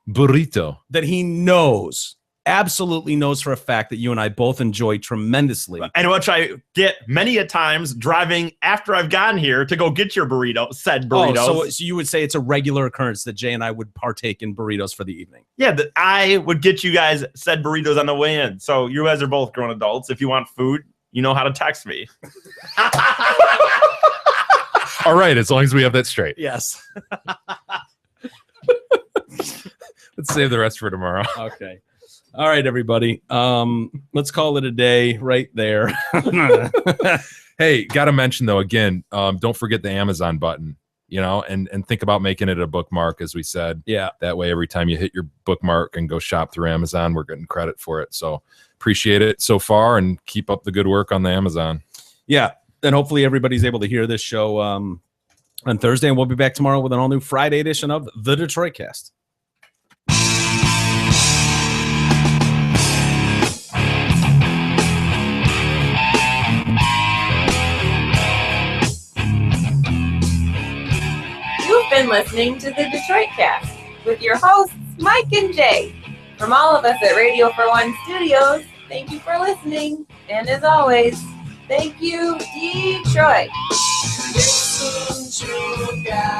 burrito that he knows, absolutely knows for a fact that you and I both enjoy tremendously. And which I get many a times driving after I've gotten here to go get your said burritos. Oh, so you would say it's a regular occurrence that Jay and I would partake in burritos for the evening. Yeah, that I would get you guys said burritos on the way in. So you guys are both grown adults. If you want food, you know how to text me. All right, as long as we have that straight. Yes. Let's save the rest for tomorrow. Okay. All right, everybody. Let's call it a day right there. Hey, got to mention though, again, don't forget the Amazon button, you know, and think about making it a bookmark, as we said. Yeah. That way, every time you hit your bookmark and go shop through Amazon, we're getting credit for it. So appreciate it so far, and keep up the good work on the Amazon. Yeah. And hopefully everybody's able to hear this show on Thursday, and we'll be back tomorrow with an all new Friday edition of the Detroit Cast. You've been listening to the Detroit Cast with your hosts, Mike and Jay. From all of us at Radio for One Studios, thank you for listening. And as always, thank you, Detroit. Listen to God.